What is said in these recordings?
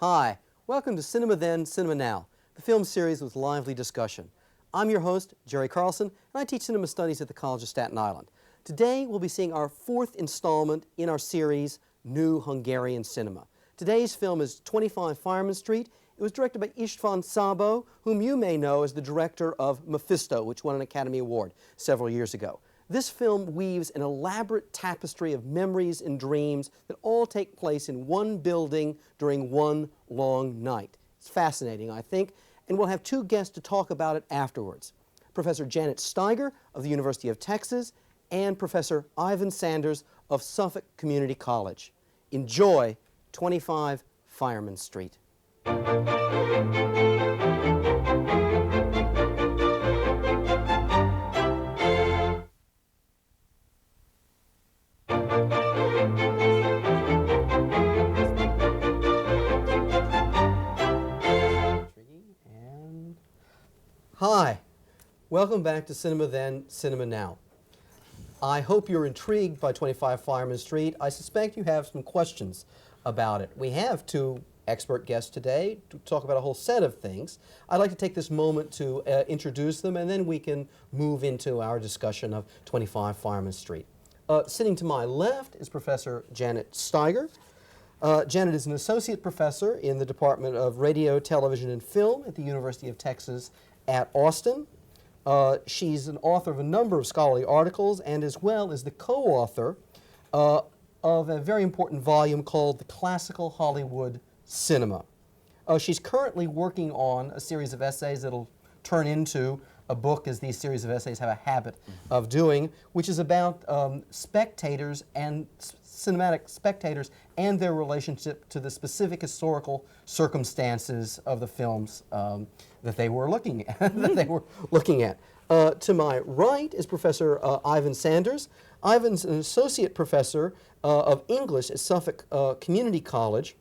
Hi, welcome to Cinema Then, Cinema Now, the film series with lively discussion. I'm your host, Jerry Carlson, and I teach cinema studies at the College of Staten Island. Today, we'll be seeing our fourth installment in our series, New Hungarian Cinema. Today's film is 25 Fireman Street. It was directed by István Szabó, whom you may know as the director of Mephisto, which won an Academy Award several years ago. This film weaves an elaborate tapestry of memories and dreams that all take place in one building during one long night. It's fascinating, I think, and we'll have two guests to talk about it afterwards. Professor Janet Steiger of the University of Texas and Professor István Szabó of Suffolk Community College. Enjoy 25 Fireman Street. Hi, welcome back to Cinema Then, Cinema Now. I hope you're intrigued by 25 Fireman Street. I suspect you have some questions about it. We have two expert guests today to talk about a whole set of things. I'd like to take this moment to introduce them, and then we can move into our discussion of 25 Fireman Street. Sitting to my left is Professor Janet Steiger. Janet is an associate professor in the Department of Radio, Television, and Film at the University of Texas at Austin. She's an author of a number of scholarly articles and as well as the co-author of a very important volume called The Classical Hollywood Cinema. She's currently working on a series of essays that'll turn into a book, as these series of essays have a habit of doing, which is about spectators and cinematic spectators and their relationship to the specific historical circumstances of the films that they were looking at. To my right is Professor István Szabó. Ivan's an associate professor of English at Suffolk Community College.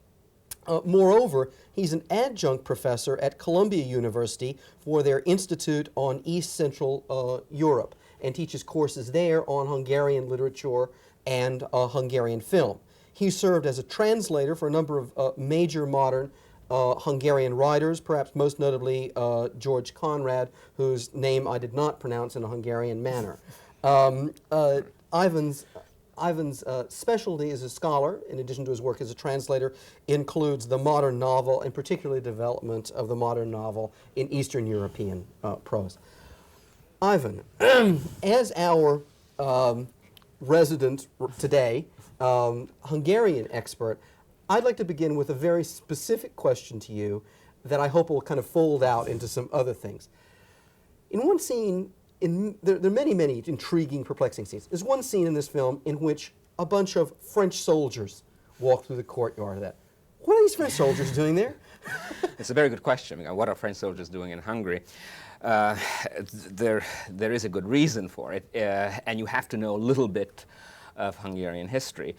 Moreover, he's an adjunct professor at Columbia University for their Institute on East Central Europe and teaches courses there on Hungarian literature and Hungarian film. He served as a translator for a number of major modern Hungarian writers, perhaps most notably George Conrad, whose name I did not pronounce in a Hungarian manner. Ivan's specialty as a scholar, in addition to his work as a translator, includes the modern novel, and particularly development of the modern novel in Eastern European prose. Ivan, as our resident today, Hungarian expert, I'd like to begin with a very specific question to you that I hope will kind of fold out into some other things. In one scene, there are many, many intriguing, perplexing scenes. There's one scene in this film in which a bunch of French soldiers walk through the courtyard of that. What are these French soldiers doing there? It's a very good question. What are French soldiers doing in Hungary? There is a good reason for it, and you have to know a little bit of Hungarian history.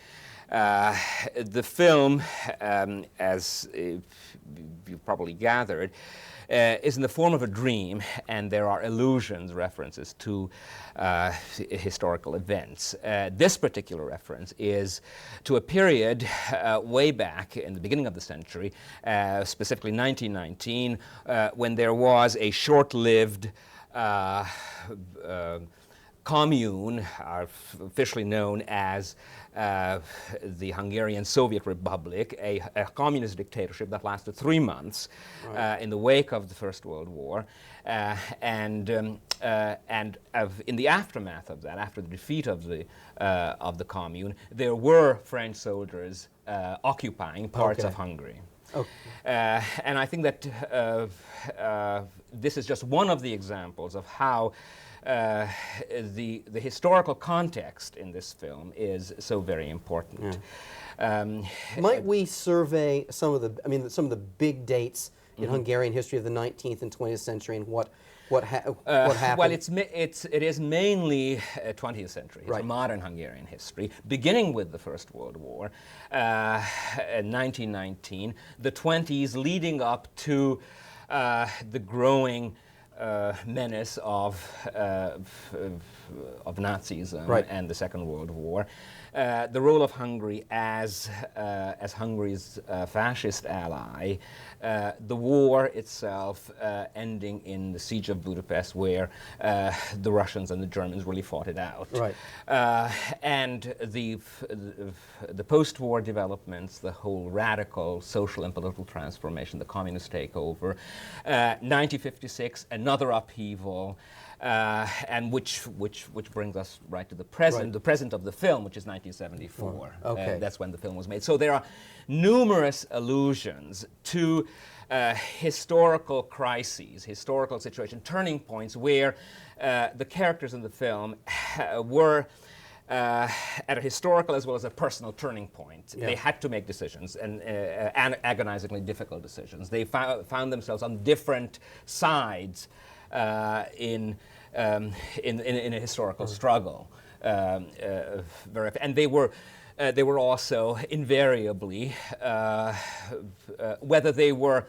The film, as you probably gathered, is in the form of a dream, and there are allusions, references to historical events. This particular reference is to a period way back in the beginning of the century, specifically 1919, when there was a short-lived commune, officially known as the Hungarian Soviet Republic, a communist dictatorship that lasted 3 months in the wake of the First World War, and in the aftermath of that, after the defeat of the commune, there were French soldiers occupying parts of Hungary. Okay. And I think that this is just one of the examples of how the historical context in this film is so very important. Might we survey some of the big dates in Hungarian history of the 19th and 20th century, and what happened? Well, it is mainly 20th century. It's Right. a modern Hungarian history, beginning with the First World War, 1919, the 20s leading up to the growing menace of Nazism Right. and the Second World War. The role of Hungary as Hungary's fascist ally, the war itself ending in the siege of Budapest, where the Russians and the Germans really fought it out, Right. and the post-war developments, the whole radical social and political transformation, the communist takeover, 1956, another upheaval. And which brings us right to the present, Right. the present of the film, which is 1974. Okay. That's when the film was made. So there are numerous allusions to historical crises, historical situations, turning points where the characters in the film were at a historical as well as a personal turning point. Yeah. They had to make decisions, and agonizingly difficult decisions. They found themselves on different sides in a historical struggle, and they were also invariably, whether they were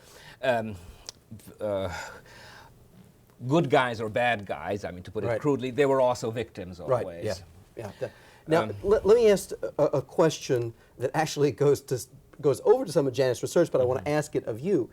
good guys or bad guys, I mean, to put it Right. crudely, they were also victims always. Right. Yeah. Now, let me ask a question that actually goes over to some of Janet's research, but I want to ask it of you.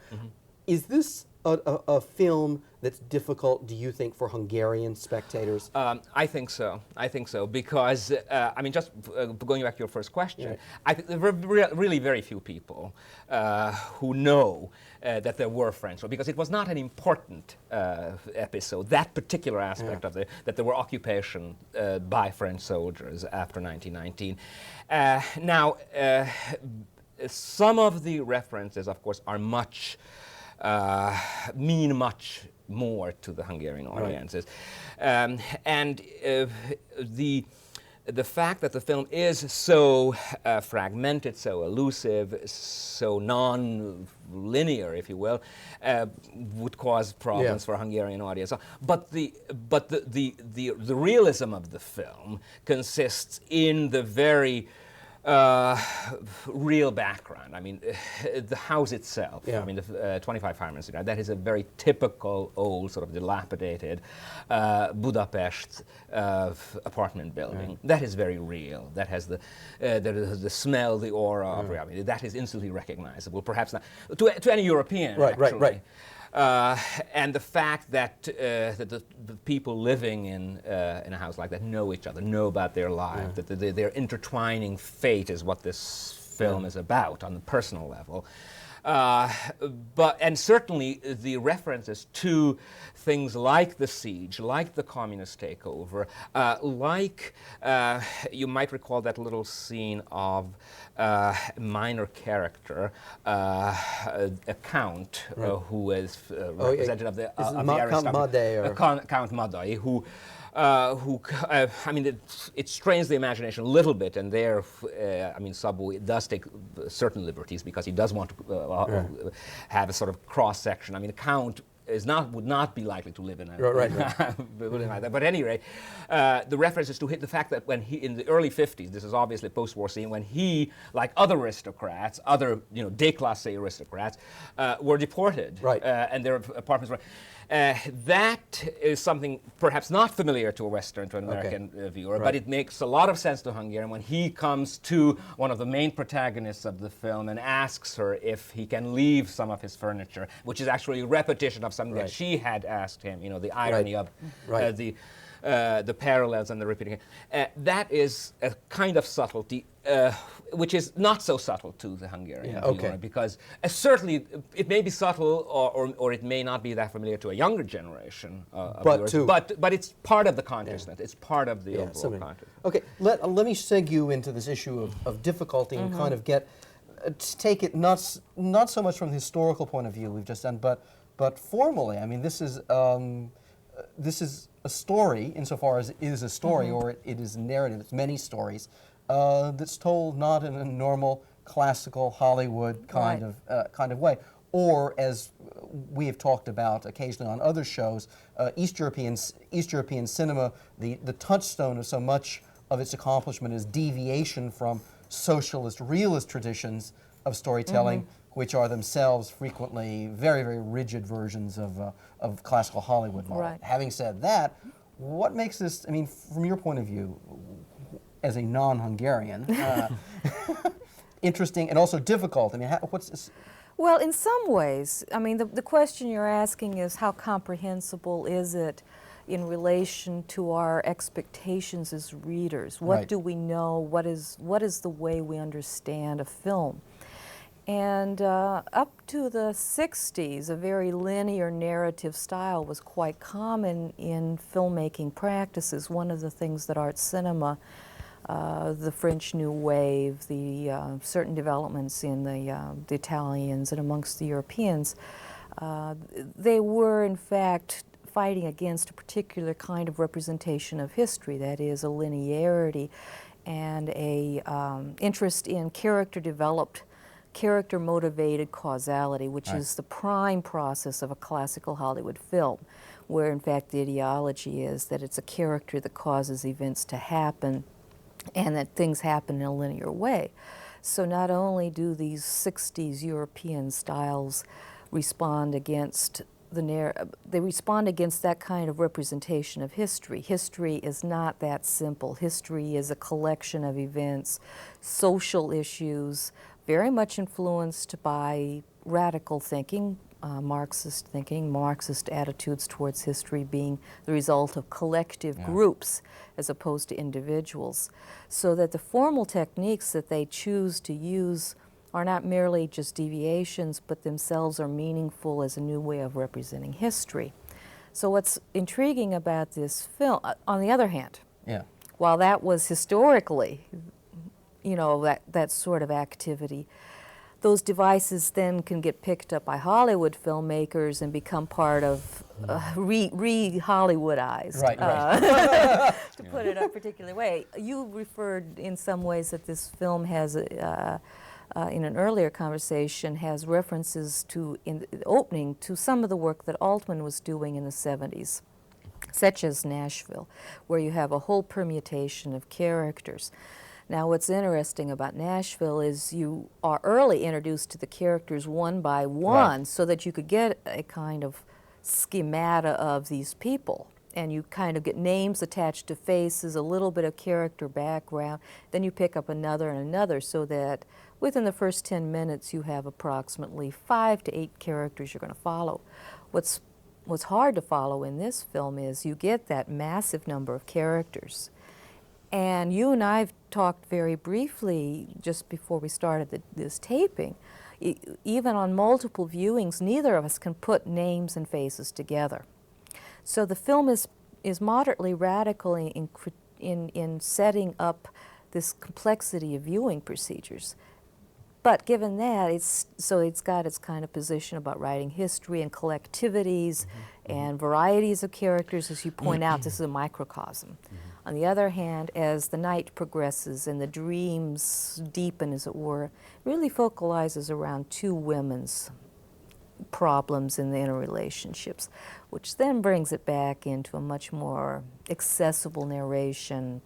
Is this a film that's difficult, do you think, for Hungarian spectators? I think so. I think so because, I mean, just going back to your first question, Right. I think there were really very few people who know that there were French, because it was not an important episode, that particular aspect of that there were occupation by French soldiers after 1919. Now, some of the references, of course, are mean much more to the Hungarian audiences. And the fact that the film is so fragmented, so elusive, so non-linear, if you will, would cause problems for Hungarian audience. But the realism of the film consists in the very real background. I mean, the house itself, I mean, the 25 Fireman Street, that is a very typical old, sort of dilapidated Budapest apartment building. That is very real. That has the smell, the aura of reality. That is instantly recognizable, perhaps not to any European, actually. Right. And the fact that the people living in a house like that know each other, know about their life, that their intertwining fate is what this film is about on the personal level. And certainly the references to things like the siege, like the communist takeover, like you might recall that little scene of a minor character, a count who is representative of the aristocracy, Count Madai, who I mean, it strains the imagination a little bit, and there, I mean, Szabó does take certain liberties because he does want to have a sort of cross section. I mean, the Count would not be likely to live in a building like that. But at any rate, the reference is to hit the fact that when he, in the early 50s, this is obviously a post-war scene, when he, like other aristocrats, other déclassé aristocrats, were deported, and their apartments were. That is something perhaps not familiar to a Western, to an American viewer, but it makes a lot of sense to Hungarian when he comes to one of the main protagonists of the film and asks her if he can leave some of his furniture, which is actually a repetition of something that she had asked him, the irony of the parallels and the repeating. That is a kind of subtlety which is not so subtle to the Hungarian viewer, because certainly it may be subtle or it may not be that familiar to a younger generation of viewers, but it's part of the consciousness. It's part of the overall consciousness. Okay, let me segue into this issue of difficulty and kind of get take it not so much from the historical point of view we've just done, but formally. I mean, this is a story insofar as it is a story, or it is a narrative. It's many stories that's told not in a normal classical Hollywood kind of way, or as we have talked about occasionally on other shows, East European cinema. The touchstone of so much of its accomplishment is deviation from socialist realist traditions of storytelling, which are themselves frequently very, very rigid versions of classical Hollywood model. Right. Having said that, what makes this, I mean, from your point of view, as a non-Hungarian, interesting and also difficult? I mean, what's this? Well, in some ways, I mean, the question you're asking is how comprehensible is it in relation to our expectations as readers? What Right. do we know? What is the way we understand a film? And up to the 60s, a very linear narrative style was quite common in filmmaking practices. One of the things that art cinema, the French New Wave, the certain developments in the Italians and amongst the Europeans, they were in fact fighting against a particular kind of representation of history, that is a linearity and a interest in character-developed, character-motivated causality, which is the prime process of a classical Hollywood film, where in fact the ideology is that it's a character that causes events to happen and that things happen in a linear way. So not only do these 60s European styles respond against they respond against that kind of representation of history. History is not that simple. History is a collection of events, social issues, very much influenced by radical thinking, Marxist attitudes towards history being the result of collective groups as opposed to individuals. So that the formal techniques that they choose to use are not merely just deviations, but themselves are meaningful as a new way of representing history. So what's intriguing about this film, on the other hand, while that was historically, you know, that sort of activity, those devices then can get picked up by Hollywood filmmakers and become part of re-Hollywoodized, to put it a particular way. You referred in some ways that this film has, in an earlier conversation, has references to, in the opening, to some of the work that Altman was doing in the 70s, such as Nashville, where you have a whole permutation of characters. Now, what's interesting about Nashville is you are early introduced to the characters one by one, so that you could get a kind of schemata of these people. And you kind of get names attached to faces, a little bit of character background. Then you pick up another and another, so that within the first 10 minutes you have approximately 5 to 8 characters you're going to follow. What's hard to follow in this film is you get that massive number of characters. And you and I have talked very briefly just before we started this taping. Even on multiple viewings, neither of us can put names and faces together. So the film is moderately radical in setting up this complexity of viewing procedures. But given that, it's got its kind of position about writing history and collectivities and varieties of characters. As you point out, this is a microcosm. On the other hand, as the night progresses and the dreams deepen, as it were, it really focalizes around two women's problems in the interrelationships, which then brings it back into a much more accessible narration.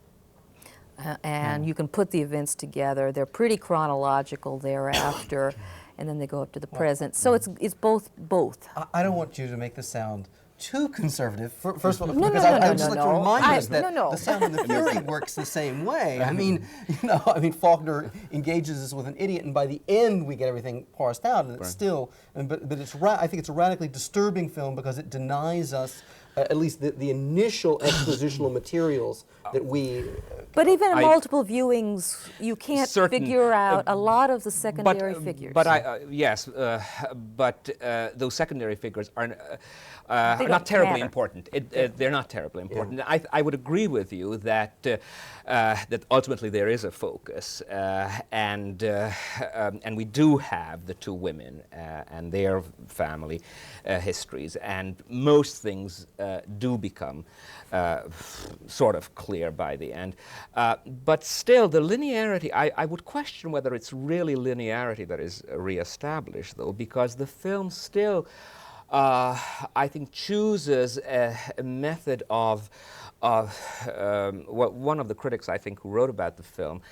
And you can put the events together. They're pretty chronological thereafter, and then they go up to the present. So it's both. I don't want you to make this sound too conservative. First of all, No, because no, I no, would just no, like to no. remind us that no. the Sound and the Fury works the same way. I mean, Faulkner engages us with an idiot, and by the end we get everything parsed out, and it's still. But I think it's a radically disturbing film because it denies us at least the initial expositional materials that we. But even in multiple viewings, you can't figure out a lot of the secondary figures. But yes, but those secondary figures are not terribly important. They're not terribly important. Yeah. I would agree with you that that ultimately there is a focus, and we do have the two women and their family histories, and most things do become sort of clear by the end. But still, the linearity, I would question whether it's really linearity that is reestablished, though, because the film still, I think, chooses a method of one of the critics, I think, who wrote about the film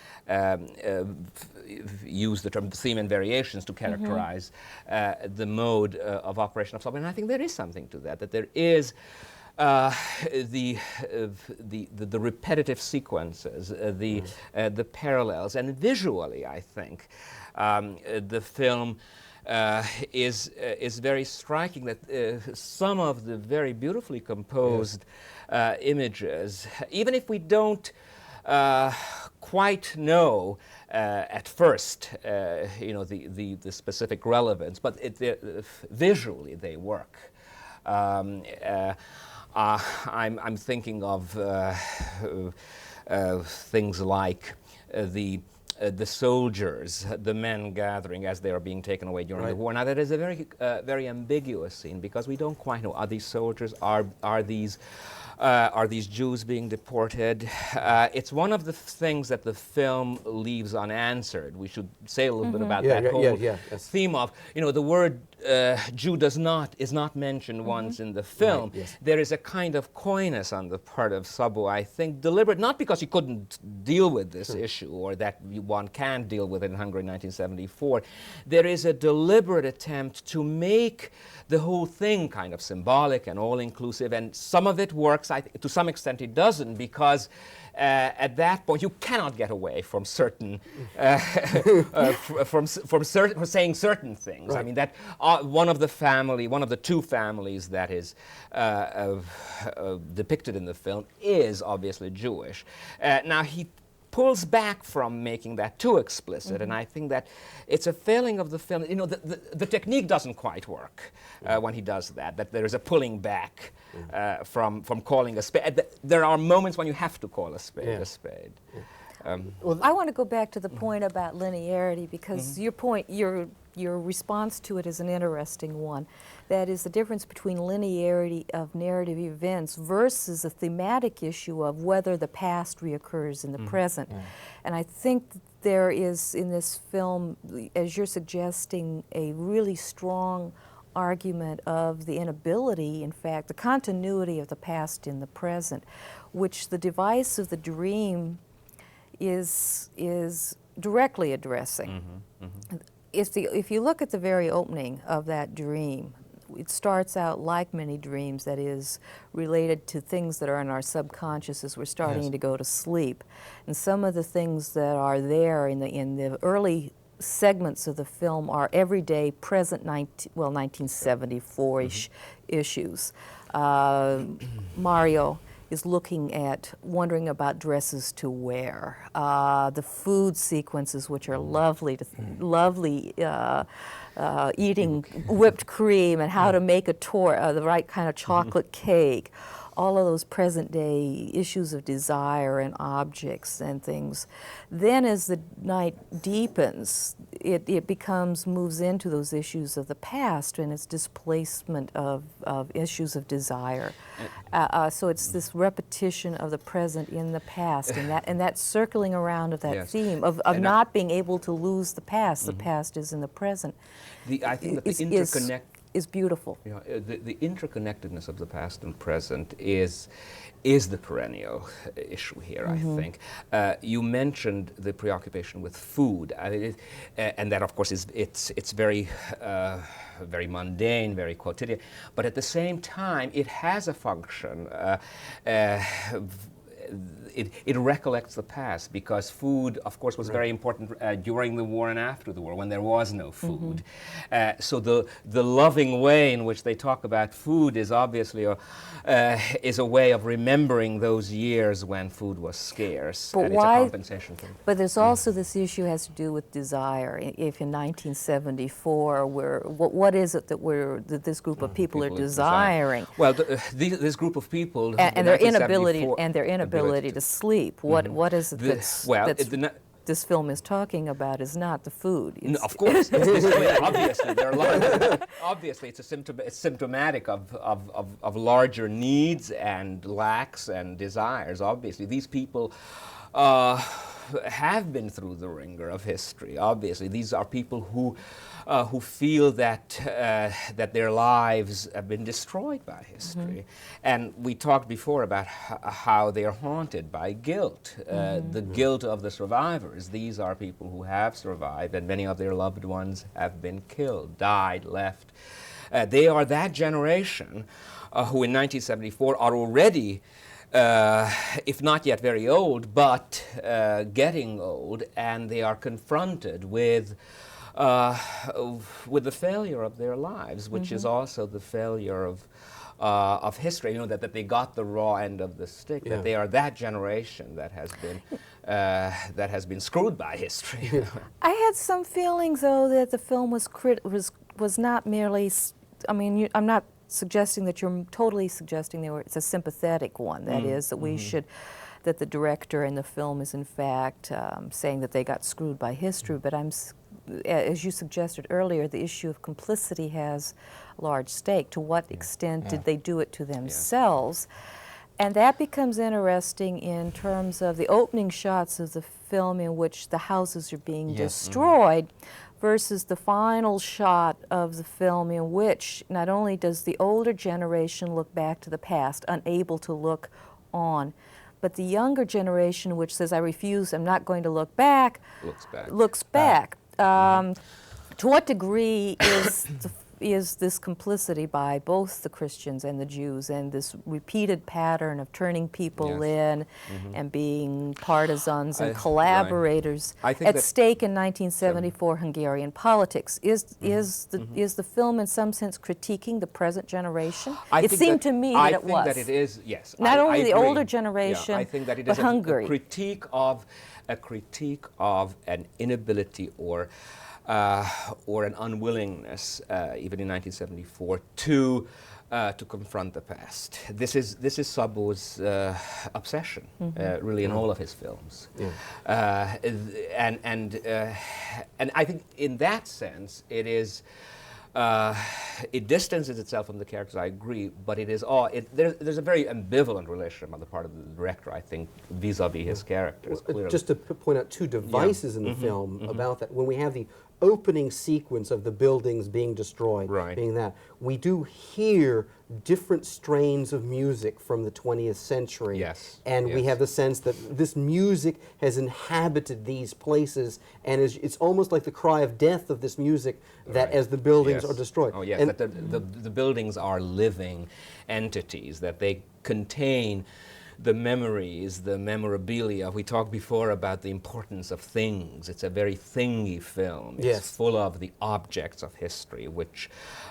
used the term theme and variations to characterize the mode of operation of Szabó, and I think there is something to that there is the repetitive sequences, the parallels, and visually, I think, the film is very striking. That some of the very beautifully composed images, even if we don't quite know at first, the specific relevance, but visually they work. I'm thinking of things like the soldiers, the men gathering as they are being taken away during the war. Now that is a very ambiguous scene, because we don't quite know, are these soldiers, are these Jews being deported? It's one of the things that the film leaves unanswered. We should say a little bit about that whole theme of, the word Jew is not mentioned once in the film. There is a kind of coyness on the part of Szabó, I think, deliberate, not because he couldn't deal with this issue or that one can't deal with it in Hungary in 1974. There is a deliberate attempt to make the whole thing kind of symbolic and all-inclusive, and some of it works. To some extent it doesn't, because at that point you cannot get away from certain from saying certain things. I mean, that one of the two families that is depicted in the film is obviously Jewish. Now he pulls back from making that too explicit, and I think that it's a failing of the film. The technique doesn't quite work when he does that. That there is a pulling back from calling a spade. There are moments when you have to call a spade a spade. Well, I want to go back to the point about linearity, because your response to it is an interesting one. That is the difference between linearity of narrative events versus a thematic issue of whether the past reoccurs in the present. And I think there is in this film, as you're suggesting, a really strong argument of the inability, in fact, the continuity of the past in the present, which the device of the dream is directly addressing. If you look at the very opening of that dream, it starts out like many dreams, that is related to things that are in our subconscious as we're starting to go to sleep. And some of the things that are there in the early segments of the film are everyday, present, 1974-ish issues. Mario is wondering about dresses to wear. The food sequences, which are lovely, eating whipped cream and how to make the right kind of chocolate cake. All of those present day issues of desire and objects and things. Then as the night deepens, it moves into those issues of the past and its displacement of issues of desire. So it's this repetition of the present in the past, and that circling around of that theme of not being able to lose the past. The past is in the present. I think that is beautiful. The interconnectedness of the past and present is the perennial issue here, I think. You mentioned the preoccupation with food, and that, of course, it's very very mundane, very quotidian, but at the same time, it has a function it recollects the past, because food, of course, was very important during the war and after the war, when there was no food. So the loving way in which they talk about food is obviously a way of remembering those years when food was scarce. But and why? It's a compensation for. But there's also this issue has to do with desire. If in 1974, what is it that this group of people are desiring? Well, this group of people And their inability to sleep. What is it this film is talking about is not the food. No, of course, obviously there are obviously it's symptomatic of larger needs and lacks and desires. Obviously, these people have been through the ringer of history. Obviously, these are people who feel that their lives have been destroyed by history. And we talked before about how they are haunted by guilt, the guilt of the survivors. These are people who have survived, and many of their loved ones have been killed, died, left. They are that generation who in 1974 are already if not yet very old, but getting old, and they are confronted with the failure of their lives, which is also the failure of history. You know, that they got the raw end of the stick. That they are that generation that has been screwed by history. I had some feelings, though, that the film was not merely. I mean, I'm not suggesting that you're totally suggesting it's a sympathetic one. That is, that we should, that the director in the film is in fact saying that they got screwed by history. But as you suggested earlier, the issue of complicity has a large stake. To what extent did they do it to themselves? And that becomes interesting in terms of the opening shots of the film in which the houses are being destroyed, versus the final shot of the film in which not only does the older generation look back to the past, unable to look on, but the younger generation, which says, I refuse, I'm not going to look back, looks back. To what degree is this complicity by both the Christians and the Jews, and this repeated pattern of turning people in and being partisans and collaborators at stake in 1974 Hungarian politics? Is the film in some sense critiquing the present generation? It seemed to me that it was. I think that it is, yes. Not only the older generation, I think that it but is Hungary. A critique of an inability or an unwillingness, even in 1974, to confront the past. This is Szabó's obsession, really, in all of his films. And I think, in that sense, it is. It distances itself from the characters, I agree, but it is there's a very ambivalent relationship on the part of the director, I think, vis-a-vis his characters. Clearly. Just to point out two devices in the film about that. When we have the opening sequence of the buildings being destroyed, being that, we do hear different strains of music from the 20th century. And we have the sense that this music has inhabited these places, and it's almost like the cry of death of this music that as the buildings are destroyed. Oh, yes, and that the buildings are living entities, that they contain the memories, the memorabilia. We talked before about the importance of things. It's a very thingy film. It's full of the objects of history which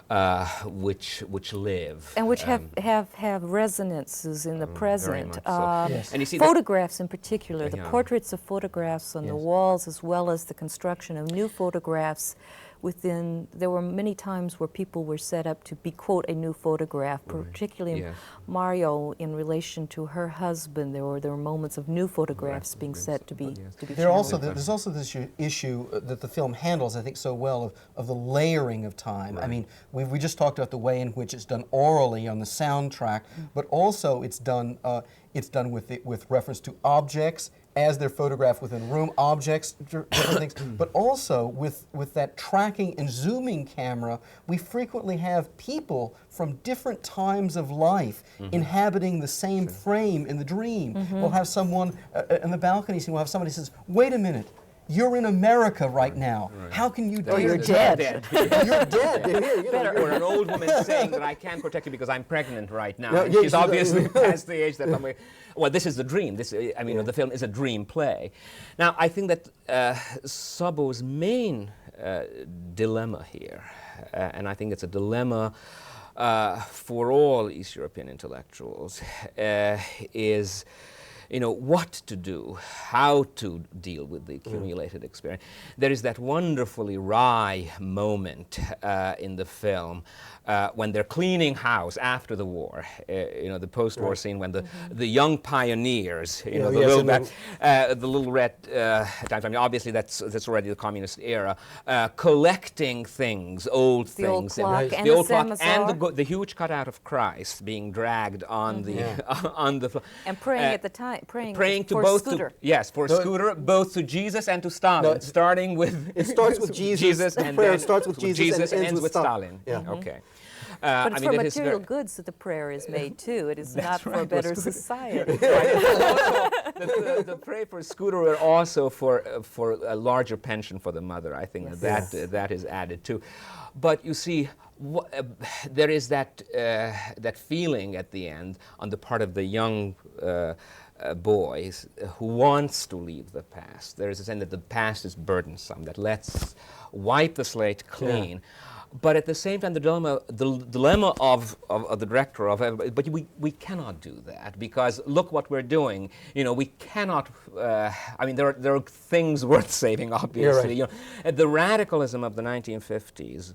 live. And which have resonances in the present. And you see photographs in particular, the portraits of photographs on the walls, as well as the construction of new photographs there were many times where people were set up to be, quote, a new photograph, particularly Mario in relation to her husband. There were moments of new photographs being set to be there's also this issue that the film handles, I think, so well of the layering of time. I mean, we just talked about the way in which it's done orally on the soundtrack, but also it's done with reference to objects as they're photographed within a room, objects, different things, but also with that tracking and zooming camera, we frequently have people from different times of life inhabiting the same frame in the dream. We'll have someone in the balcony scene, we'll have somebody who says, wait a minute, You're in America right now. How can you dare? you're dead. You're dead. Or an old woman saying that I can't protect you because I'm pregnant right now. Yeah, And yeah, she's obviously past the age that I'm. Well, this is the dream. This, I mean, the film is a dream play. Now, I think that Szabó's main dilemma here, and I think it's a dilemma for all East European intellectuals, is, you know, what to do, how to deal with the accumulated experience. There is that wonderfully wry moment in the film when they're cleaning house after the war, you know, the post-war scene when the young pioneers, you know, the little red times, I mean, obviously that's already the communist era, collecting things, old The old things. clock and the old the clock and Samazar. the huge cutout of Christ being dragged on the on the floor. And praying at the time, praying To for both Scooter. for Scooter, both to Jesus and to Stalin. No, starting with it starts with Jesus. The and prayer then starts with Jesus and ends with Stalin. Yeah. Okay. But it's I mean, for that is material very- goods that the prayer is made too. It is not for a right, better was good. society. Also, the prayer for Scooter were also for a larger pension for the mother. I think that is added too. But you see, there is that that feeling at the end on the part of the young boys who wants to leave the past. There is a sense that the past is burdensome, that let's wipe the slate clean. But at the same time, the dilemma of the director but we cannot do that, because look what we're doing. You know, we cannot. I mean, there are things worth saving, obviously. Yeah, right. You know, the radicalism of the 1950s,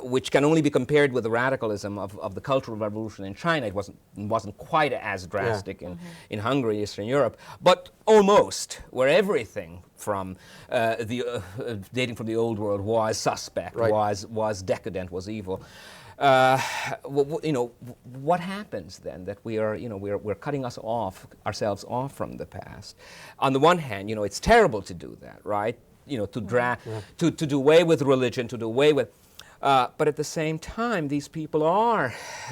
which can only be compared with the radicalism of the Cultural Revolution in China. It wasn't quite as drastic in Hungary, Eastern Europe, but almost, where everything from dating from the old world was suspect, was decadent, was evil. You know, what happens then that we are, you know, we're cutting ourselves off from the past? On the one hand, you know, it's terrible to do that, right? You know, to do away with religion, to do away with. But at the same time, these people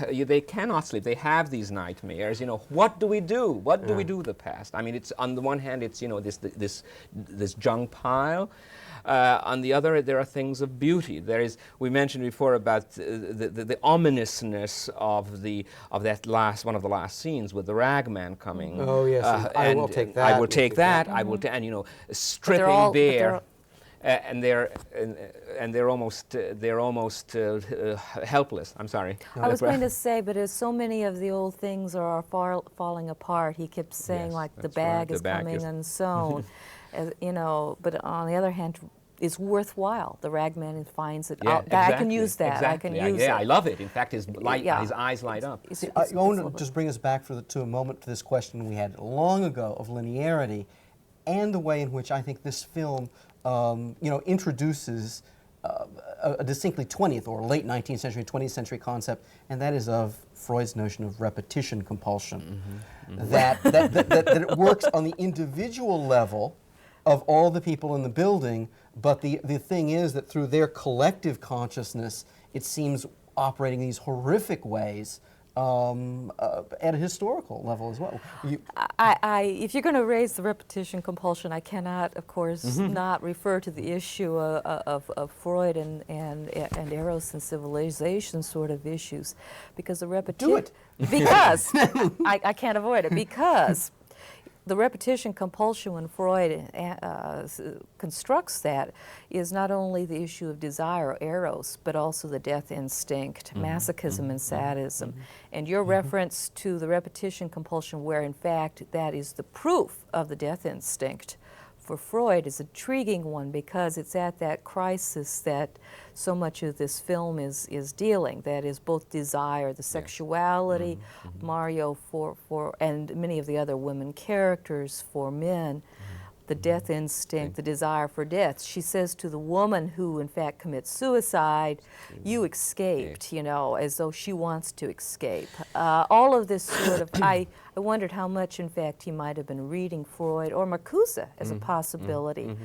they cannot sleep. They have these nightmares. You know, what do we do? What do we do with the past? I mean, it's on the one hand, it's, you know, this junk pile. On the other, there are things of beauty. We mentioned before about the ominousness of that one of the last scenes with the ragman coming. Oh yes, I will take that. I will take that. I will, and you know, stripping bare. And they're almost helpless. I'm sorry. I was going to say, but as so many of the old things are falling apart, he kept saying, Yes, like, the that's right. bag is coming unsewn. You know, but on the other hand, it's worthwhile. The ragman finds it. Yeah, I can use that. Exactly. I can use it. it. I love it. In fact, his eyes light up. I want to just bring us back to a moment to this question we had long ago of linearity, and the way in which I think this film, you know, introduces a distinctly 20th or late 19th century, 20th century concept, and that is of Freud's notion of repetition compulsion. That it works on the individual level of all the people in the building, but the thing is that through their collective consciousness, it seems operating in these horrific ways at a historical level as well. If you're going to raise the repetition compulsion, I cannot, of course, not refer to the issue of Freud and Eros and civilization sort of issues, because the repetition. Do it. Because I can't avoid it, because the repetition compulsion, when Freud constructs that, is not only the issue of desire, eros, but also the death instinct, masochism and sadism. And your reference to the repetition compulsion, where in fact that is the proof of the death instinct, for Freud is an intriguing one, because it's at that crisis that so much of this film is dealing. That is both desire, the sexuality, Mario for and many of the other women characters for men, the death instinct, the desire for death. She says to the woman who in fact commits suicide, you escaped, you know, as though she wants to escape. All of this sort of, I wondered how much in fact he might have been reading Freud or Marcuse as a possibility,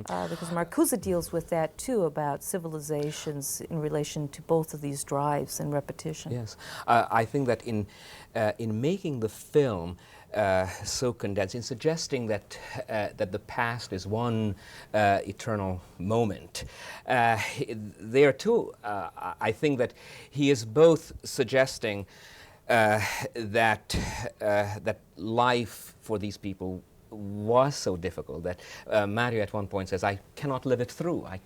because Marcuse deals with that too, about civilizations in relation to both of these drives and repetition. Yes, I think that in making the film, so condensed in suggesting that that the past is one eternal moment. There too, I think that he is both suggesting that that life for these people was so difficult that Mario at one point says, I cannot live it through. I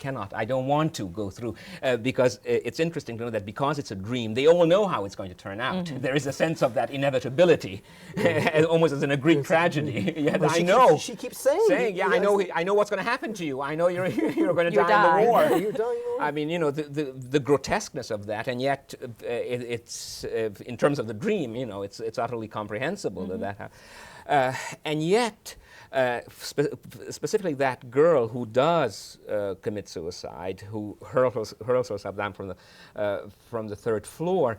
don't want to go through. Because it's interesting to know that because it's a dream, they all know how it's going to turn out. Mm-hmm. There is a sense of that inevitability, almost as in a Greek tragedy. Yes, well, I know. She keeps saying, yeah, I know what's going to happen to you. I know you're going to die in the war. Yeah, you're dying in the war. I mean, you know, the grotesqueness of that, and yet it's in terms of the dream, you know, it's utterly comprehensible that that happens. And yet, specifically that girl who does commit suicide, who hurls herself down from the third floor,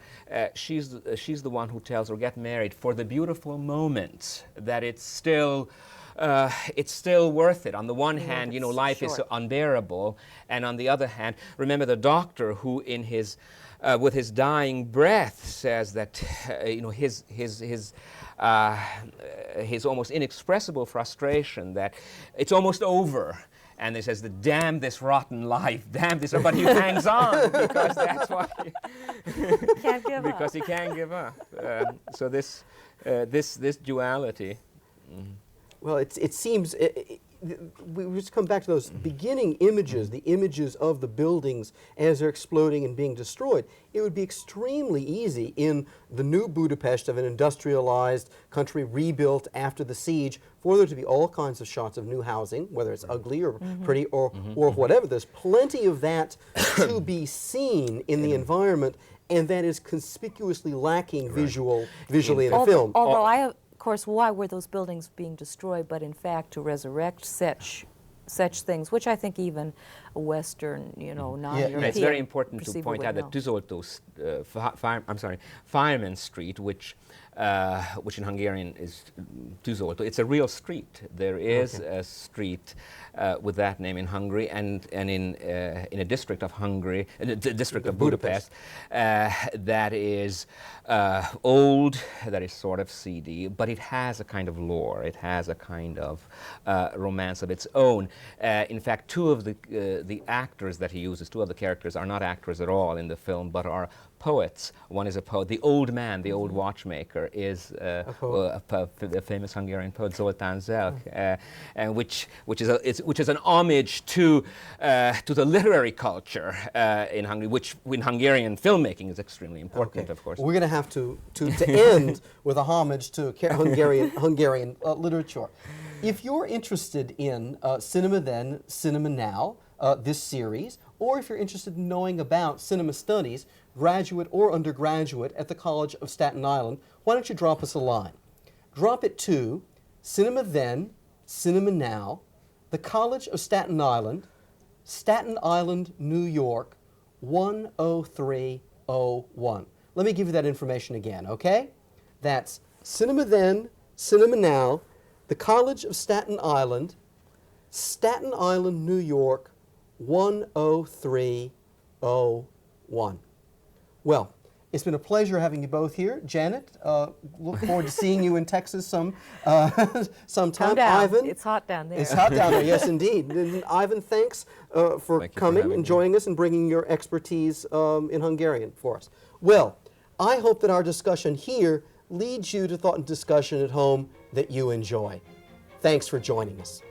she's the one who tells her, get married for the beautiful moments, that it's still worth it. On the one hand, you know, life is so unbearable, and on the other hand, remember the doctor who in his with his dying breath says that you know, his almost inexpressible frustration that it's almost over. And he says, damn this rotten life, damn this, but he hangs on because that's why Can't give because up. he can't give up. So this duality. Well, it seems, we just come back to those beginning images, the images of the buildings as they're exploding and being destroyed. It would be extremely easy in the new Budapest of an industrialized country rebuilt after the siege for there to be all kinds of shots of new housing, whether it's ugly or pretty or whatever. There's plenty of that to be seen in the environment, and that is conspicuously lacking visually in a film. Although of course, why were those buildings being destroyed? But in fact, to resurrect such things, which I think even a Western, you know, non-European. It's very important to perceiver point would out know. that Tűzoltó, Fireman Street, which in Hungarian is Tűzoltó, it's a real street. There is a street with that name in Hungary, and in a district of Hungary, the district of Budapest, that is old, that is sort of seedy, but it has a kind of lore. It has a kind of romance of its own. In fact, two of the actors that he uses, two of the characters, are not actors at all in the film, but are poets. One is a poet. The old man, the old watchmaker, is a famous Hungarian poet, Zoltán Huszárik, and which is an homage to the literary culture in Hungary, which in Hungarian filmmaking is extremely important, of course. We're going to have to end with a homage to Hungarian literature. If you're interested in Cinema Then, Cinema Now, this series, or if you're interested in knowing about cinema studies, graduate or undergraduate at the College of Staten Island, why don't you drop us a line? Drop it to Cinema Then, Cinema Now, the College of Staten Island, New York, 10301. Let me give you that information again, okay? That's Cinema Then, Cinema Now, the College of Staten Island, New York, 10301. Well, it's been a pleasure having you both here. Janet, look forward to seeing you in Texas sometime. Come down. Ivan, It's hot down there. it's hot down there, yes indeed. And Ivan, thanks for coming and joining us and bringing your expertise in Hungarian for us. Well, I hope that our discussion here leads you to thought and discussion at home that you enjoy. Thanks for joining us.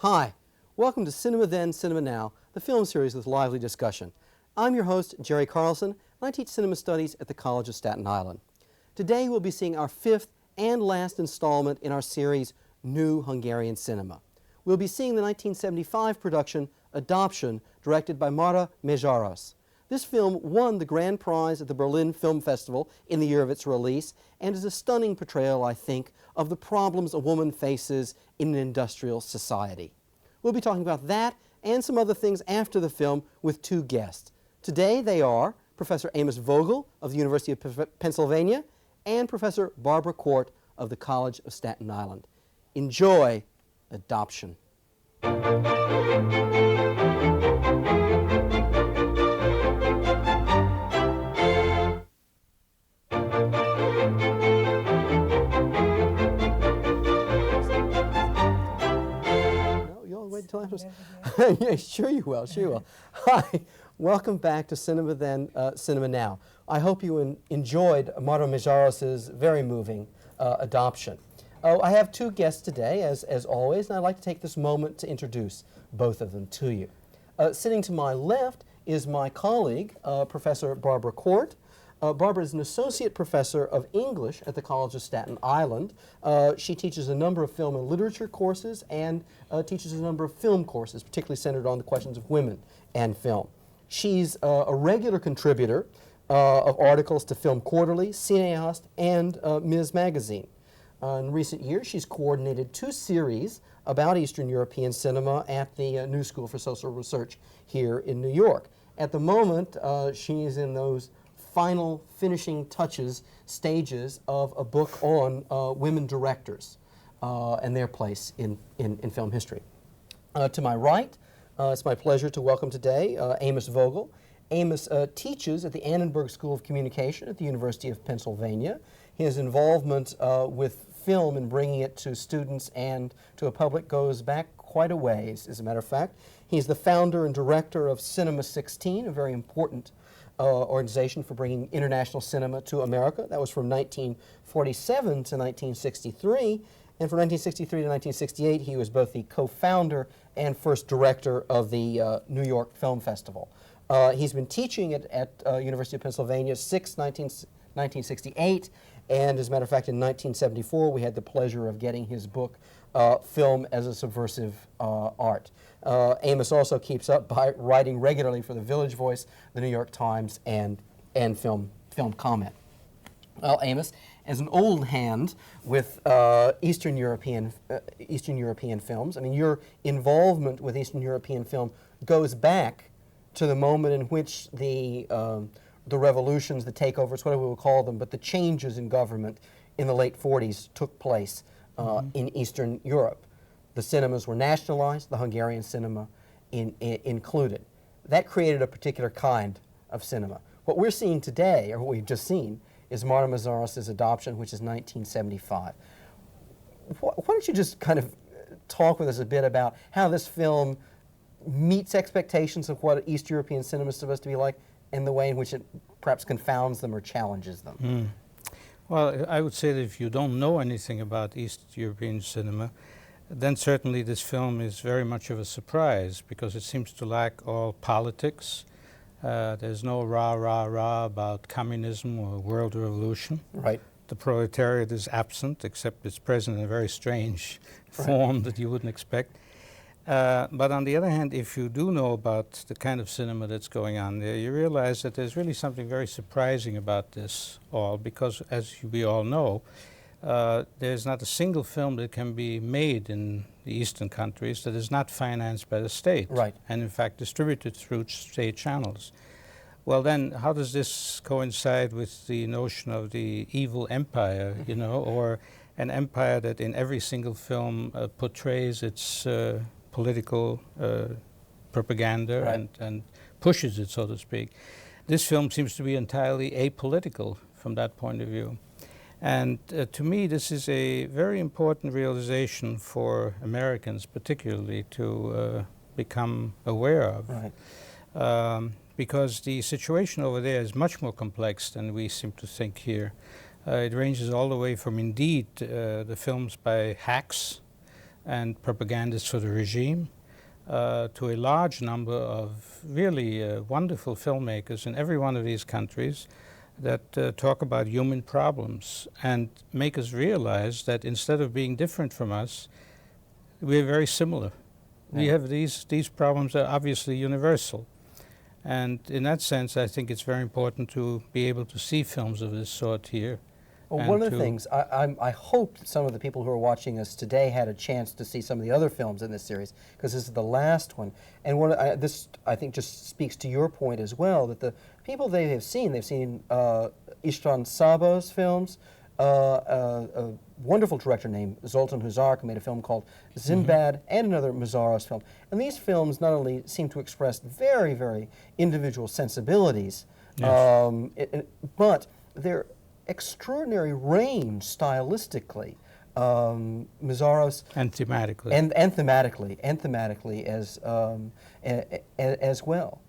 Hi, welcome to Cinema Then, Cinema Now, the film series with lively discussion. I'm your host, Jerry Carlson, and I teach cinema studies at the College of Staten Island. Today we'll be seeing our fifth and last installment in our series, New Hungarian Cinema. We'll be seeing the 1975 production, Adoption, directed by Márta Mészáros. This film won the grand prize at the Berlin Film Festival in the year of its release and is a stunning portrayal, I think, of the problems a woman faces in an industrial society. We'll be talking about that and some other things after the film with two guests. Today they are Professor Amos Vogel of the University of Pennsylvania and Professor Barbara Court of the College of Staten Island. Enjoy Adoption. Yeah, sure you will, sure you will. Hi, welcome back to Cinema Then, Cinema Now. I hope you enjoyed Márta Mészáros' very moving Adoption. I have two guests today, as always, and I'd like to take this moment to introduce both of them to you. Sitting to my left is my colleague, Professor Barbara Court. Barbara is an associate professor of English at the College of Staten Island. She teaches a number of film and literature courses and teaches a number of film courses, particularly centered on the questions of women and film. She's a regular contributor of articles to Film Quarterly, Cineast, and Ms. Magazine. In recent years, she's coordinated two series about Eastern European cinema at the New School for Social Research here in New York. At the moment, she is in those final finishing touches, stages of a book on women directors and their place in film history. To my right, it's my pleasure to welcome today Amos Vogel. Amos teaches at the Annenberg School of Communication at the University of Pennsylvania. His involvement with film and bringing it to students and to a public goes back quite a ways, as a matter of fact. He's the founder and director of Cinema 16, a very important organization for bringing international cinema to America. That was from 1947 to 1963. And from 1963 to 1968, he was both the co-founder and first director of the New York Film Festival. He's been teaching at University of Pennsylvania since 1968. And as a matter of fact, in 1974, we had the pleasure of getting his book, Film as a Subversive Art. Amos also keeps up by writing regularly for the Village Voice, the New York Times, and Film Comment. Well, Amos, as an old hand with Eastern European films, I mean, your involvement with Eastern European film goes back to the moment in which the revolutions, the takeovers, whatever we will call them, but the changes in government in the late 40s took place in Eastern Europe. The cinemas were nationalized, the Hungarian cinema included. That created a particular kind of cinema. What we're seeing today, or what we've just seen, is Márta Mészáros' Adoption, which is 1975. Why don't you just kind of talk with us a bit about how this film meets expectations of what East European cinema is supposed to be like, and the way in which it perhaps confounds them or challenges them? Well, I would say that if you don't know anything about East European cinema, then certainly this film is very much of a surprise, because it seems to lack all politics. There's no rah about communism or world revolution. Right. The proletariat is absent, except it's present in a very strange form that you wouldn't expect. But on the other hand, if you do know about the kind of cinema that's going on there, you realize that there's really something very surprising about this all, because as we all know, there's not a single film that can be made in the Eastern countries that is not financed by the state, right, and in fact distributed through state channels. Well then, how does this coincide with the notion of the evil empire, you know, or an empire that in every single film portrays its political propaganda, right, and pushes it, so to speak. This film seems to be entirely apolitical from that point of view. And to me, this is a very important realization for Americans, particularly, to become aware of. Right. Because the situation over there is much more complex than we seem to think here. It ranges all the way from, indeed, the films by hacks, and propagandists for the regime, to a large number of really wonderful filmmakers in every one of these countries that talk about human problems and make us realize that instead of being different from us, we're very similar. We have these problems that are obviously universal. And in that sense, I think it's very important to be able to see films of this sort here. Well, one of the things, I hope some of the people who are watching us today had a chance to see some of the other films in this series, because this is the last one. And this, I think, just speaks to your point as well, that the people they've seen István Szabó's films, a wonderful director named Zoltán Huszárik, who made a film called Szindbád, and another Mészáros film. And these films not only seem to express very, very individual sensibilities, but they're extraordinary range stylistically. Mészáros and thematically, and thematically as well.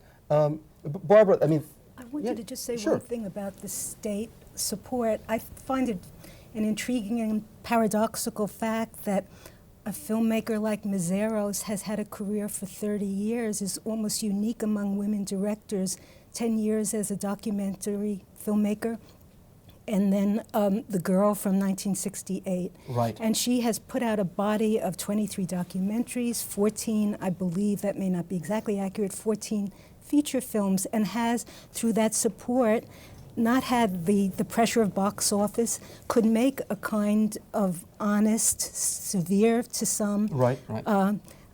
Barbara, I mean, I wanted to just say one thing about the state support. I find it an intriguing and paradoxical fact that a filmmaker like Mészáros has had a career for 30 years, is almost unique among women directors, 10 years as a documentary filmmaker, and then The Girl from 1968. Right. And she has put out a body of 23 documentaries, 14, I believe, that may not be exactly accurate, 14 feature films, and has, through that support, not had the pressure of box office, could make a kind of honest, severe to some,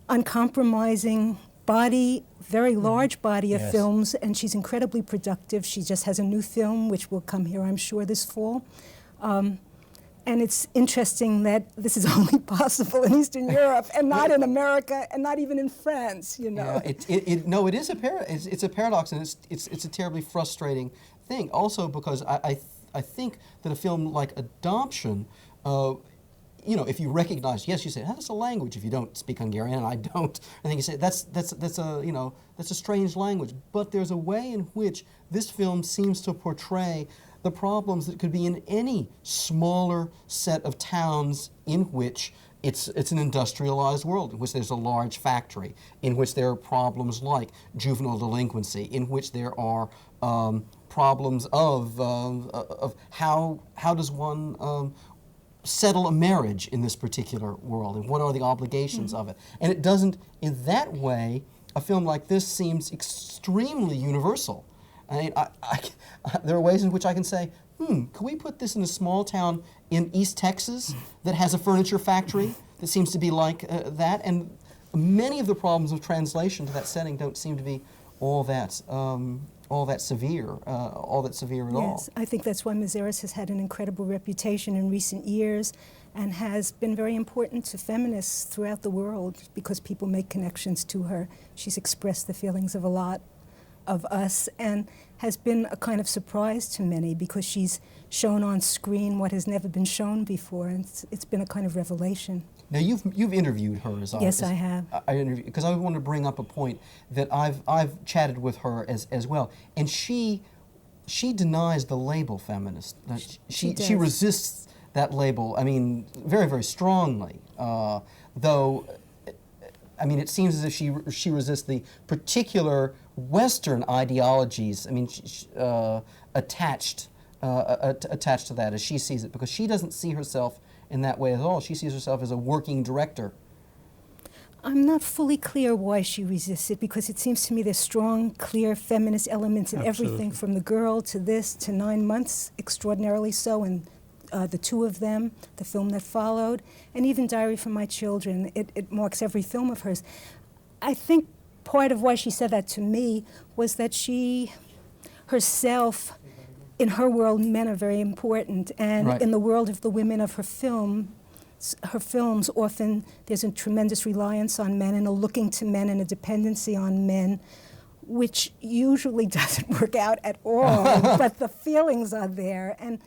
uncompromising body, very large body of films, and she's incredibly productive. She just has a new film, which will come here, I'm sure, this fall. And it's interesting that this is only possible in Eastern Europe and not in America and not even in France, you know. Yeah, it is it's a paradox, and it's a terribly frustrating thing. Also because I think that a film like Adoption, you know, if you recognize, yes, you say that's a language. If you don't speak Hungarian, and I don't, I think you say that's a strange language. But there's a way in which this film seems to portray the problems that could be in any smaller set of towns in which it's an industrialized world, in which there's a large factory, in which there are problems like juvenile delinquency, in which there are problems of how does one settle a marriage in this particular world, and what are the obligations of it. And it doesn't, in that way, a film like this seems extremely universal. I mean, there are ways in which I can say, can we put this in a small town in East Texas that has a furniture factory that seems to be like that? And many of the problems of translation to that setting don't seem to be all that severe at all. Yes, I think that's why Mészáros has had an incredible reputation in recent years and has been very important to feminists throughout the world because people make connections to her. She's expressed the feelings of a lot of us and has been a kind of surprise to many because she's shown on screen what has never been shown before, and it's been a kind of revelation. Now you've interviewed her as yes, I have. I interviewed because I want to bring up a point that I've chatted with her as well, and she denies the label feminist. She resists that label. I mean, very, very strongly. Though, I mean, it seems as if she resists the particular Western ideologies. I mean, attached to that as she sees it, because she doesn't see herself in that way at all. She sees herself as a working director. I'm not fully clear why she resists it, because it seems to me there's strong, clear feminist elements in everything, from The Girl to this to 9 Months, extraordinarily so, and the two of them, the film that followed, and even Diary for My Children. It marks every film of hers. I think part of why she said that to me was that she herself, in her world, men are very important, and in the world of the women of her films, often there's a tremendous reliance on men and a looking to men and a dependency on men, which usually doesn't work out at all, but the feelings are there. And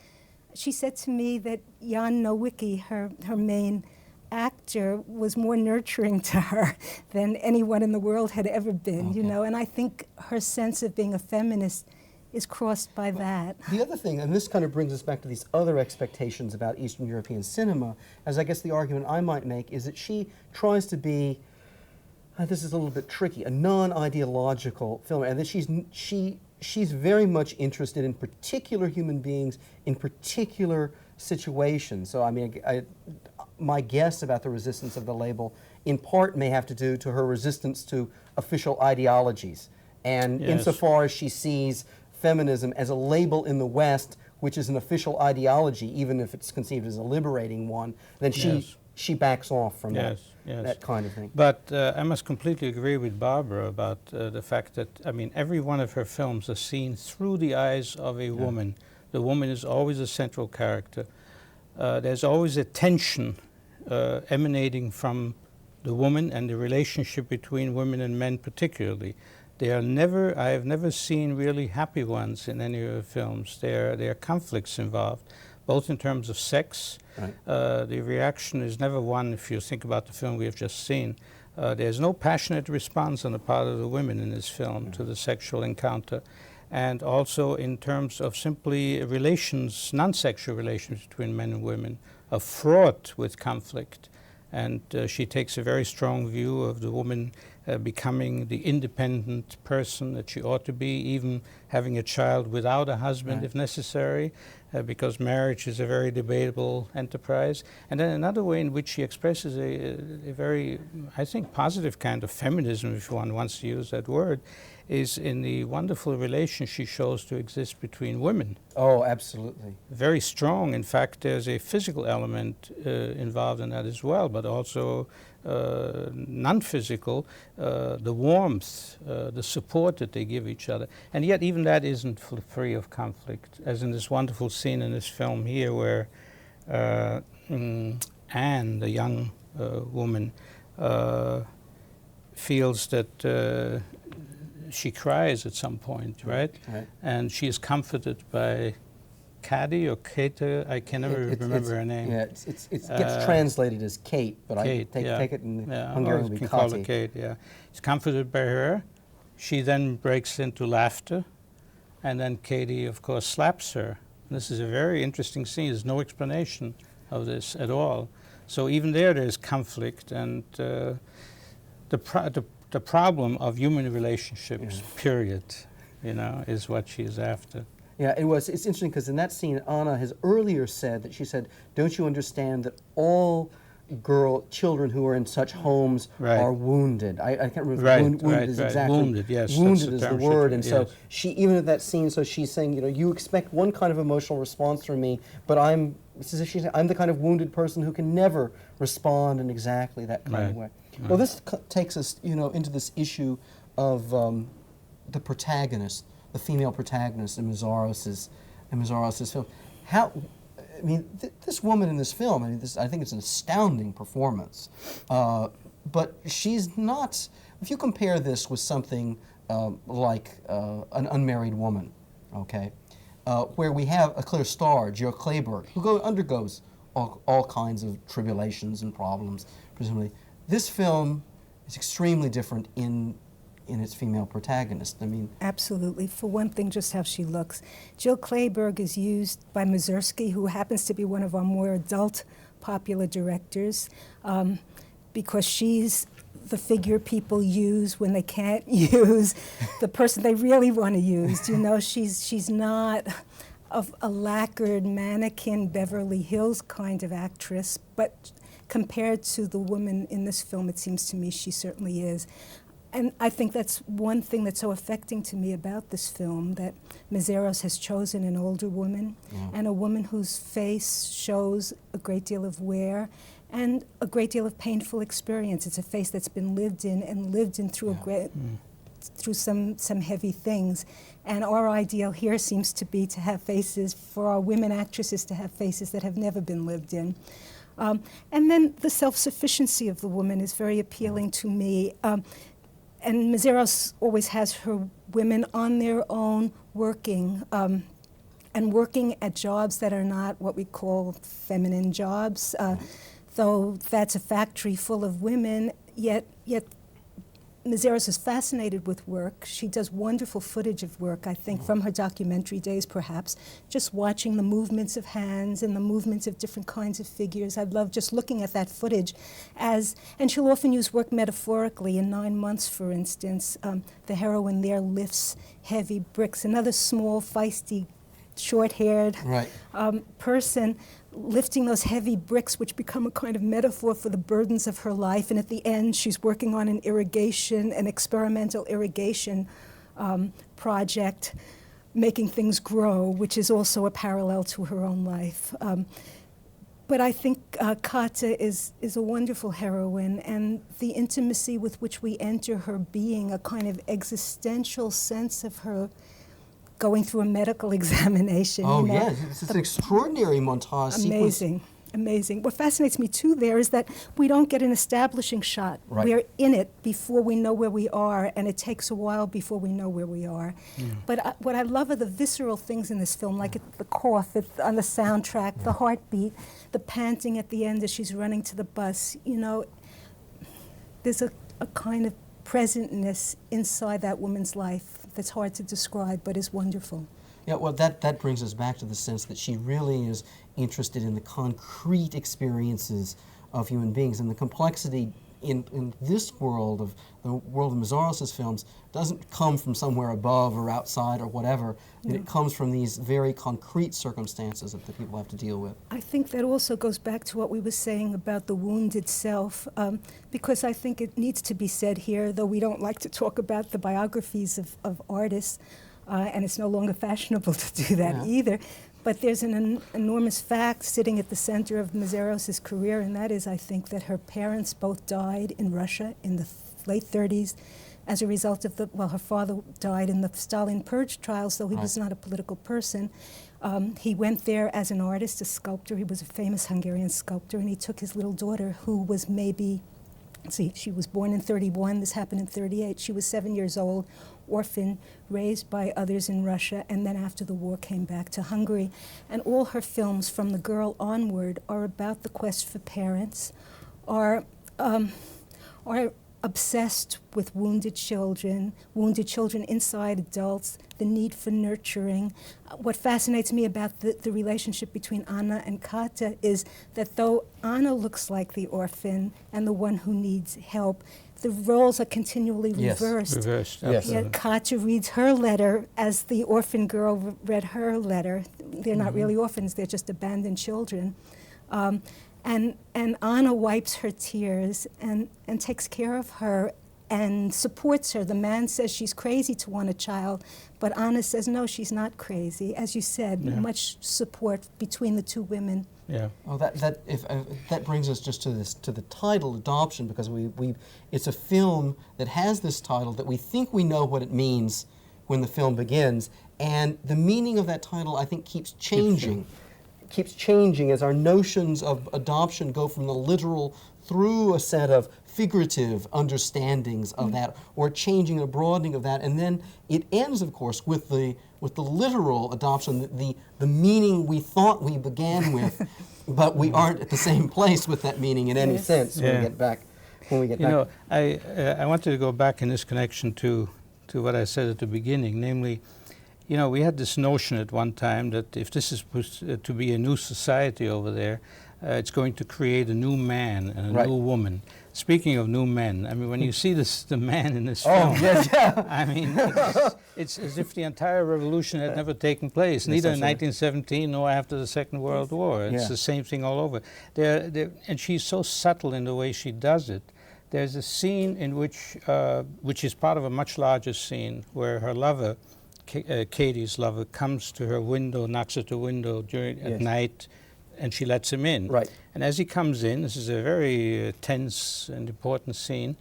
she said to me that Jan Nowicki, her main actor, was more nurturing to her than anyone in the world had ever been, you know, and I think her sense of being a feminist is crossed by that. The other thing, and this kind of brings us back to these other expectations about Eastern European cinema, as I guess the argument I might make is that she tries to be, this is a little bit tricky, a non-ideological film, and that she's very much interested in particular human beings in particular situations. So I mean, my guess about the resistance of the label in part may have to do to her resistance to official ideologies. And insofar as she sees feminism as a label in the West, which is an official ideology, even if it's conceived as a liberating one, then she backs off from that kind of thing. But I must completely agree with Barbara about the fact that, I mean, every one of her films is seen through the eyes of a woman. The woman is always a central character. There's always a tension emanating from the woman and the relationship between women and men particularly. They are never, I have never seen really happy ones in any of her films. There are conflicts involved, both in terms of sex. Right. The reaction is never one, if you think about the film we have just seen. There's no passionate response on the part of the women in this film to the sexual encounter. And also in terms of simply relations, non-sexual relations between men and women, are fraught with conflict. And she takes a very strong view of the woman becoming the independent person that she ought to be, even having a child without a husband if necessary, because marriage is a very debatable enterprise. And then another way in which she expresses a very, I think, positive kind of feminism, if one wants to use that word, is in the wonderful relation she shows to exist between women. Oh, absolutely. Very strong. In fact, there's a physical element involved in that as well, but also non-physical, the warmth, the support that they give each other. And yet even that isn't free of conflict, as in this wonderful scene in this film here where Anne, the young woman, feels that she cries at some point, right? And she is comforted by Caddy or Kate, I can never remember her name. Yeah, it gets translated as Kate, but Kate, I take it in Hungarian would be call her Kati. Kate, yeah. She's comforted by her. She then breaks into laughter, and then Katie, of course, slaps her. And this is a very interesting scene. There's no explanation of this at all. So even there's conflict, and the problem of human relationships, period, you know, is what she is after. Yeah, it's interesting because in that scene, Anna has earlier said that she said, don't you understand that all children who are in such homes are wounded? I can't remember if wounded is exactly. Wounded, yes. Wounded is the word. And so she, even at that scene, so she's saying, you know, you expect one kind of emotional response from me, but I'm the kind of wounded person who can never respond in exactly that kind of way. Well, this takes us, you know, into this issue of the protagonist, the female protagonist in Mészáros' film. I mean, this woman in this film, I think it's an astounding performance. But she's not, if you compare this with something like an unmarried woman, okay, where we have a clear star, Georg Kleberg, who undergoes all kinds of tribulations and problems, presumably. This film is extremely different in its female protagonist. I mean, absolutely. For one thing, just how she looks. Jill Kleberg is used by Mazursky, who happens to be one of our more adult popular directors, because she's the figure people use when they can't use the person they really want to use. You know, she's not a lacquered mannequin Beverly Hills kind of actress, but compared to the woman in this film, it seems to me she certainly is. And I think that's one thing that's so affecting to me about this film, that Mészáros has chosen an older woman, and a woman whose face shows a great deal of wear and a great deal of painful experience. It's a face that's been lived in and lived in through through some heavy things. And our ideal here seems to be to have faces, for our women actresses to have faces that have never been lived in. And then the self-sufficiency of the woman is very appealing to me. And Mészáros always has her women on their own working, and working at jobs that are not what we call feminine jobs, though that's a factory full of women, yet Mészáros is fascinated with work. She does wonderful footage of work, I think, from her documentary days, perhaps, just watching the movements of hands and the movements of different kinds of figures. I love just looking at that footage and she'll often use work metaphorically. In 9 Months, for instance, the heroine there lifts heavy bricks. Another small, feisty, short-haired person lifting those heavy bricks, which become a kind of metaphor for the burdens of her life. And at the end, she's working on an experimental irrigation project, making things grow, which is also a parallel to her own life. But I think Kata is a wonderful heroine, and the intimacy with which we enter her being, a kind of existential sense of her going through a medical examination. Oh, yes, it's an extraordinary montage sequence. Amazing, amazing. What fascinates me, too, there is that we don't get an establishing shot. Right. We're in it before we know where we are, and it takes a while before we know where we are. Yeah. But what I love are the visceral things in this film, like the cough on the soundtrack, the heartbeat, the panting at the end as she's running to the bus. You know, there's a kind of presentness inside that woman's life that's hard to describe, but is wonderful. Yeah, well, that brings us back to the sense that she really is interested in the concrete experiences of human beings, and the complexity in this world of the world of Mészáros' films doesn't come from somewhere above or outside or whatever. No. It comes from these very concrete circumstances that the people have to deal with. I think that also goes back to what we were saying about the wound itself, because I think it needs to be said here, though we don't like to talk about the biographies of artists, and it's no longer fashionable to do that either. But there's an enormous fact sitting at the center of Mészáros' career, and that is, I think, that her parents both died in Russia in the late 30s as a result of her father died in the Stalin purge trials, though he was not a political person. He went there as an artist, a sculptor. He was a famous Hungarian sculptor, and he took his little daughter, who was maybe, she was born in 31, this happened in 38. She was 7 years old, orphan, raised by others in Russia, and then after the war came back to Hungary. And all her films from The Girl onward are about the quest for parents, are obsessed with wounded children inside adults, the need for nurturing. What fascinates me about the relationship between Anna and Kata is that though Anna looks like the orphan and the one who needs help, the roles are continually reversed. Reversed, Yes. absolutely. Yet Kata reads her letter as the orphan girl read her letter. They're not really orphans, they're just abandoned children. And Anna wipes her tears and takes care of her and supports her. The man says she's crazy to want a child, but Anna says, no, she's not crazy. As you said, much support between the two women. Yeah. Oh, that brings us just to the title, Adoption, because it's a film that has this title that we think we know what it means when the film begins, and the meaning of that title, I think, keeps changing. Keeps changing as our notions of adoption go from the literal through a set of figurative understandings of that, or changing and broadening of that, and then it ends, of course, with the literal adoption, the meaning we thought we began with, but we aren't at the same place with that meaning in any sense when we get back. You know, I wanted to go back in this connection to what I said at the beginning, namely, you know, we had this notion at one time that if this is supposed to be a new society over there, it's going to create a new man and a new woman. Speaking of new men, I mean, when you see the man in this film, I mean, it's as if the entire revolution had never taken place, neither in 1917 nor after the Second World War. It's the same thing all over. And she's so subtle in the way she does it. There's a scene in which is part of a much larger scene, where her lover, Katie's lover, comes to her window, knocks at the window at night, and she lets him in. Right. And as he comes in, this is a very tense and important scene,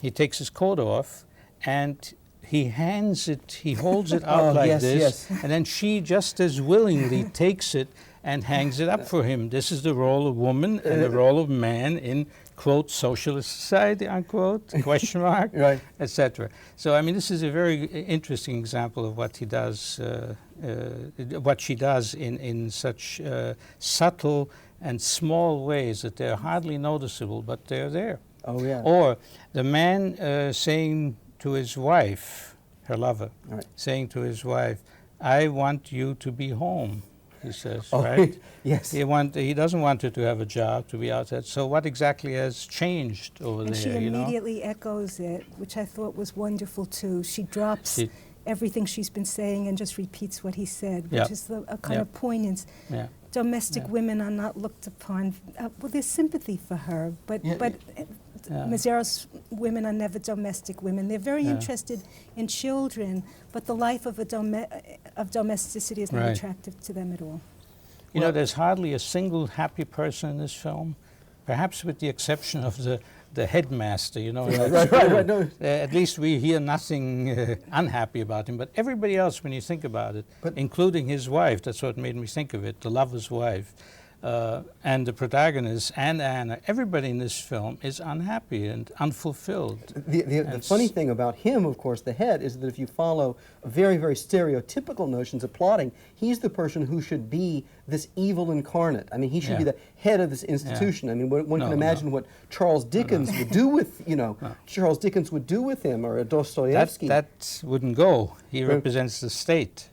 he takes his coat off, and he holds it out like this, and then she just as willingly takes it and hangs it up for him. This is the role of woman and the role of man in, quote, socialist society, unquote, question mark, etc. So, I mean, this is a very interesting example of what he does, what she does in such subtle and small ways that they're hardly noticeable, but they're there. Oh, yeah. Or the man saying to his wife, her lover, Right. saying to his wife, "I want you to be home," he says, Oh, right? yes. He doesn't want her to have a job, to be outside. So what exactly has changed over And there, she you know? immediately echoes it, which I thought was wonderful too. She drops everything she's been saying and just repeats what he said, which Yep. is a kind Yep. of poignance. Yeah. Domestic Yeah. women are not looked upon. Well, there's sympathy for her, but Yeah. Mazzaro's women are never domestic women. They're very Yeah. interested in children, but the life of of domesticity is not Right. attractive to them at all. You know, Well- there's hardly a single happy person in this film, perhaps with the exception of the headmaster, you know. in Yeah, that right, school. no. At least we hear nothing unhappy about him, but everybody else, when you think about it, But- including his wife, that's what made me think of it, the lover's wife, and the protagonist, and Anna, everybody in this film is unhappy and unfulfilled. The funny thing about him, of course, the head, is that if you follow very, very stereotypical notions of plotting, he's the person who should be this evil incarnate. I mean, he should be Yeah. the head of this institution. I mean, one No, can imagine what Charles Dickens would do with, Charles Dickens would do with him, or a Dostoevsky. That wouldn't go. He Right. represents the state,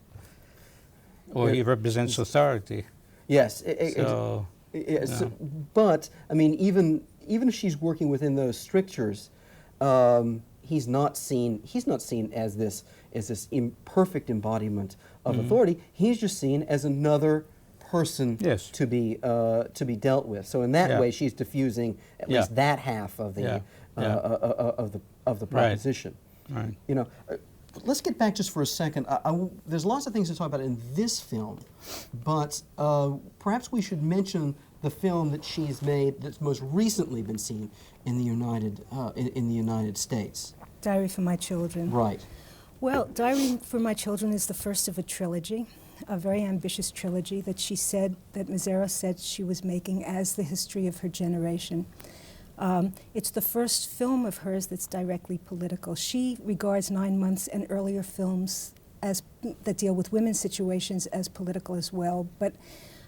or he represents authority. Yes. So, Yes, no. but I mean, even if she's working within those strictures, he's not seen as this imperfect embodiment of authority. He's just seen as another person Yes. to be dealt with. So in that Yeah. way, she's diffusing at Yeah. least that half of the Yeah. of the proposition. Right. You know, let's get back just for a second. There's lots of things to talk about in this film, but perhaps we should mention the film that she's made that's most recently been seen in the United States. Diary for My Children. Right. Well, Diary for My Children is the first of a trilogy, a very ambitious trilogy that Mazzaros said she was making as the history of her generation. It's the first film of hers that's directly political. She regards 9 Months and earlier films that deal with women's situations as political as well, but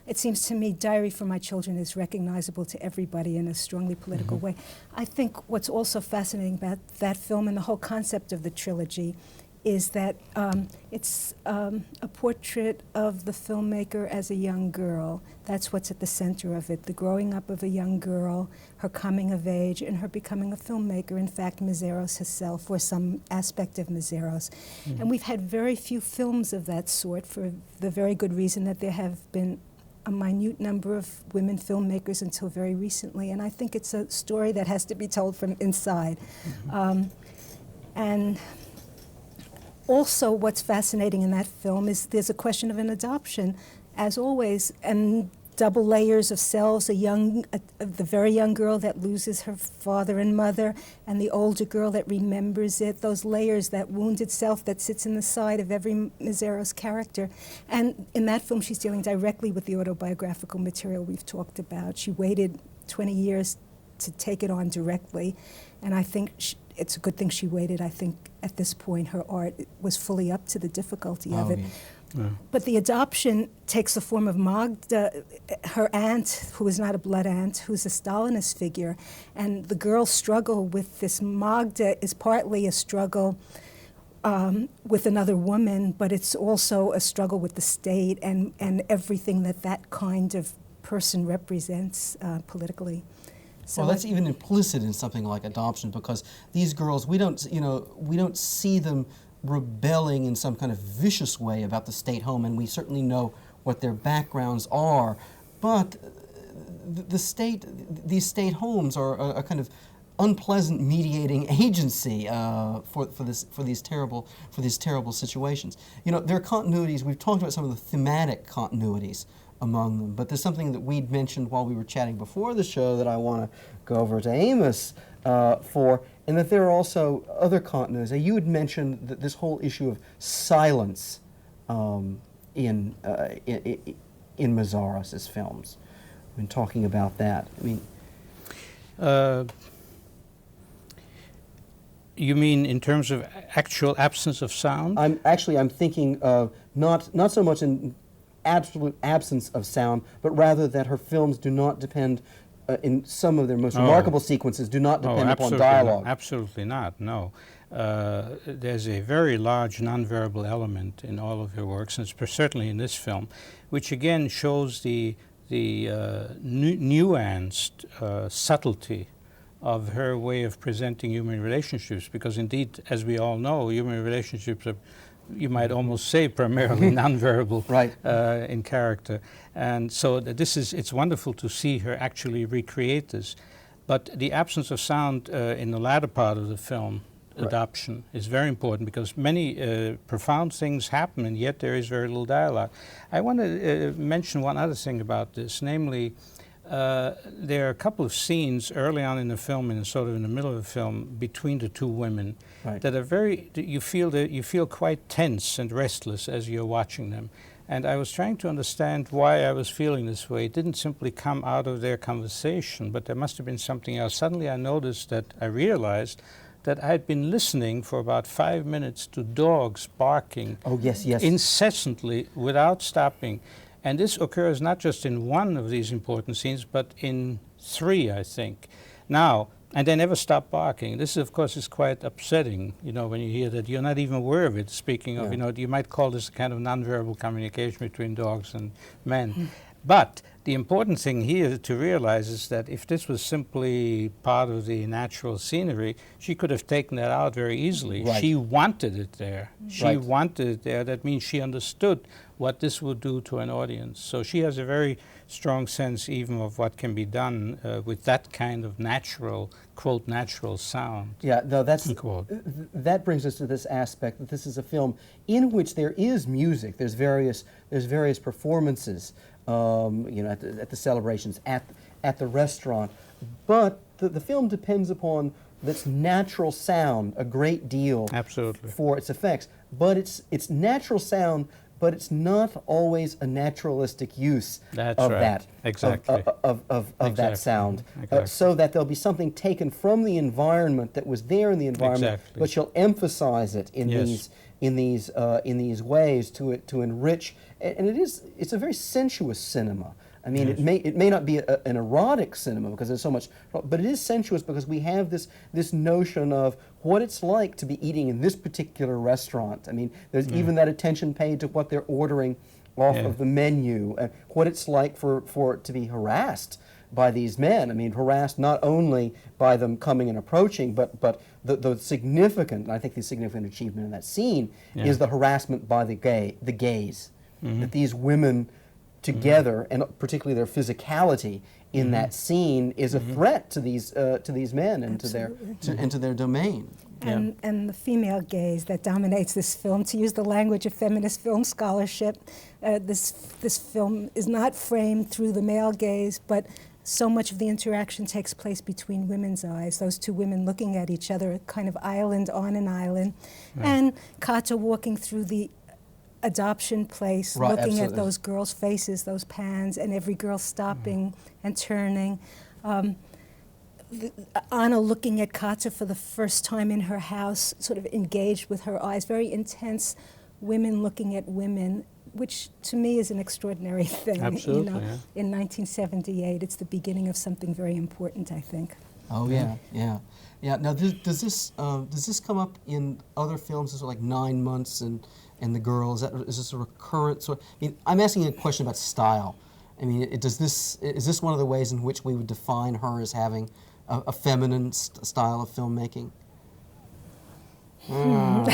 it seems to me Diary for My Children is recognizable to everybody in a strongly political way. I think what's also fascinating about that film and the whole concept of the trilogy is that it's a portrait of the filmmaker as a young girl. That's what's at the center of it, the growing up of a young girl, her coming of age, and her becoming a filmmaker. In fact, Mazzaros herself, or some aspect of Mazzaros. And we've had very few films of that sort for the very good reason that there have been a minute number of women filmmakers until very recently. And I think it's a story that has to be told from inside. And also, what's fascinating in that film is there's a question of an adoption, as always, and double layers of selves, the very young girl that loses her father and mother, and the older girl that remembers it, those layers, that wounded self that sits in the side of every Mazzaros character. And in that film, she's dealing directly with the autobiographical material we've talked about. She waited 20 years to take it on directly, and I think it's a good thing she waited. I think at this point her art was fully up to the difficulty of it. Yeah. But the adoption takes the form of Magda, her aunt, who is not a blood aunt, who's a Stalinist figure. And the girl's struggle with this Magda is partly a struggle with another woman, but it's also a struggle with the state and everything that kind of person represents politically. So Well, that's even implicit in something like adoption, because these girls, we don't see them rebelling in some kind of vicious way about the state home, and we certainly know what their backgrounds are. But these state homes are a kind of unpleasant mediating agency for these terrible situations. You know, there are continuities. We've talked about some of the thematic continuities among them, but there's something that we'd mentioned while we were chatting before the show that I want to go over to Amos for, and that there are also other continuities. You had mentioned that this whole issue of silence in Mazzaros' films. We've been talking about that. I mean, you mean in terms of actual absence of sound? I'm thinking of not so much in absolute absence of sound, but rather that her films do not depend in some of their most remarkable sequences, do not depend upon absolutely dialogue. Absolutely not, no. There's a very large nonverbal element in all of her works, and certainly in this film, which again shows the nuanced subtlety of her way of presenting human relationships, because indeed, as we all know, human relationships are, you might almost say, primarily nonverbal Right. In character. And so it's wonderful to see her actually recreate this. But the absence of sound in the latter part of the film, Right. adoption, is very important, because many profound things happen and yet there is very little dialogue. I want to mention one other thing about this, namely, there are a couple of scenes early on in the film and sort of in the middle of the film between the two women Right. that are you feel quite tense and restless as you're watching them. And I was trying to understand why I was feeling this way. It didn't simply come out of their conversation, but there must have been something else. Suddenly I realized that I had been listening for about 5 minutes to dogs barking Oh, yes, yes. incessantly without stopping. And this occurs not just in one of these important scenes, but in 3, I think. Now, and they never stop barking. This, of course, is quite upsetting, you know, when you hear that. You're not even aware of it. Speaking of, Yeah. you know, you might call this a kind of nonverbal communication between dogs and men. But the important thing here to realize is that if this was simply part of the natural scenery, she could have taken that out very easily. Right. She wanted it there. She Right. wanted it there. That means she understood what this would do to an audience. So she has a very strong sense even of what can be done with that kind of natural, quote, natural sound. Yeah, no, that's Unquote. that brings us to this aspect that this is a film in which there is music. There's various performances, you know, at the celebrations, at the restaurant, but the film depends upon this natural sound a great deal. Absolutely. For its effects. But it's natural sound, but it's not always a naturalistic use That's of right. that Exactly. of that Exactly. sound, Exactly. so that there'll be something taken from the environment that was there in the environment, Exactly. but you'll emphasize it in Yes. these ways to enrich. And it's a very sensuous cinema. I mean, Yes. it may not be an erotic cinema because there's so much, but it is sensuous because we have this notion of what it's like to be eating in this particular restaurant. I mean, there's even that attention paid to what they're ordering off Yeah. of the menu, and what it's like for it to be harassed by these men. I mean, harassed not only by them coming and approaching, but the significant, and I think the significant achievement in that scene Yeah. is the harassment by the gays. That these women together, and particularly their physicality in that scene, is a threat to these men and to their domain. And the female gaze that dominates this film, to use the language of feminist film scholarship, this film is not framed through the male gaze, but so much of the interaction takes place between women's eyes, those two women looking at each other, a kind of island on an island, and Kata walking through the adoption place, Right, looking absolutely. at those girls' faces, those pans, and every girl stopping and turning. Anna looking at Kata for the first time in her house, sort of engaged with her eyes, very intense women looking at women, which to me is an extraordinary thing. Absolutely, you know, yeah. In 1978, it's the beginning of something very important, I think. Oh yeah, yeah. Now, does this come up in other films? Is it like 9 Months and the Girl? Is this a recurrent sort? I mean, I'm asking a question about style. I mean, is this one of the ways in which we would define her as having a feminine style of filmmaking? Well,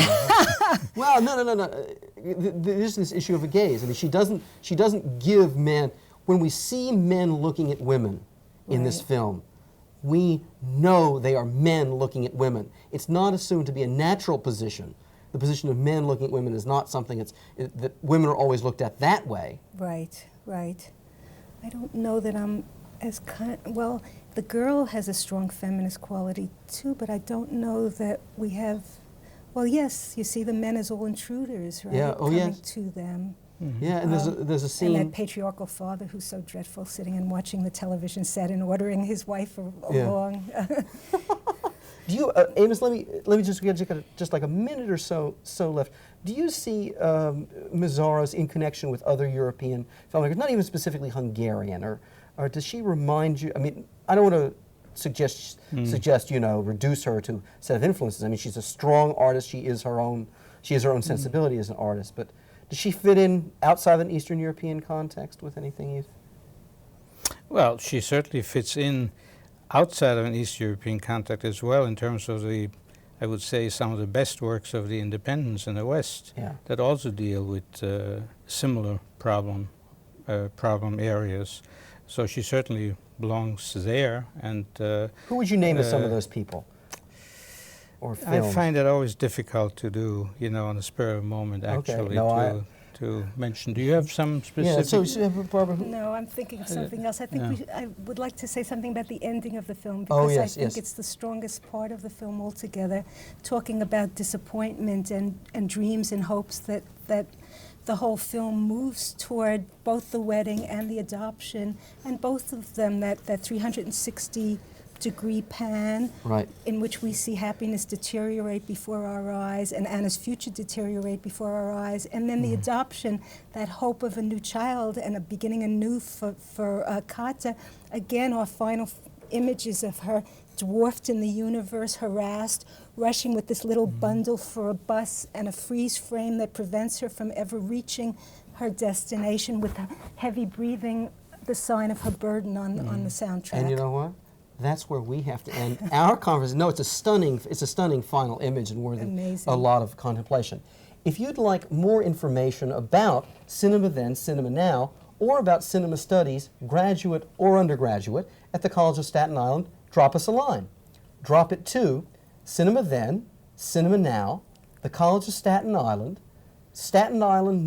no. There's this issue of a gaze. I mean, she doesn't give men. When we see men looking at women in this Right. film, we know they are men looking at women. It's not assumed to be a natural position. The position of men looking at women is not something that women are always looked at that way. Right. I don't know that I'm as well, The Girl has a strong feminist quality too, but I don't know that we have. Well, yes, you see the men as all intruders, right? Yeah, oh, Coming yes. to them. Yeah, and there's a And scene. that patriarchal father who's so dreadful, sitting and watching the television set and ordering his wife along. Do you, Amos? Let me just get just like a minute or so left. Do you see Mészáros in connection with other European filmmakers, not even specifically Hungarian, or or does she remind you? I mean, I don't want to suggest reduce her to a set of influences. I mean, she's a strong artist. She has her own sensibility as an artist. But does she fit in outside an Eastern European context with anything you? Well, she certainly fits in outside of an East European context as well in terms of the, I would say, some of the best works of the independents in the West that also deal with similar problem areas. So she certainly belongs there. And who would you name as some of those people? Or films? I find it always difficult to do, on the spur of the moment, actually, to mention. Do you have some specific? Yeah, so Barbara. No, I'm thinking of something else. I think I would like to say something about the ending of the film, Oh, because yes, I think it's the strongest part of the film altogether, talking about disappointment and dreams and hopes that the whole film moves toward both the wedding and the adoption, and both of them that 360-degree pan, in which we see happiness deteriorate before our eyes and Anna's future deteriorate before our eyes, and then the adoption, that hope of a new child and a beginning anew for Kata. Again, our final images of her dwarfed in the universe, harassed, rushing with this little bundle for a bus and a freeze frame that prevents her from ever reaching her destination, with heavy breathing, the sign of her burden on the soundtrack. And you know what? That's where we have to end our conversation. No, it's a stunning final image and worthy a lot of contemplation. If you'd like more information about Cinema Then, Cinema Now, or about cinema studies, graduate or undergraduate, at the College of Staten Island, drop us a line. Drop it to Cinema Then, Cinema Now, the College of Staten Island,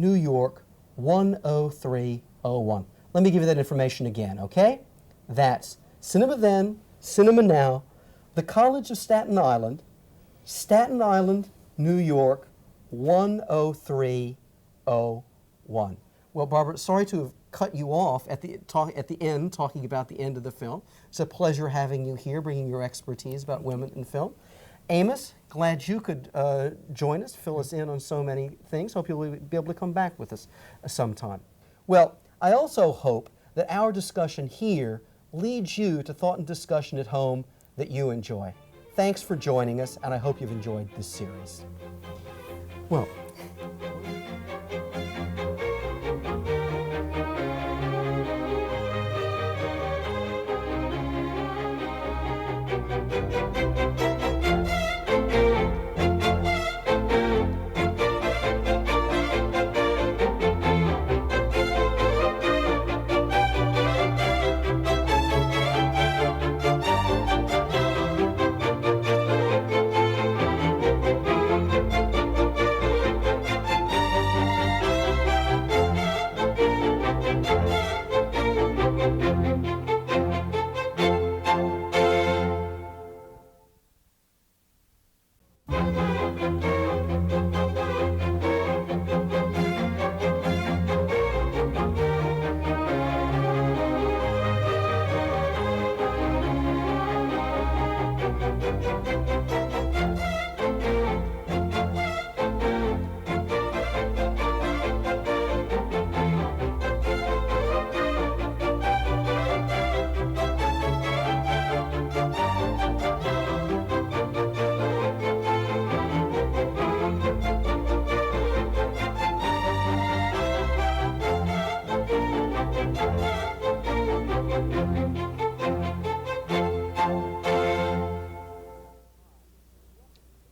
New York, 10301. Let me give you that information again, okay? That's Cinema Then, Cinema Now, the College of Staten Island, New York, 10301. Well, Barbara, sorry to have cut you off at the end, talking about the end of the film. It's a pleasure having you here, bringing your expertise about women in film. Amos, glad you could join us, fill us in on so many things. Hope you'll be able to come back with us sometime. Well, I also hope that our discussion here leads you to thought and discussion at home that you enjoy. Thanks for joining us, and I hope you've enjoyed this series. Well,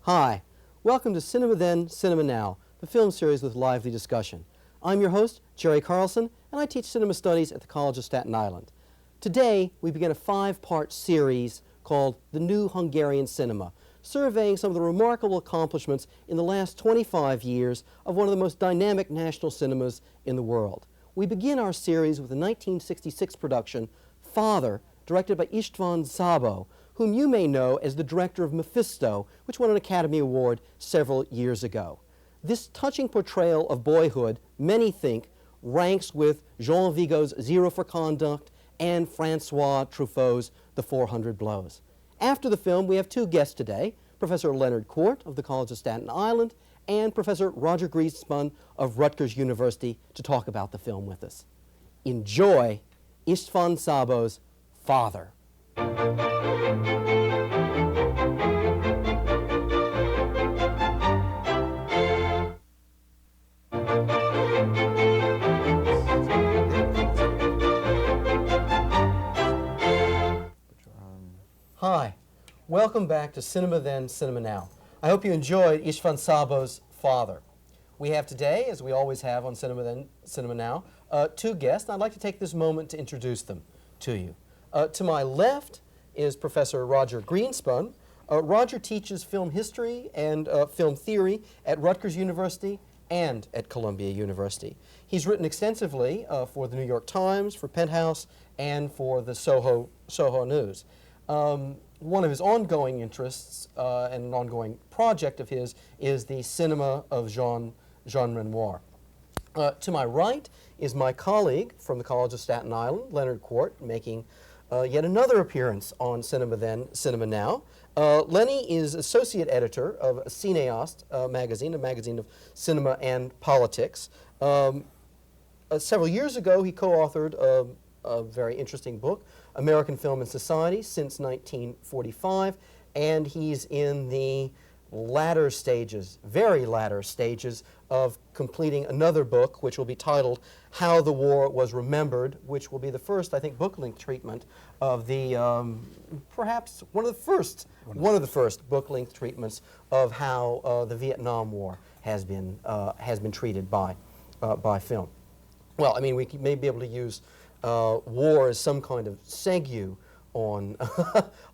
hi, welcome to Cinema Then, Cinema Now, the film series with lively discussion. I'm your host, Jerry Carlson, and I teach cinema studies at the College of Staten Island. Today, we begin a 5-part series called The New Hungarian Cinema, surveying some of the remarkable accomplishments in the last 25 years of one of the most dynamic national cinemas in the world. We begin our series with the 1966 production, Father, directed by István Szabó, whom you may know as the director of Mephisto, which won an Academy Award several years ago. This touching portrayal of boyhood, many think, ranks with Jean Vigo's Zero for Conduct and Francois Truffaut's The 400 Blows. After the film, we have 2 guests today, Professor Leonard Court of the College of Staten Island and Professor Roger Griesmann of Rutgers University, to talk about the film with us. Enjoy István Szabó's father. Hi, welcome back to Cinema Then, Cinema Now. I hope you enjoyed István Szabó's father. We have today, as we always have on Cinema Then, Cinema Now, two guests, and I'd like to take this moment to introduce them to you. To my left is Professor Roger Greenspun. Roger teaches film history and film theory at Rutgers University and at Columbia University. He's written extensively for the New York Times, for Penthouse, and for the Soho News. One of his ongoing interests and an ongoing project of his is the cinema of Jean Renoir. To my right is my colleague from the College of Staten Island, Leonard Quart, making yet another appearance on Cinema Then, Cinema Now. Lenny is associate editor of Cineast magazine, a magazine of cinema and politics. Several years ago, he co-authored a very interesting book, American Film and Society, since 1945, and he's in the latter stages, very latter stages, of completing another book, which will be titled How the War Was Remembered, which will be the first, I think, book-length treatment of the, perhaps one of the first book-length treatments of how the Vietnam War has been treated by film. Well, I mean, we may be able to use war as some kind of segue on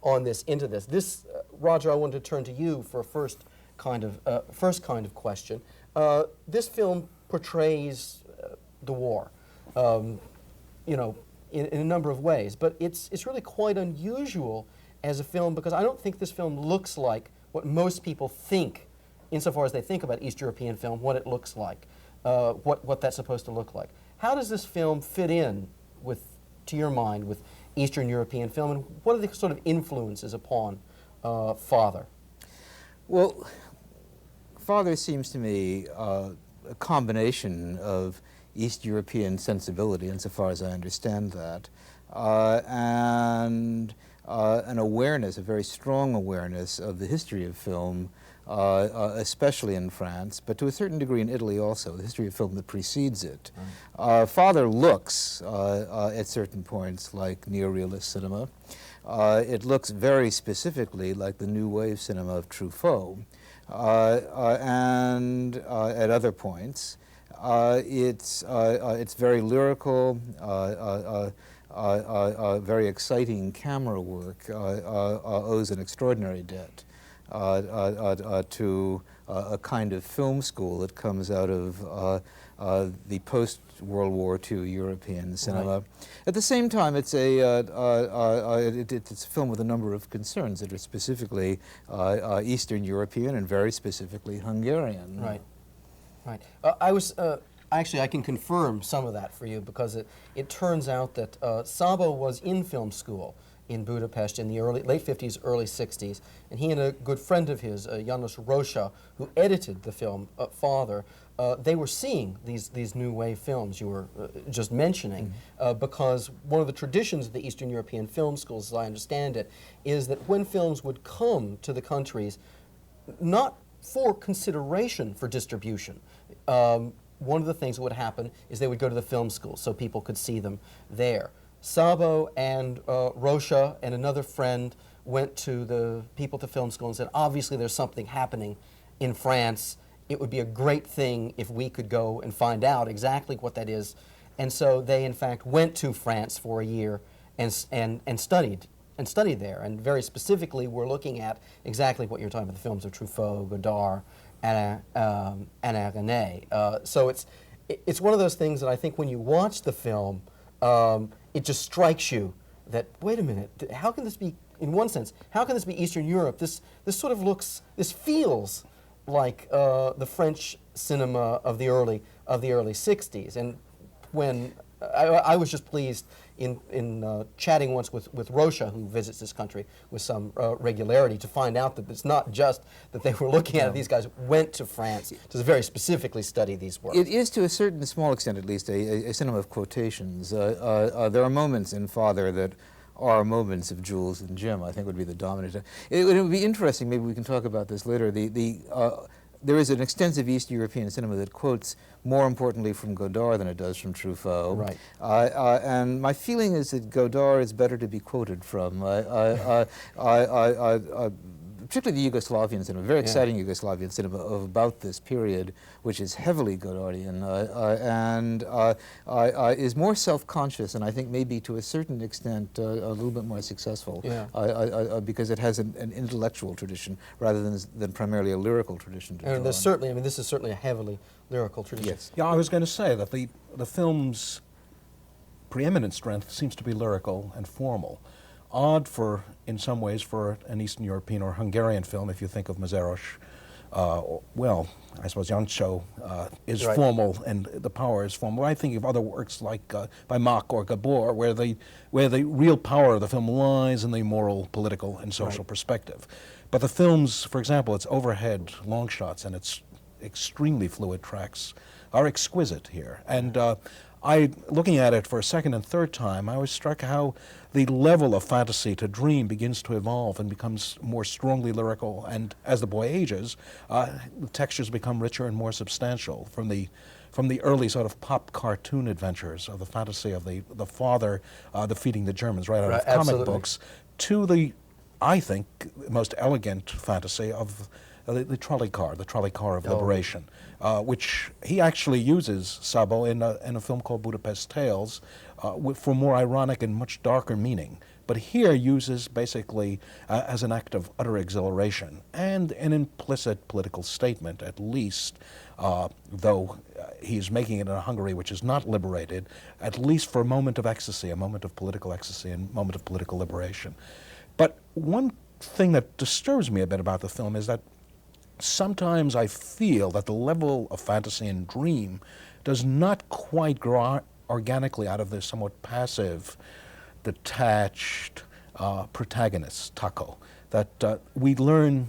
on this into this. This, Roger, I wanted to turn to you for a first kind of question. This film portrays the war, you know, in a number of ways, but it's really quite unusual as a film because I don't think this film looks like what most people think, insofar as they think about East European film, what it looks like, what that's supposed to look like. How does this film fit in with, to your mind, with Eastern European film, and what are the sort of influences upon Father? Well, Father seems to me a combination of East European sensibility, insofar as I understand that, and an awareness, a very strong awareness of the history of film, especially in France, but to a certain degree in Italy also, the history of film that precedes it. Right. Father looks, at certain points, like neorealist cinema. It looks very specifically like the new wave cinema of Truffaut. And at other points, it's very lyrical, very exciting camera work, owes an extraordinary debt to a kind of film school that comes out of the post-World War II European cinema. Right. At the same time, it's it's a film with a number of concerns that are specifically Eastern European and very specifically Hungarian. Right, right. Actually, I can confirm some of that for you because it turns out that Szabó was in film school in Budapest in the late 50s, early 60s, and he and a good friend of his, János Rózsa, who edited the film Father, they were seeing these new wave films you were just mentioning, because one of the traditions of the Eastern European film schools, as I understand it, is that when films would come to the countries, not for consideration for distribution, one of the things that would happen is they would go to the film school so people could see them there. Szabó and Rózsa and another friend went to the people at the film school and said, obviously there's something happening in France. It would be a great thing if we could go and find out exactly what that is. And so they, in fact, went to France for a year and studied there. And very specifically, we're looking at exactly what you're talking about, the films of Truffaut, Godard, Anna René. So it's one of those things that I think when you watch the film, it just strikes you that, wait a minute, how can this be, in one sense, how can this be Eastern Europe? This sort of looks, this feels like the French cinema of the early 60s. And when I was just pleased in chatting once with Rosha, who visits this country with some regularity, to find out that it's not just that they were looking at it. These guys went to France to very specifically study these works. It is, to a certain small extent at least, a cinema of quotations. There are moments in Father that are moments of Jules and Jim, I think would be the dominant. It would be interesting, maybe we can talk about this later. There is an extensive East European cinema that quotes more importantly from Godard than it does from Truffaut. Right. And my feeling is that Godard is better to be quoted from. Particularly the Yugoslavian cinema, very exciting Yugoslavian cinema of about this period, which is heavily Godardian and is more self-conscious, and I think maybe to a certain extent a little bit more successful, because it has an intellectual tradition rather than primarily a lyrical tradition. And there's certainly, I mean, this is certainly a heavily lyrical tradition. Yes. Yeah, I was going to say that the film's preeminent strength seems to be lyrical and formal. Odd in some ways for an Eastern European or Hungarian film, if you think of Mészáros. Well, I suppose Jancsó is formal and the power is formal. I think of other works like by Mach or Gabor, where the real power of the film lies in the moral, political, and social perspective. But the film's, for example, its overhead long shots and its extremely fluid tracks are exquisite here. And looking at it for a second and third time, I was struck how the level of fantasy to dream begins to evolve and becomes more strongly lyrical. And as the boy ages, the textures become richer and more substantial from the early sort of pop cartoon adventures of the fantasy of the father defeating the Germans right out of comic books to the, I think, most elegant fantasy of the trolley car of liberation, which he actually uses, Szabó, in a film called Budapest Tales, for more ironic and much darker meaning. But here uses basically as an act of utter exhilaration and an implicit political statement, at least, though he's making it in a Hungary which is not liberated, at least for a moment of ecstasy, a moment of political ecstasy and a moment of political liberation. But one thing that disturbs me a bit about the film is that sometimes I feel that the level of fantasy and dream does not quite grow organically out of the somewhat passive, detached protagonist, Taco, that we learn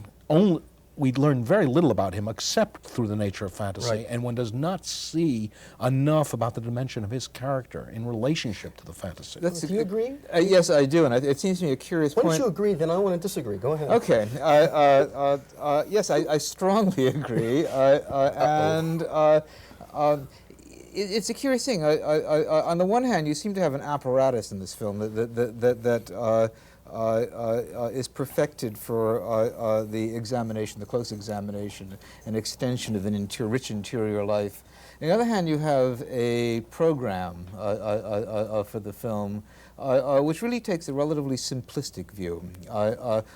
very little about him except through the nature of fantasy, and one does not see enough about the dimension of his character in relationship to the fantasy. Do you agree? Yes, I do, and it seems to me a curious point. Once you agree, then I want to disagree. Go ahead. Okay. Yes, I strongly agree, and it's a curious thing. On the one hand, you seem to have an apparatus in this film that is perfected for the examination, the close examination, an extension of an rich interior life. On the other hand, you have a program for the film which really takes a relatively simplistic view,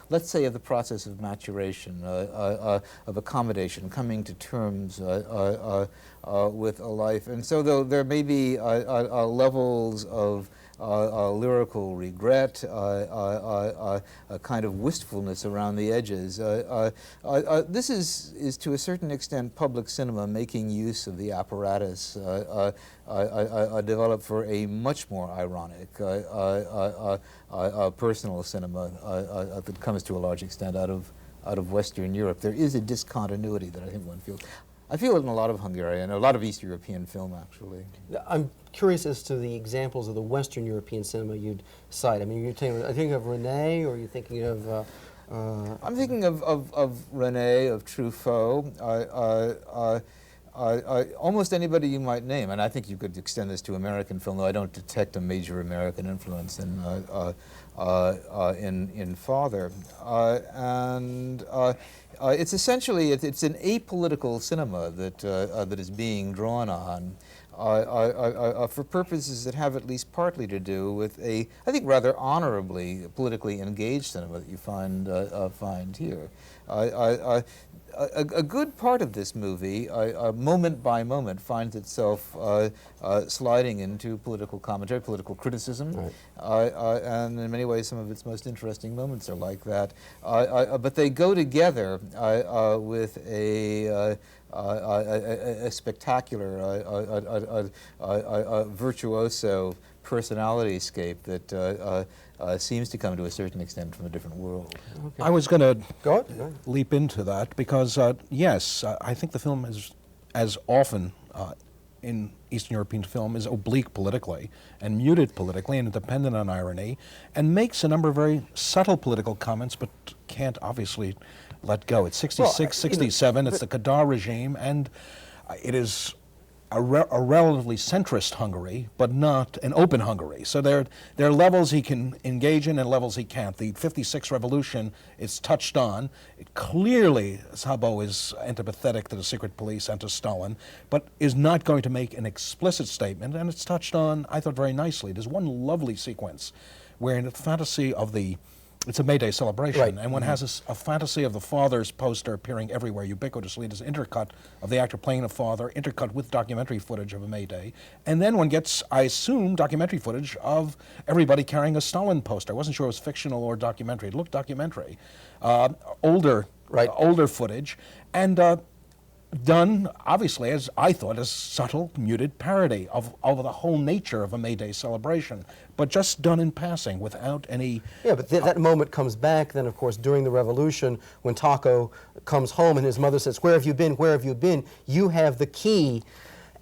let's say, of the process of maturation, of accommodation, coming to terms with a life. And so though there may be levels of lyrical regret, a kind of wistfulness around the edges. This is to a certain extent public cinema making use of the apparatus developed for a much more ironic personal cinema that comes to a large extent out of Western Europe. There is a discontinuity that I think one feels. I feel it in a lot of Hungarian, a lot of East European film, actually. I'm curious as to the examples of the Western European cinema you'd cite. I mean, are you thinking of René, or are you thinking of... I'm thinking of René, of Truffaut, almost anybody you might name, and I think you could extend this to American film, though I don't detect a major American influence in Father. It's essentially, it's an apolitical cinema that is being drawn on for purposes that have at least partly to do with a, I think, rather honorably politically engaged cinema that you find here. A good part of this movie, moment by moment, finds itself sliding into political commentary, political criticism, and in many ways some of its most interesting moments are like that. But they go together with a a spectacular, virtuoso personalityscape that seems to come to a certain extent from a different world. I was going to Go ahead. leap into that because, yes, I think the film is, as often in Eastern European film, is oblique politically and muted politically and dependent on irony, and makes a number of very subtle political comments, but can't obviously let go. It's 66, 67, it's the Kadar regime, and it is a relatively centrist Hungary, but not an open Hungary. So there are levels he can engage in and levels he can't. The 56 revolution is touched on. Clearly, Szabó is antipathetic to the secret police and to Stalin, but is not going to make an explicit statement, and it's touched on, I thought, very nicely. There's one lovely sequence where in the fantasy of it's a May Day celebration, Right. and one has a fantasy of the father's poster appearing everywhere ubiquitously. There's an intercut of the actor playing the father, intercut with documentary footage of a May Day, and then one gets, I assume, documentary footage of everybody carrying a Stalin poster. I wasn't sure it was fictional or documentary. It looked documentary. Older footage, and done, obviously, as I thought, as subtle, muted parody of the whole nature of a May Day celebration, but just done in passing without any... Yeah, but that moment comes back then, of course, during the revolution, when Taco comes home and his mother says, "Where have you been? Where have you been? You have the key."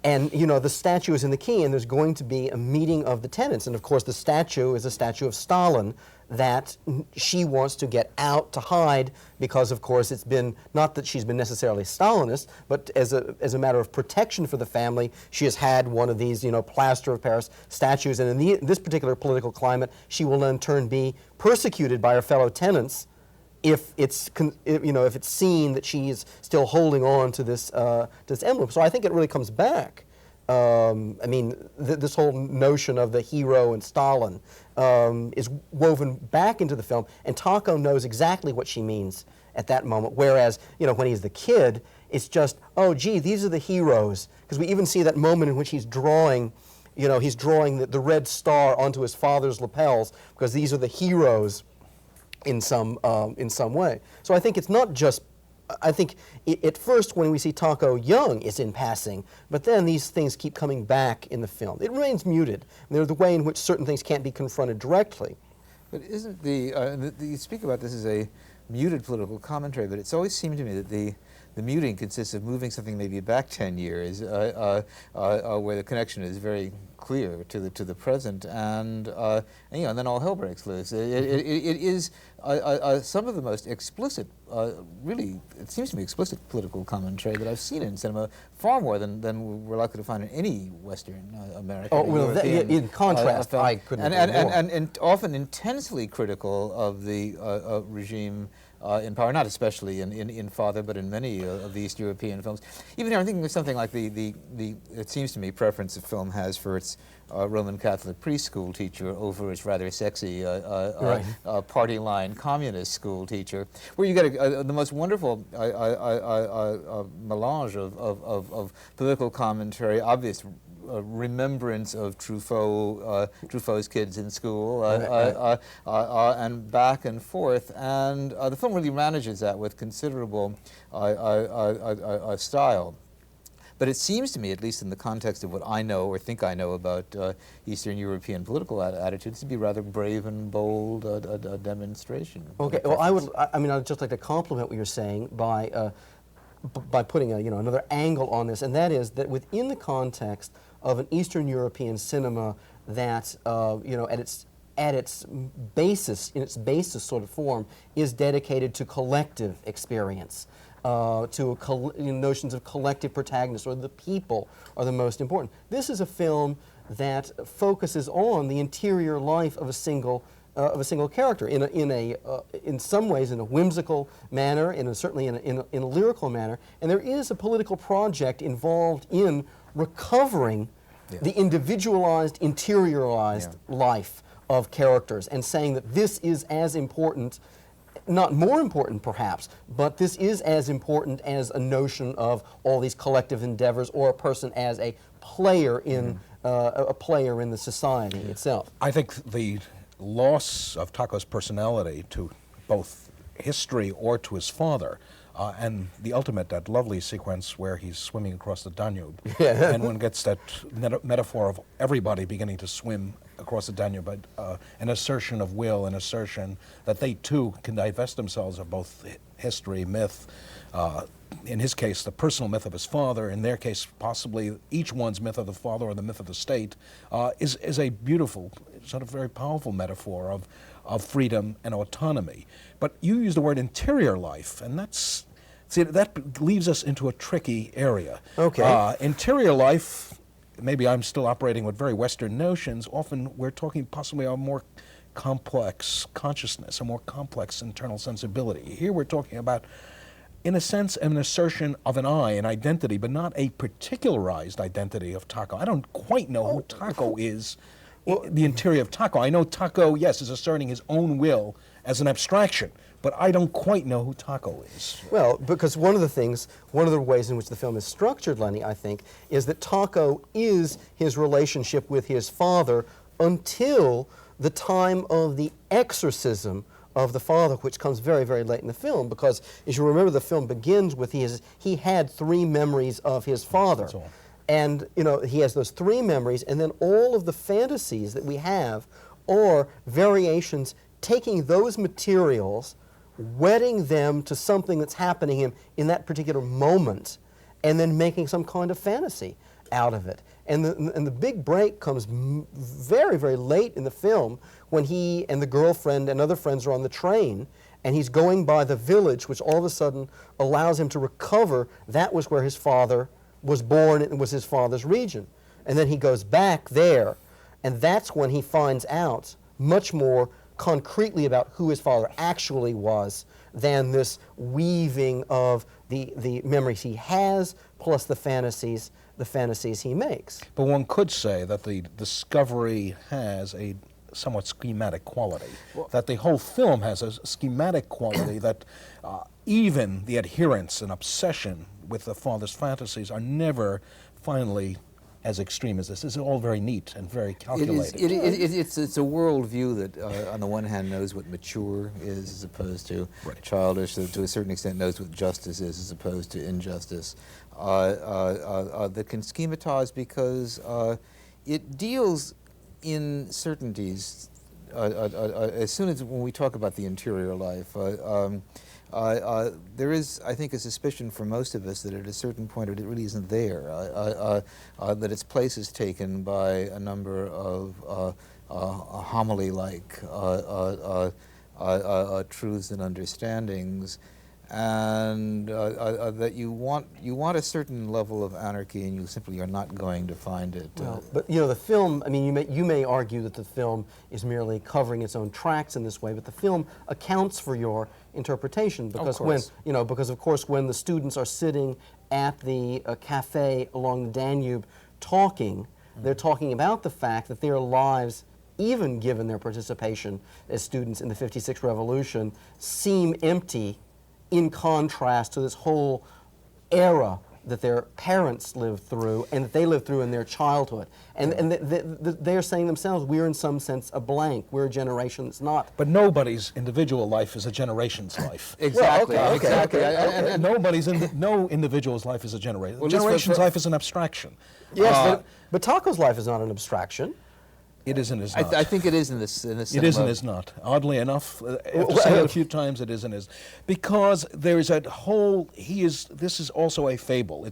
And, you know, the statue is in the key, and there's going to be a meeting of the tenants. And, of course, the statue is a statue of Stalin that she wants to get out to hide because, of course, it's been, not that she's been necessarily Stalinist, but as a matter of protection for the family, she has had one of these, you know, plaster of Paris statues. And in this particular political climate, she will in turn be persecuted by her fellow tenants if it's seen that she is still holding on to this emblem. So I think it really comes back. I mean, this whole notion of the hero and Stalin is woven back into the film, and Taco knows exactly what she means at that moment. Whereas, you know, when he's the kid, it's just, oh, gee, these are the heroes. Because we even see that moment in which he's drawing, you know, he's drawing the red star onto his father's lapels because these are the heroes in some way. So I think it's not just, I think at first when we see Taco young, it's in passing, but then these things keep coming back in the film. It remains muted. There's the way in which certain things can't be confronted directly. But isn't you speak about this as a muted political commentary, but it's always seemed to me that the muting consists of moving something maybe back 10 years, where the connection is very clear to the present, and you know, and then all hell breaks loose. It is some of the most explicit, really, it seems to me, explicit political commentary that I've seen in cinema, far more than we're likely to find in any Western American. Oh, well, in contrast, I couldn't agree more. And often intensely critical of the regime in power, not especially in Father, but in many of the East European films. Even here, I'm thinking of something like it seems to me, preference the film has for its Roman Catholic preschool teacher over its rather sexy party line communist school teacher, where you get the most wonderful melange of political commentary, obvious remembrance of Truffaut's kids in school, and back and forth, and the film really manages that with considerable style. But it seems to me, at least in the context of what I know or think I know about Eastern European political attitudes, to be rather brave and bold a demonstration. Okay, well, I'd just like to compliment what you're saying by putting another angle on this, and that is that within the context of an Eastern European cinema that at its basis, in its basis sort of form, is dedicated to collective experience, to notions of collective protagonists, or the people are the most important. This is a film that focuses on the interior life of a single character in some ways in a whimsical manner, certainly in a lyrical manner, and there is a political project involved in recovering the individualized, interiorized life of characters, and saying that this is as important, not more important perhaps, but this is as important as a notion of all these collective endeavors, or a person as a player in the society itself. I think the loss of Taco's personality to both history or to his father and the ultimate, that lovely sequence where he's swimming across the Danube, Yeah. and one gets that metaphor of everybody beginning to swim across the Danube, but an assertion of will, an assertion that they too can divest themselves of both history, myth, in his case, the personal myth of his father, in their case, possibly each one's myth of the father or the myth of the state, is a beautiful, sort of very powerful metaphor of freedom and autonomy. But you use the word interior life, and that leaves us into a tricky area. Okay. Interior life, maybe I'm still operating with very Western notions. Often we're talking possibly a more complex consciousness, a more complex internal sensibility. Here we're talking about, in a sense, an assertion of an I, an identity, but not a particularized identity of Taco. I don't quite know who Taco is, the interior of Taco. I know Taco, yes, is asserting his own will as an abstraction, but I don't quite know who Taco is. Well, because one of the ways in which the film is structured, Lenny, I think, is that Taco is his relationship with his father until the time of the exorcism of the father, which comes very, very late in the film, because as you remember, the film begins with he had 3 memories of his father. That's all. And, you know, he has those 3 memories, and then all of the fantasies that we have are variations taking those materials, wedding them to something that's happening to him in that particular moment, and then making some kind of fantasy out of it. And the big break comes very, very late in the film when he and the girlfriend and other friends are on the train, and he's going by the village, which all of a sudden allows him to recover that was where his father was born, it was his father's region. And then he goes back there, and that's when he finds out much more concretely about who his father actually was than this weaving of the memories he has plus the fantasies he makes. But one could say that the discovery has a somewhat schematic quality, that the whole film has a schematic quality that even the adherence and obsession with the father's fantasies are never finally as extreme as this. This is all very neat and very calculated. It's a worldview that, on the one hand, knows what mature is as opposed to childish, so to a certain extent knows what justice is as opposed to injustice, that can schematize because it deals in certainties. As soon as when we talk about the interior life, there is, I think, a suspicion for most of us that at a certain point it really isn't there, that its place is taken by a number of homily-like truths and understandings, and that you want a certain level of anarchy, and you simply are not going to find it. Well, but you know, the film, I mean, you may argue that the film is merely covering its own tracks in this way, but the film accounts for your interpretation, because of course when the students are sitting at the cafe along the Danube talking, they're talking about the fact that their lives, even given their participation as students in the '56 revolution, seem empty in contrast to this whole era that their parents lived through and that they lived through in their childhood. And they're saying themselves, we're in some sense a blank. We're a generation that's not. But nobody's individual life is a generation's life. Exactly. Well, Exactly. okay. No individual's life is a generation. Well, Generation's life is an abstraction. Yes, but Taco's life is not an abstraction. It is and is not. I think it is in this. It is and is not. Oddly enough, after saying it a few times, it is and is, because there is a whole. This is also a fable.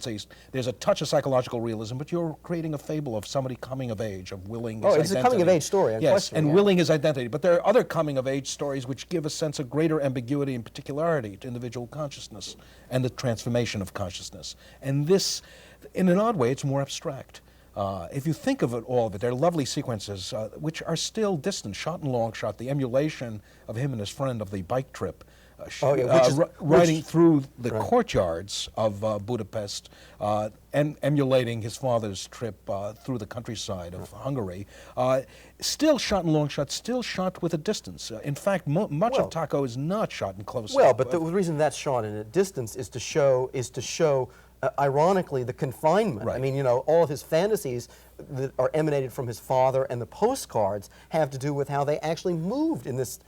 There's a touch of psychological realism, but you're creating a fable of somebody coming of age, of willing. Oh, his it's identity. a coming of age story. Yes, and willing his identity. But there are other coming of age stories which give a sense of greater ambiguity and particularity to individual consciousness and the transformation of consciousness. And this, in an odd way, it's more abstract. If you think of it all, there are lovely sequences which are still distant, shot and long shot. The emulation of him and his friend of the bike trip, riding through the courtyards of Budapest, and emulating his father's trip through the countryside of Hungary. Still shot and long shot, still shot with a distance. In fact, much of Taco is not shot in close. Well, but the reason that's shot in a distance is to show ironically, the confinement. Right. I mean, you know, all of his fantasies that are emanated from his father and the postcards have to do with how they actually moved in this,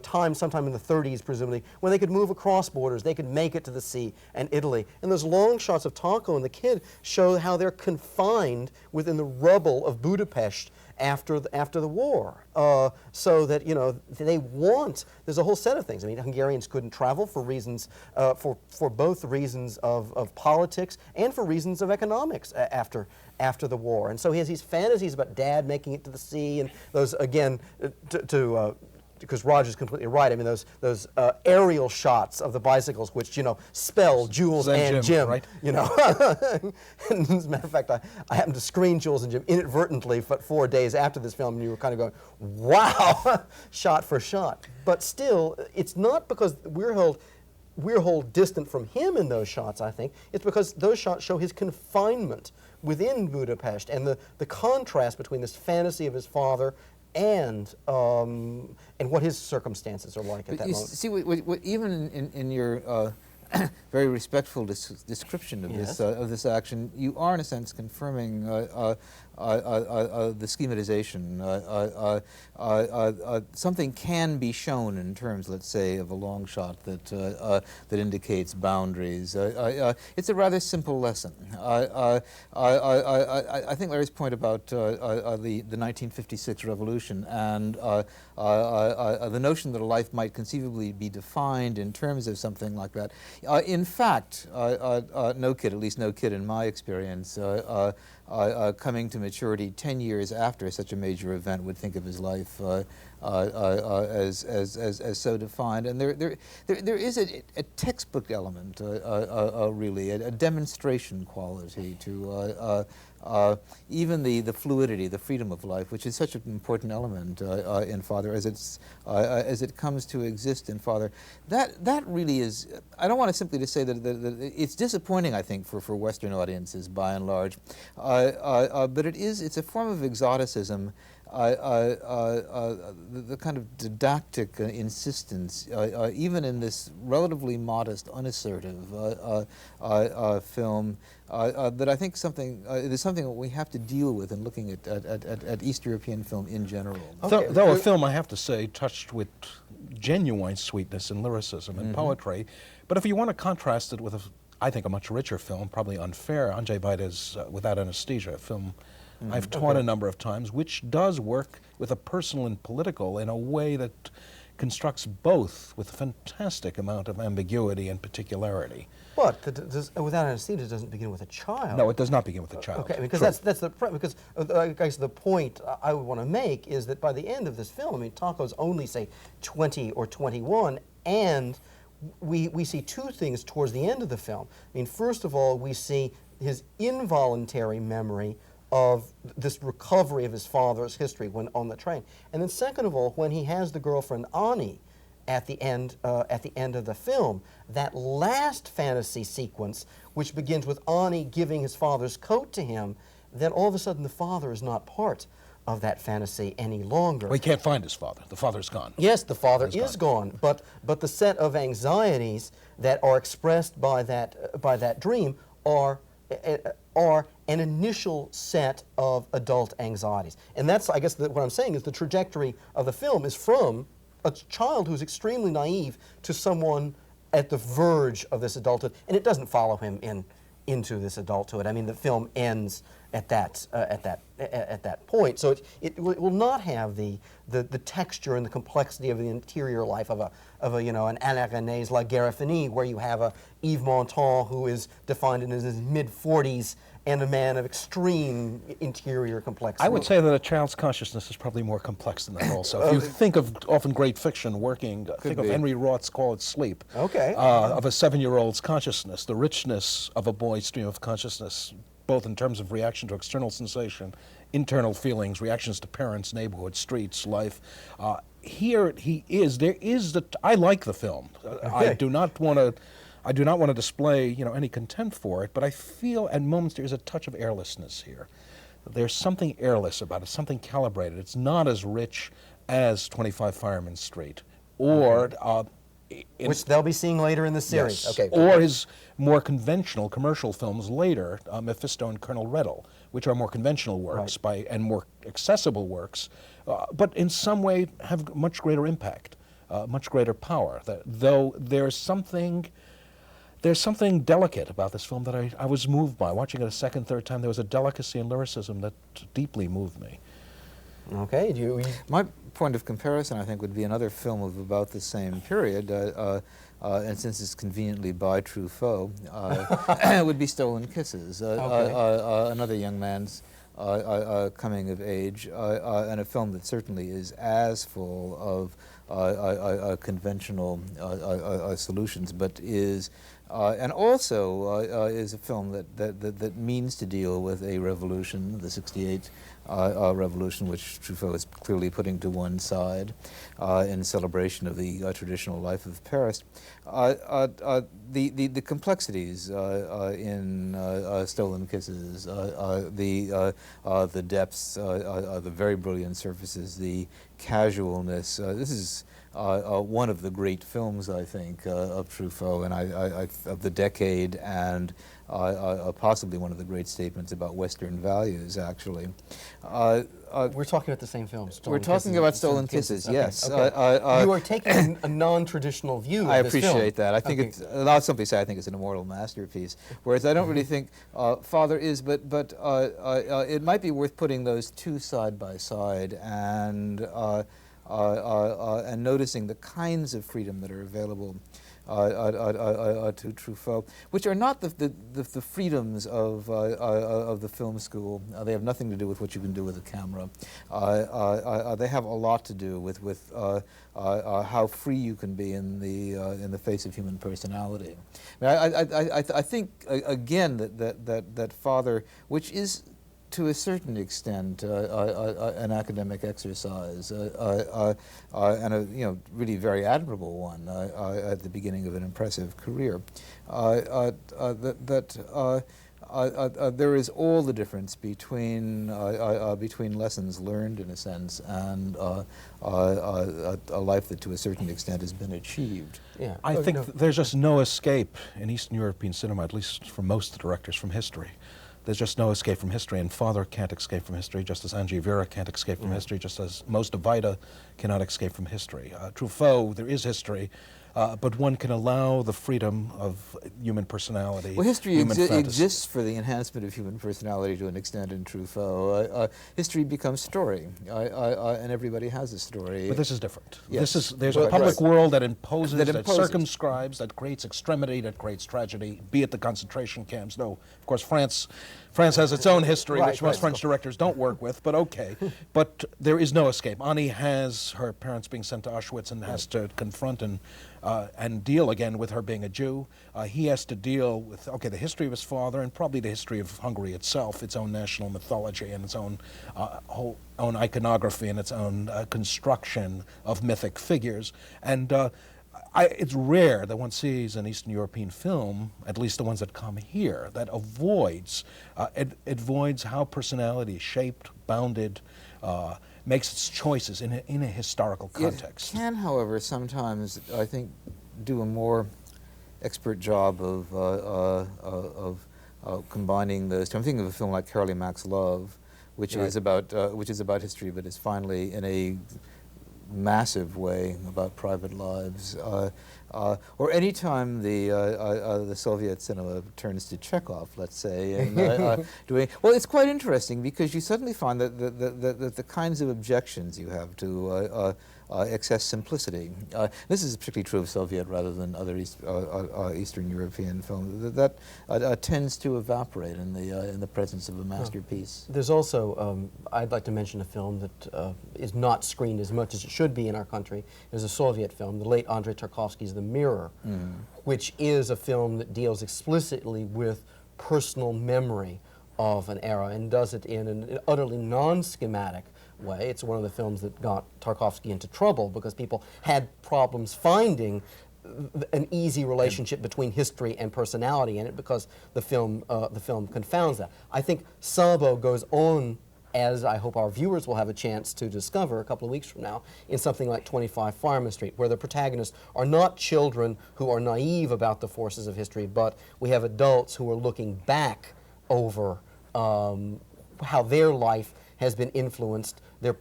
time sometime in the 30s, presumably, when they could move across borders, they could make it to the sea and Italy. And those long shots of Taco and the kid show how they're confined within the rubble of Budapest after the war, so that they want. There's a whole set of things. I mean, Hungarians couldn't travel for reasons, for both reasons of politics and for reasons of economics after the war. And so he has these fantasies about Dad making it to the sea, and those again because Roger's completely right. I mean, those aerial shots of the bicycles, which spell Jules and Jim. Right? And as a matter of fact, I happened to screen Jules and Jim inadvertently 4 days after this film, and you were kind of going, "Wow," shot for shot. But still, it's not because we're held distant from him in those shots. I think it's because those shots show his confinement within Budapest and the contrast between this fantasy of his father and what his circumstances are like at that moment. See, what even in your very respectful description of this action, you are in a sense confirming the schematization. Something can be shown in terms, let's say, of a long shot that indicates boundaries. It's a rather simple lesson. I think Larry's point about the 1956 revolution and the notion that a life might conceivably be defined in terms of something like that. In fact, no kid, at least no kid in my experience, coming to maturity 10 years after such a major event would think of his life as so defined. And there is a textbook element, really, a demonstration quality to even the fluidity, the freedom of life, which is such an important element in Father as it comes to exist in Father. That really is. I don't want to simply to say that it's disappointing, I think, for Western audiences by and large, but it's a form of exoticism. The kind of didactic insistence, even in this relatively modest, unassertive film, that I think is something that we have to deal with in looking at East European film in general. Okay. Though a film, I have to say, touched with genuine sweetness and lyricism and poetry, but if you want to contrast it with, I think, a much richer film, probably unfair, Andrzej Wajda's Without Anesthesia, a film I've taught a number of times, which does work with a personal and political in a way that constructs both with a fantastic amount of ambiguity and particularity. But Without Anesthesia doesn't begin with a child. No, it does not begin with a child. Okay, because that's because I guess the point I would want to make is that by the end of this film, I mean, Taco's only say 20 or 21, and we see two things towards the end of the film. I mean, first of all, we see his involuntary memory of this recovery of his father's history when on the train, and then second of all, when he has the girlfriend Ani at the end of the film, that last fantasy sequence, which begins with Ani giving his father's coat to him, then all of a sudden the father is not part of that fantasy any longer. Well, he can't find his father. The father's gone. Yes, the father is gone, but the set of anxieties that are expressed by that dream are an initial set of adult anxieties. And that's, I guess, what I'm saying is the trajectory of the film is from a child who's extremely naive to someone at the verge of this adulthood, and it doesn't follow him into this adulthood. I mean, the film ends at that point, so it will not have the texture and the complexity of the interior life of an Alain René's La Guerre Finie, where you have a Yves Montand who is defined in his mid-40s and a man of extreme interior complexity. I would say that a child's consciousness is probably more complex than that also. If you think of often great fiction working, think of Henry Roth's Call It Sleep, of a 7-year-old's consciousness, the richness of a boy's stream of consciousness, both in terms of reaction to external sensation, internal feelings, reactions to parents, neighborhood, streets, life. Here he is. There is I like the film. I do not want to display, any contempt for it, but I feel at moments there is a touch of airlessness here. There's something airless about it, something calibrated. It's not as rich as 25 Fireman Street or Which they'll be seeing later in the series. Yes. Okay. Or his more conventional commercial films later, Mephisto and Colonel Riddle, which are more conventional works and more accessible works, but in some way have much greater impact, much greater power. Though there's something delicate about this film that I was moved by. Watching it a second, third time, there was a delicacy and lyricism that deeply moved me. Okay. My point of comparison, I think, would be another film of about the same period, and since it's conveniently by Truffaut, it would be Stolen Kisses, another young man's coming of age, and a film that certainly is as full of conventional solutions, but is and also is a film that means to deal with a revolution, the '68 revolution, which Truffaut is clearly putting to one side in celebration of the traditional life of Paris. The complexities in Stolen Kisses, the depths, the very brilliant surfaces, the casualness. This is one of the great films, I think, of Truffaut and of the decade, and possibly one of the great statements about Western values, actually. We're talking about the same film. We're talking about Stolen Kisses, yes. Okay. You are taking a non-traditional view of I this film. appreciate that. I think it's, I'll simply say I think it's an immortal masterpiece, whereas I don't really think Father is, but it might be worth putting those two side by side and noticing the kinds of freedom that are available to Truffaut, which are not the freedoms of the film school. They have nothing to do with what you can do with a camera. They have a lot to do with how free you can be in the face of human personality. I think again that Father, which is to a certain extent an academic exercise and a really very admirable one at the beginning of an impressive career. There is all the difference between lessons learned in a sense and a life that to a certain extent has been achieved. Yeah. I think there's just no escape in Eastern European cinema, at least for most of the directors, from history. There's just no escape from history, and Father can't escape from history, just as Angie Vera can't escape from history, just as most of Vida cannot escape from history. Truffaut, there is history, but one can allow the freedom of human personality. Well, history human fantasy. exists for the enhancement of human personality to an extent in Truffaut. History becomes story, and everybody has a story. But this is different. Yes. There's a public world that imposes, that circumscribes, that creates extremity, that creates tragedy, be it the concentration camps. No, of course, France has its own history, which most French directors don't work with, but okay. But there is no escape. Annie has her parents being sent to Auschwitz and has to confront and deal again with her being a Jew. He has to deal with, the history of his father and probably the history of Hungary itself, its own national mythology and its own own iconography and its own construction of mythic figures. And it's rare that one sees an Eastern European film, at least the ones that come here, that avoids how personality is shaped, bounded, makes its choices in a historical context. It can, however, sometimes, I think, do a more expert job of combining those two. I'm thinking of a film like Carolee Mack's Love, which is about history, but is finally in a massive way about private lives. Or any time the Soviet cinema turns to Chekhov, let's say, and well, it's quite interesting because you suddenly find that the kinds of objections you have to excess simplicity. This is particularly true of Soviet rather than other Eastern European films. That tends to evaporate in the presence of a masterpiece. There's also, I'd like to mention a film that is not screened as much as it should be in our country. There's a Soviet film, the late Andrei Tarkovsky's The Mirror, which is a film that deals explicitly with personal memory of an era and does it in an utterly non-schematic way. It's one of the films that got Tarkovsky into trouble because people had problems finding an easy relationship between history and personality in it because the film confounds that. I think Szabó goes on as I hope our viewers will have a chance to discover a couple of weeks from now, in something like 25 Fireman Street, where the protagonists are not children who are naive about the forces of history, but we have adults who are looking back over how their life has been influenced, their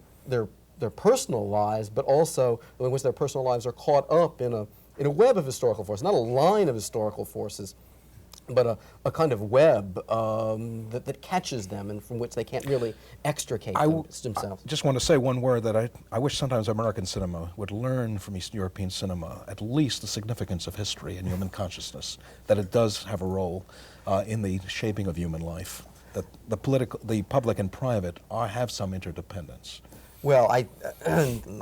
personal lives, but also in which their personal lives are caught up in a web of historical forces, not a line of historical forces, but a kind of web that catches them and from which they can't really extricate themselves. I just want to say one word that I wish sometimes American cinema would learn from Eastern European cinema, at least the significance of history and human consciousness, that it does have a role in the shaping of human life, that the public and private have some interdependence. Well, I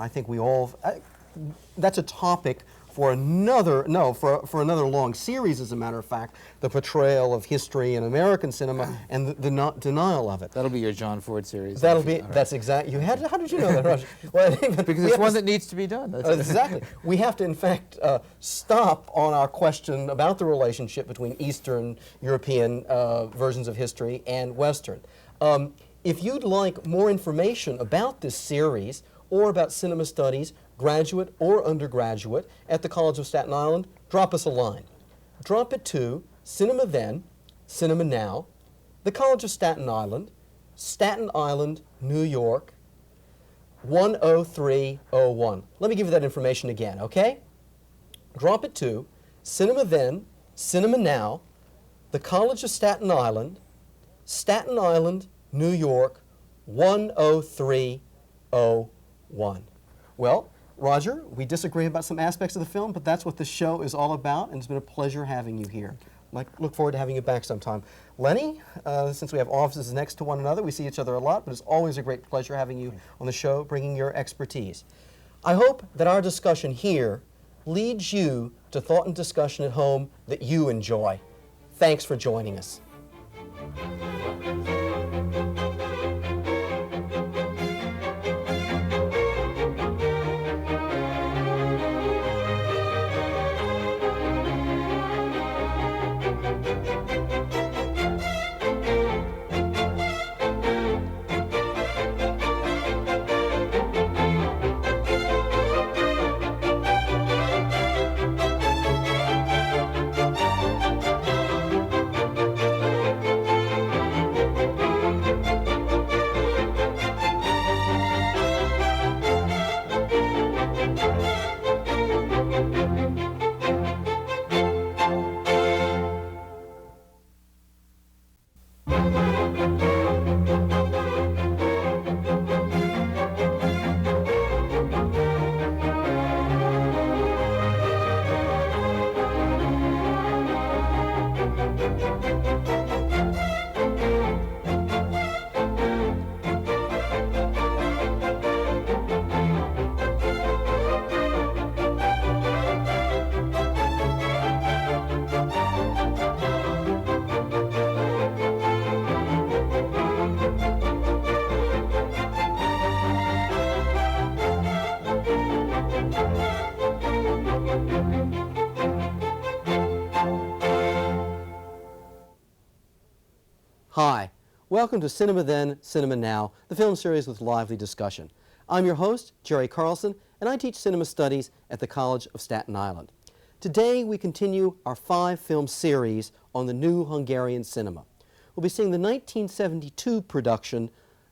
think we all, that's a topic for another long series, as a matter of fact, the portrayal of history in American cinema and the denial of it. That'll be your John Ford series. That'll be, that's exactly, how did you know that, Roger? Well, because it's one that needs to be done. Exactly. We have to, in fact, stop on our question about the relationship between Eastern European versions of history and Western. If you'd like more information about this series or about cinema studies, graduate or undergraduate, at the College of Staten Island, drop us a line. Drop it to Cinema Then, Cinema Now, the College of Staten Island, New York, 10301. Let me give you that information again, okay? Drop it to Cinema Then, Cinema Now, the College of Staten Island, New York, 10301. Well, Roger, we disagree about some aspects of the film, but that's what the show is all about, and it's been a pleasure having you here. Look forward to having you back sometime. Lenny, since we have offices next to one another, we see each other a lot, but it's always a great pleasure having you on the show, bringing your expertise. I hope that our discussion here leads you to thought and discussion at home that you enjoy. Thanks for joining us. Hi, welcome to Cinema Then, Cinema Now, the film series with lively discussion. I'm your host, Jerry Carlson, and I teach cinema studies at the College of Staten Island. Today we continue our 5-film series on the new Hungarian cinema. We'll be seeing the 1972 production,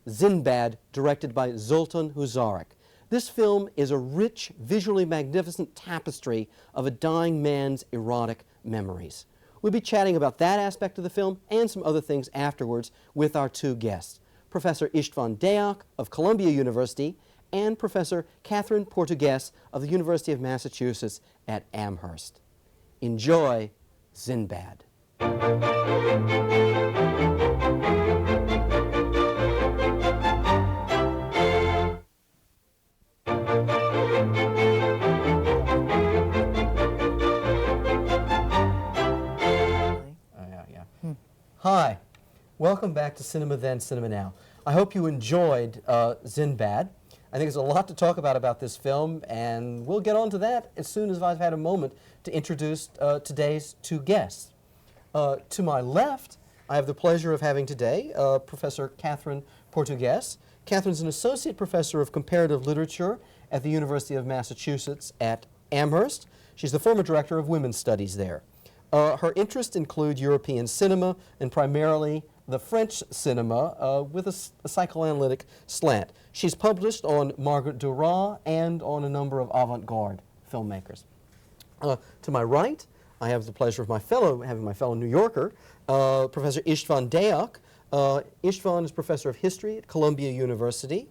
Szindbád, directed by Zoltán Huszárik. This film is a rich, visually magnificent tapestry of a dying man's erotic memories. We'll be chatting about that aspect of the film and some other things afterwards with our two guests, Professor István Szabó of Columbia University and Professor Catherine Portugues of the University of Massachusetts at Amherst. Enjoy Szindbád. Hi, welcome back to Cinema Then, Cinema Now. I hope you enjoyed Szindbád. I think there's a lot to talk about this film, and we'll get on to that as soon as I've had a moment to introduce today's two guests. To my left, I have the pleasure of having today Professor Catherine Portuguese. Catherine's an associate professor of comparative literature at the University of Massachusetts at Amherst. She's the former director of women's studies there. Her interests include European cinema and primarily the French cinema with a psychoanalytic slant. She's published on Margaret Duras and on a number of avant-garde filmmakers. To my right, I have the pleasure of having my fellow New Yorker, Professor István Szabó. István is professor of history at Columbia University.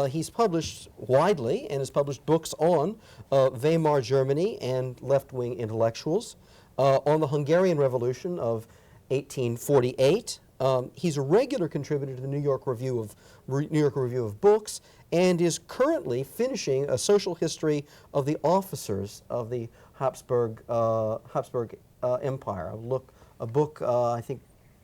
He's published widely and has published books on Weimar Germany and left-wing intellectuals, on the Hungarian Revolution of 1848. He's a regular contributor to the New York Review of Books, and is currently finishing a social history of the officers of the Habsburg Empire. A book I think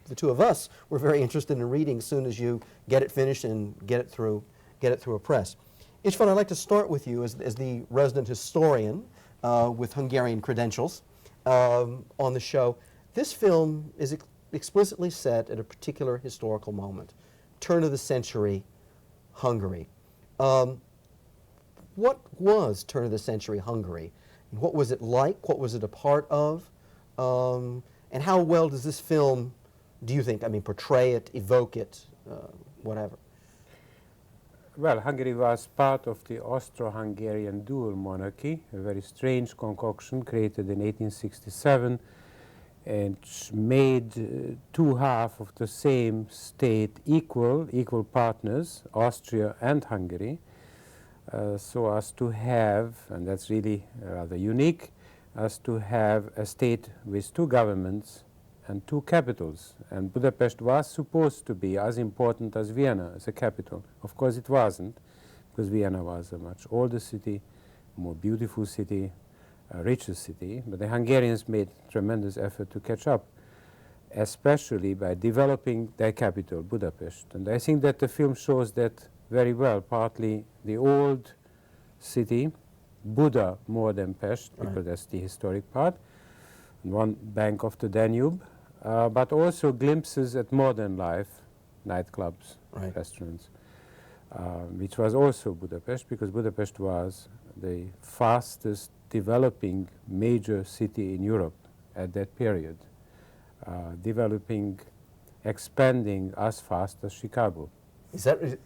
the two of us were very interested in reading as soon as you get it finished and get it through a press. István, I'd like to start with you as the resident historian with Hungarian credentials on the show. This film is explicitly set at a particular historical moment, turn of the century Hungary. What was turn of the century Hungary? What was it like? What was it a part of? And how well does this film, do you think, portray it, evoke it, whatever? Well, Hungary was part of the Austro-Hungarian dual monarchy, a very strange concoction created in 1867, and made two halves of the same state equal partners, Austria and Hungary, so as to have, and that's really rather unique, as to have a state with two governments and two capitals. And Budapest was supposed to be as important as Vienna as a capital. Of course it wasn't, because Vienna was a much older city, more beautiful city, a richer city, but the Hungarians made tremendous effort to catch up, especially by developing their capital, Budapest. And I think that the film shows that very well, partly the old city, Buda more than Pest, because that's the historic part, on one bank of the Danube, but also glimpses at modern life, nightclubs, restaurants, which was also Budapest, because Budapest was the fastest developing major city in Europe at that period, expanding as fast as Chicago. Is that?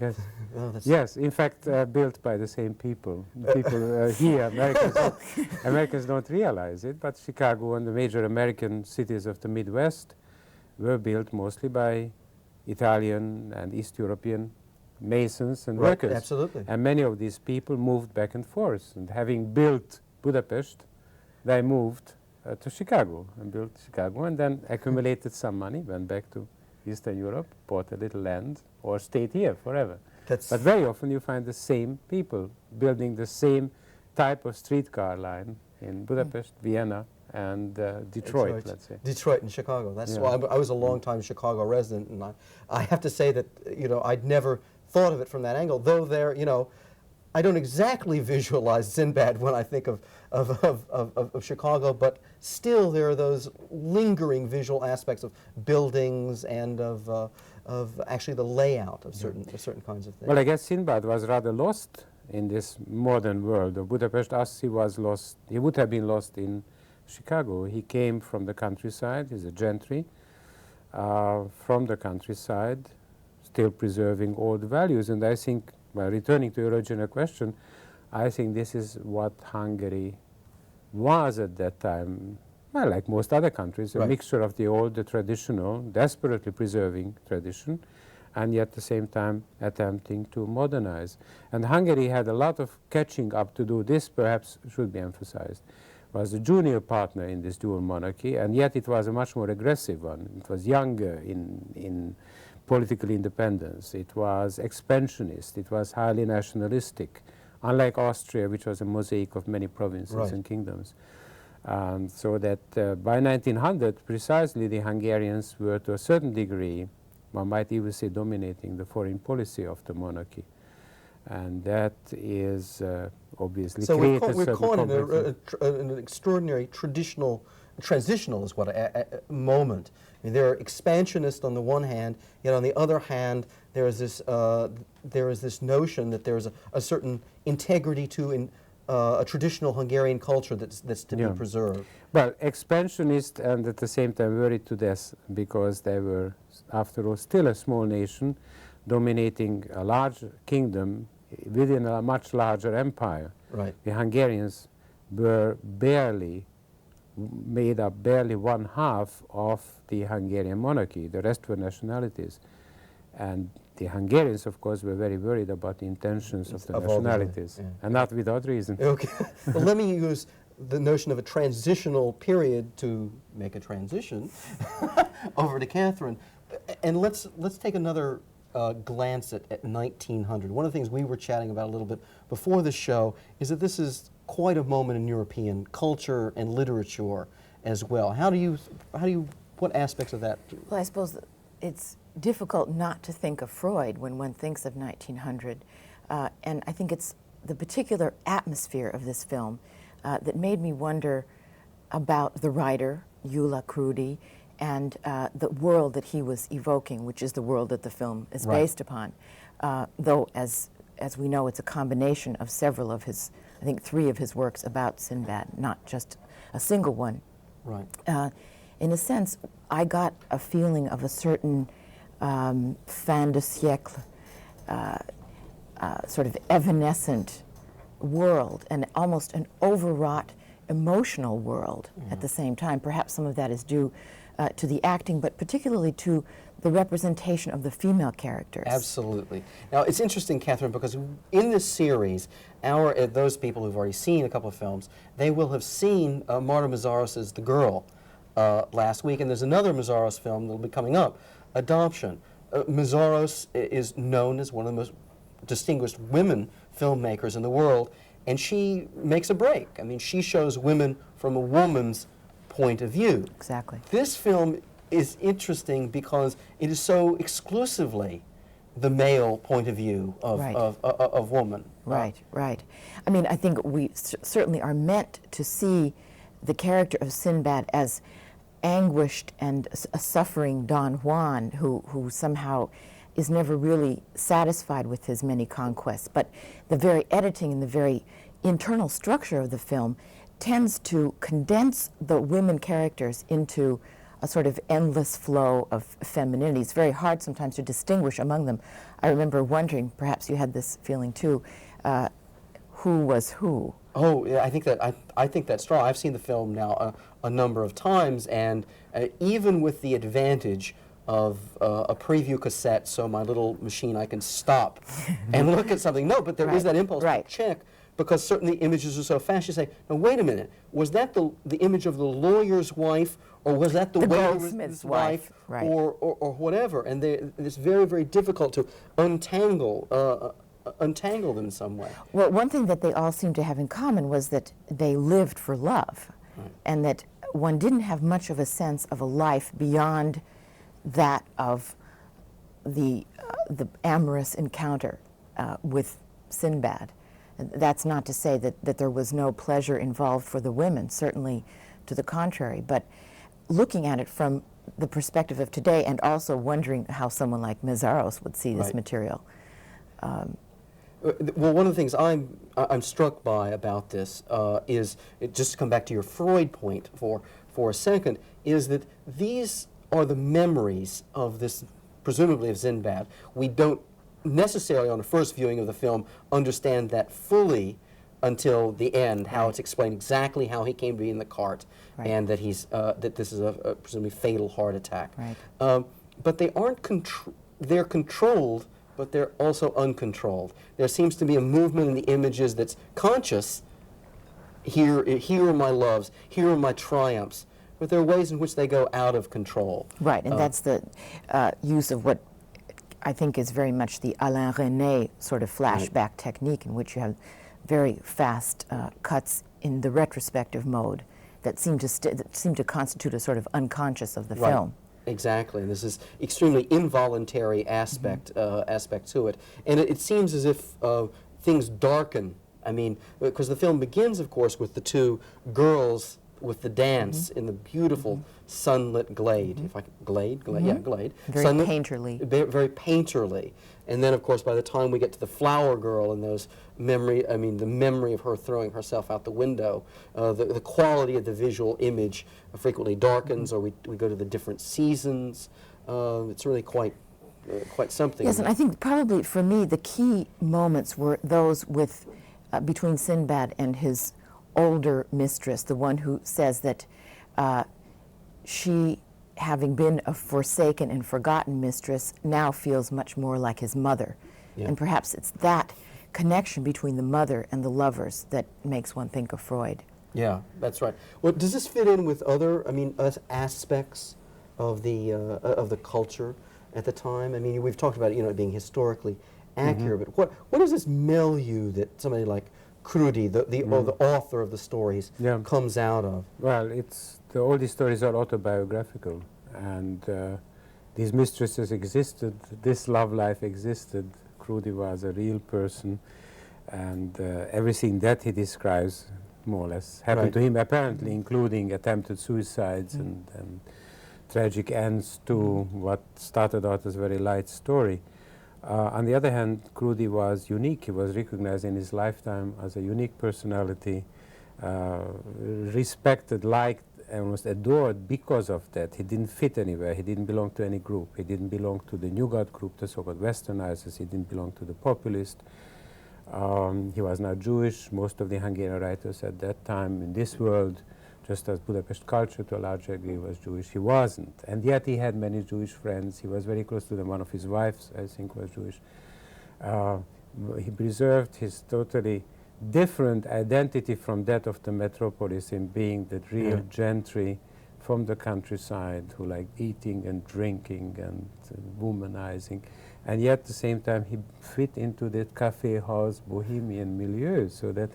Yes. Oh, yes, in fact, built by the same people. People here, Americans don't realize it, but Chicago and the major American cities of the Midwest were built mostly by Italian and East European masons and workers. Absolutely. And many of these people moved back and forth. And having built Budapest, they moved to Chicago and built Chicago, and then accumulated some money, went back to Eastern Europe, bought a little land, or stayed here forever. But very often you find the same people building the same type of streetcar line in Budapest, Vienna, and Detroit, let's say. Detroit and Chicago. That's why I was a long-time Chicago resident, and I have to say that I'd never thought of it from that angle. Though there, I don't exactly visualize Szindbád when I think of Chicago, but still there are those lingering visual aspects of buildings and of actually the layout of certain kinds of things. Well, I guess Szindbád was rather lost in this modern world of Budapest, as he was lost. He would have been lost in Chicago. He came from the countryside. He's a gentry from the countryside, still preserving old values. And I think, well, returning to your original question, I think this is what Hungary was at that time, well, like most other countries, a mixture of the old, the traditional, desperately preserving tradition, and yet at the same time attempting to modernize. And Hungary had a lot of catching up to do. This perhaps should be emphasized. Was a junior partner in this dual monarchy, and yet it was a much more aggressive one. It was younger in political independence. It was expansionist. It was highly nationalistic, unlike Austria, which was a mosaic of many provinces and kingdoms. So that by 1900, precisely, the Hungarians were, to a certain degree, one might even say, dominating the foreign policy of the monarchy. And that is obviously so created we're caught in an extraordinary traditional transitional is what a moment. I mean, they're expansionist on the one hand, yet on the other hand, there is this notion that there is a certain integrity to a traditional Hungarian culture that's to be preserved. Well, expansionist and at the same time worried to death because they were, after all, still a small nation dominating a large kingdom within a much larger empire. Right. The Hungarians were made up barely 1/2 of the Hungarian monarchy. The rest were nationalities. And the Hungarians, of course, were very worried about the intentions of the nationalities, and not without reason. Okay. Well, let me use the notion of a transitional period to make a transition over to Catherine. And let's take another glance at 1900. One of the things we were chatting about a little bit before the show is that this is quite a moment in European culture and literature as well. What aspects of that? Well, I suppose it's difficult not to think of Freud when one thinks of 1900. And I think it's the particular atmosphere of this film that made me wonder about the writer, Gyula Krudi, and the world that he was evoking, which is the world that the film is based upon. Though, as we know, it's a combination of several of his, I think 3 of his works about Szindbád, not just a single one. Right. In a sense, I got a feeling of a certain fin de siècle, sort of evanescent world, and almost an overwrought emotional world at the same time. Perhaps some of that is due to the acting, but particularly to the representation of the female characters. Absolutely. Now, it's interesting, Catherine, because in this series, those people who've already seen a couple of films, they will have seen Márta Mészáros' The Girl last week, and there's another Mészáros film that will be coming up, Adoption. Mészáros is known as one of the most distinguished women filmmakers in the world, and she makes a break. I mean, she shows women from a woman's point of view. Exactly. This film is interesting because it is so exclusively the male point of view of woman. Right, right. I mean, I think we certainly are meant to see the character of Szindbád as anguished and a suffering Don Juan who somehow is never really satisfied with his many conquests. But the very editing and the very internal structure of the film tends to condense the women characters into a sort of endless flow of femininity. It's very hard sometimes to distinguish among them. I remember wondering, perhaps you had this feeling too, who was who? Oh, yeah, I think that's strong. I've seen the film now a number of times, and even with the advantage of a preview cassette, so my little machine, I can stop and look at something. No, but there is that impulse to check, because certainly images are so fast. You say, now wait a minute, was that the image of the lawyer's wife, or was that the goldsmith's wife, or whatever? And it's very, very difficult to untangle them in some way. Well, one thing that they all seemed to have in common was that they lived for love, and that one didn't have much of a sense of a life beyond that of the amorous encounter with Szindbád. That's not to say that there was no pleasure involved for the women, certainly to the contrary, but looking at it from the perspective of today and also wondering how someone like Mészáros would see this material. Well, one of the things I'm struck by about this is, just to come back to your Freud point for a second, is that these are the memories of this, presumably of Szindbád. We don't necessarily, on a first viewing of the film, understand that fully until the end, how it's explained exactly how he came to be in the cart, and that that this is a presumably fatal heart attack. But they aren't they're controlled, but they're also uncontrolled. There seems to be a movement in the images that's conscious. Here are my loves, here are my triumphs, but there are ways in which they go out of control. Right, and that's the use of what I think is very much the Alain Resnais sort of flashback technique, in which you have very fast cuts in the retrospective mode that seem to constitute a sort of unconscious of the film. Exactly, and this is extremely involuntary aspect to it, and it seems as if things darken. I mean, because the film begins, of course, with the two girls with the dance in the beautiful sunlit glade. If I glade, yeah, glade. Very Sunlit- painterly. Very painterly. And then, of course, by the time we get to the flower girl and those memory, I mean, the memory of her throwing herself out the window, the quality of the visual image frequently darkens, or we go to the different seasons. It's really quite something. Yes, and I think probably for me the key moments were those with between Szindbád and his older mistress, the one who says that she, having been a forsaken and forgotten mistress, now feels much more like his mother. Yeah. And perhaps it's that connection between the mother and the lovers that makes one think of Freud. Yeah, that's right. Well, does this fit in with other, I mean, aspects of the culture at the time? I mean, we've talked about it, it being historically accurate, but what is this milieu that somebody like Krudi, or the author of the stories, comes out of? Well, all these stories are autobiographical, and these mistresses existed, this love life existed. Krudi was a real person, and everything that he describes, more or less, happened to him, apparently, including attempted suicides and tragic ends to what started out as a very light story. On the other hand, Krudi was unique. He was recognized in his lifetime as a unique personality, respected, liked, almost adored because of that. He didn't fit anywhere. He didn't belong to any group. He didn't belong to the Nyugat group, the so-called Westernizers. He didn't belong to the populist. He was not Jewish. Most of the Hungarian writers at that time in this world, just as Budapest culture to a large degree was Jewish, he wasn't. And yet he had many Jewish friends. He was very close to them. One of his wives, I think, was Jewish. He preserved his totally different identity from that of the metropolis in being the real gentry from the countryside who liked eating and drinking and womanizing. And yet at the same time he fit into that cafe house bohemian milieu, so that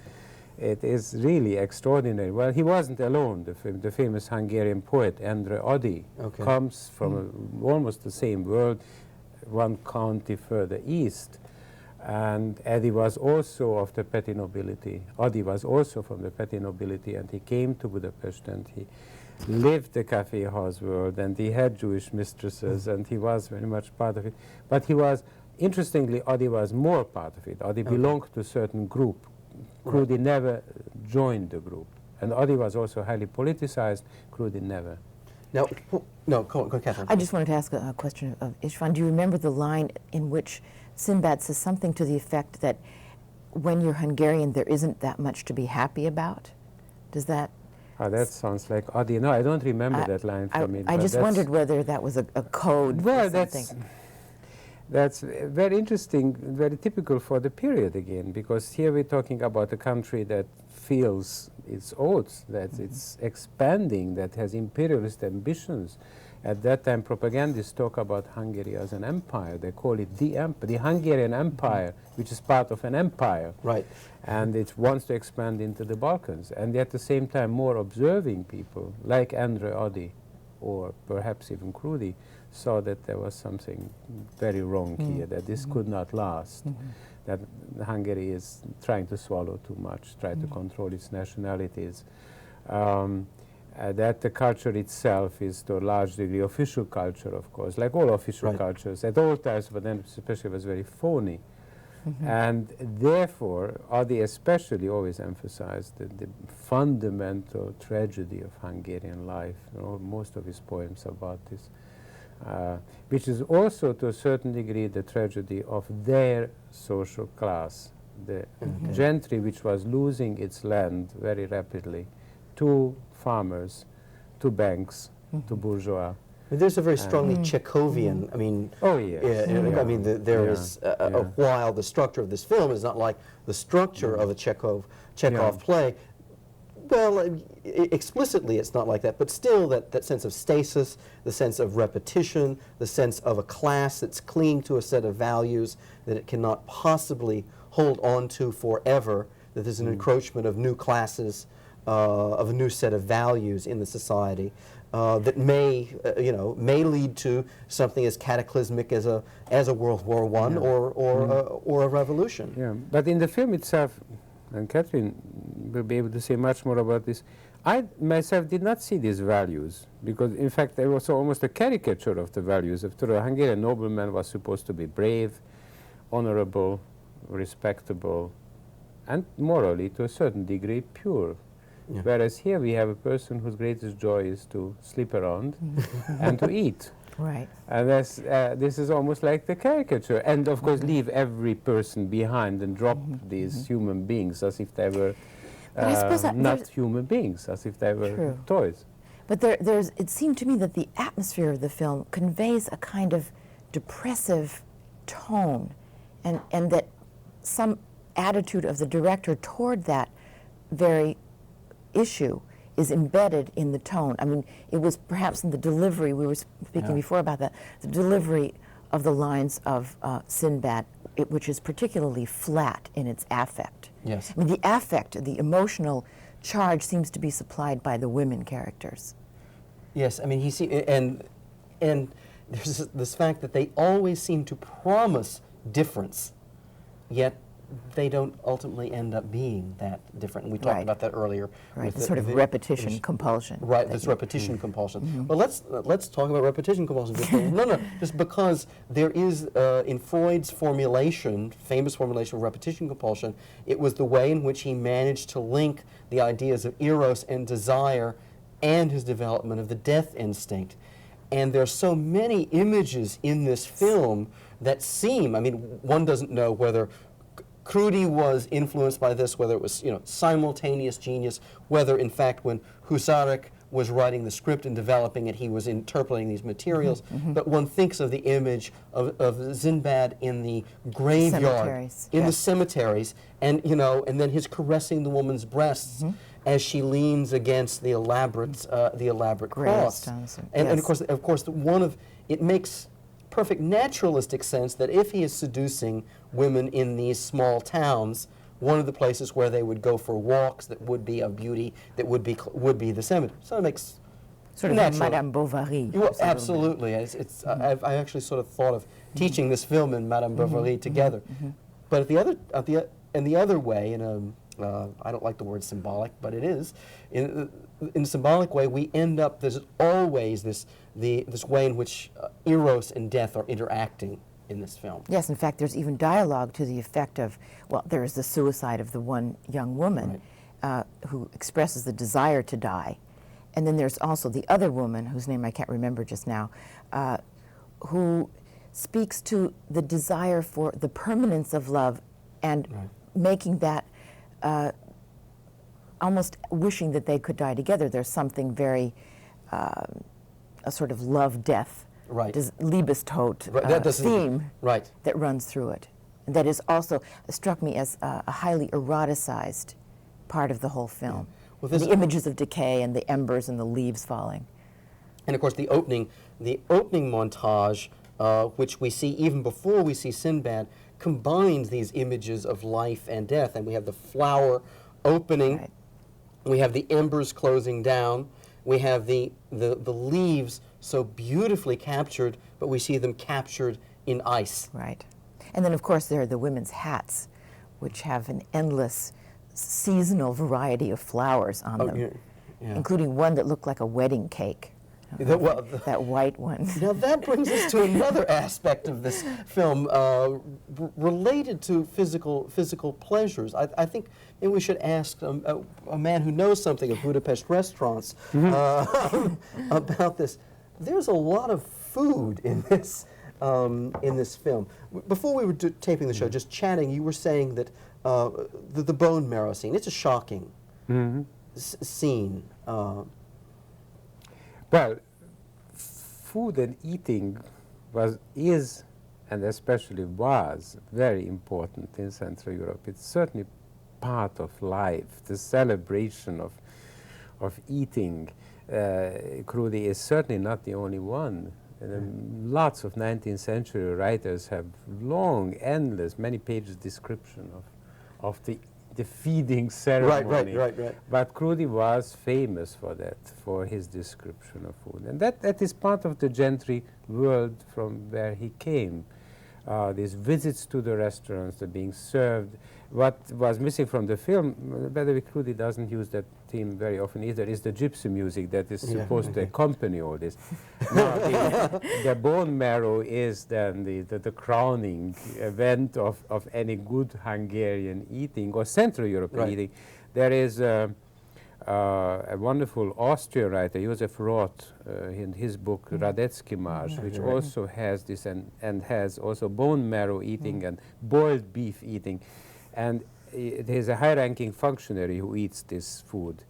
it is really extraordinary. Well, he wasn't alone. The famous Hungarian poet Endre Ady comes from almost the same world, one county further east. And Ady was also of the petty nobility. Ady was also from the petty nobility, and he came to Budapest and he lived the cafe house world, and he had Jewish mistresses, and he was very much part of it. But he was, interestingly, Ady was more part of it. Ady belonged to a certain group. Krudi never joined the group. And Ady was also highly politicized. Krudi never. Now, no, go on, Catherine. I just wanted to ask a question of István. Do you remember the line in which Szindbád says something to the effect that when you're Hungarian, there isn't that much to be happy about? Does that... that sounds like Ady. No, I don't remember that line from it. I just wondered whether that was a code for something. That's very interesting, very typical for the period again, because here we're talking about a country that feels its oaths, that it's expanding, that has imperialist ambitions. At that time, propagandists talk about Hungary as an empire. They call it the Hungarian Empire, which is part of an empire. Right. And it wants to expand into the Balkans. And at the same time, more observing people, like Endre Ady, or perhaps even Krudi, saw that there was something very wrong here, that this could not last, that Hungary is trying to swallow too much, trying to control its nationalities, that the culture itself is to a large degree official culture, of course, like all official cultures, at all times, but then especially was very phony. And therefore, Ady especially always emphasized the fundamental tragedy of Hungarian life. Most of his poems about this. Which is also to a certain degree the tragedy of their social class, the gentry which was losing its land very rapidly to farmers, to banks, to bourgeois. There's a very strongly Chekhovian, I mean, I mean, there is, while the structure of this film is not like the structure of a Chekhov play, well, explicitly it's not like that, but still that sense of stasis, the sense of repetition, the sense of a class that's clinging to a set of values that it cannot possibly hold on to forever, that there's an encroachment of new classes, of a new set of values in the society that may lead to something as cataclysmic as a World War I or a revolution. Yeah, but in the film itself, and Catherine will be able to say much more about this, I myself did not see these values, because in fact they were almost a caricature of the values. After a Hungarian nobleman was supposed to be brave, honorable, respectable, and morally, to a certain degree, pure. Yeah. Whereas here we have a person whose greatest joy is to sleep around and to eat. Right. And this is almost like the caricature. And of course leave every person behind and drop these human beings as if they were But I suppose that not human beings, as if they were True. toys. But it seemed to me that the atmosphere of the film conveys a kind of depressive tone, and that some attitude of the director toward that very issue is embedded in the tone. I mean, it was perhaps in the delivery, we were speaking before about that, the delivery of the lines of Szindbád, which is particularly flat in its affect. Yes. I mean, the affect, the emotional charge seems to be supplied by the women characters. Yes, I mean, and there's this fact that they always seem to promise difference, yet they don't ultimately end up being that different. And we talked Right. about that earlier. Right, with the sort of repetition compulsion. Right, that this you- repetition compulsion. But let's talk about repetition compulsion. No, just because there is in Freud's formulation, famous formulation of repetition compulsion, it was the way in which he managed to link the ideas of eros and desire and his development of the death instinct. And there's so many images in this film that seem, I mean, one doesn't know whether Crudi was influenced by this, whether it was, simultaneous genius, whether in fact when Huszárik was writing the script and developing it, he was interpolating these materials. But one thinks of the image of Szindbád in the graveyard, Cemeteries, in the yes. cemeteries, and and then his caressing the woman's breasts as she leans against the elaborate cross. Gravestones, And yes. of course, it makes perfect naturalistic sense that if he is seducing women in these small towns, one of the places where they would go for walks that would be of beauty, that would be the cemetery. So it makes Sort of natural. Madame Bovary. Well, sort of. absolutely. I actually sort of thought of teaching this film and Madame Bovary together. But in the other way, I don't like the word symbolic, but it is. In a symbolic way, we end up, there's always this way in which eros and death are interacting in this film. Yes, in fact, there's even dialogue to the effect of, well, there is the suicide of the one young woman who expresses the desire to die. And then there's also the other woman, whose name I can't remember just now, who speaks to the desire for the permanence of love and making that almost wishing that they could die together. There's something very, a sort of love-death, Liebestod theme that runs through it. And that is also, struck me as a highly eroticized part of the whole film. Well, the images of decay and the embers and the leaves falling. And of course the opening montage, which we see even before we see Szindbád, combines these images of life and death. And we have the flower opening, we have the embers closing down, we have the leaves so beautifully captured, but we see them captured in ice. Right. And then of course there are the women's hats, which have an endless seasonal variety of flowers on them, including one that looked like a wedding cake. That white one. Now that brings us to another aspect of this film related to physical pleasures. I think maybe we should ask a man who knows something of Budapest restaurants about this. There's a lot of food in this film. Before we were taping the show, just chatting, you were saying that the bone marrow scene, it's a shocking scene. Well, food and eating is, and especially was, very important in Central Europe. It's certainly part of life, the celebration of eating. Crudi is certainly not the only one. Lots of 19th century writers have long, endless, many pages description of the feeding ceremony. Right. But Crudi was famous for that, for his description of food. And that is part of the gentry world from where he came. these visits to the restaurants, the being served. What was missing from the film, by the way, Crudi doesn't use that theme very often either, is the gypsy music that is supposed to accompany all this. Now, the bone marrow is then the crowning event of any good Hungarian eating or Central European eating. There is a wonderful Austrian writer, Josef Roth, in his book Radetzky Marsh, which also has this and has also bone marrow eating and boiled beef eating. And there's a high-ranking functionary who eats this food.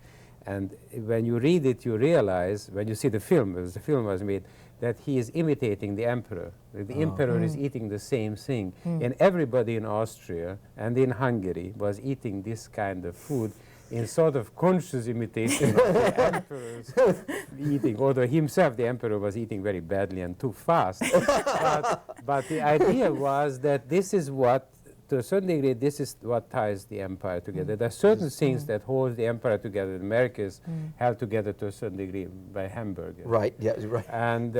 And when you read it, you realize, when you see the film, as the film was made, that he is imitating the emperor. The emperor is eating the same thing. And everybody in Austria and in Hungary was eating this kind of food in sort of conscious imitation of the emperor's eating, although himself, the emperor, was eating very badly and too fast. but the idea was that this is what, to a certain degree, this is what ties the empire together. There are certain things that hold the empire together. The Americas held together to a certain degree by hamburger. Right. Yeah. Right. And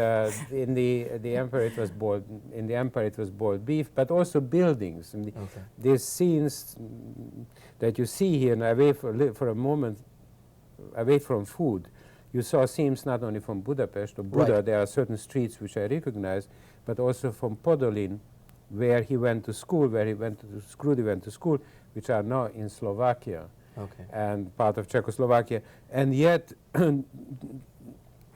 in the empire, it was boiled. In the empire, it was boiled beef, but also buildings. And these scenes that you see here, and away for a moment, away from food, you saw scenes not only from Budapest or Buda. There are certain streets which I recognize, but also from Podolin, where he went to school, Crudi went to school, which are now in Slovakia and part of Czechoslovakia. And yet,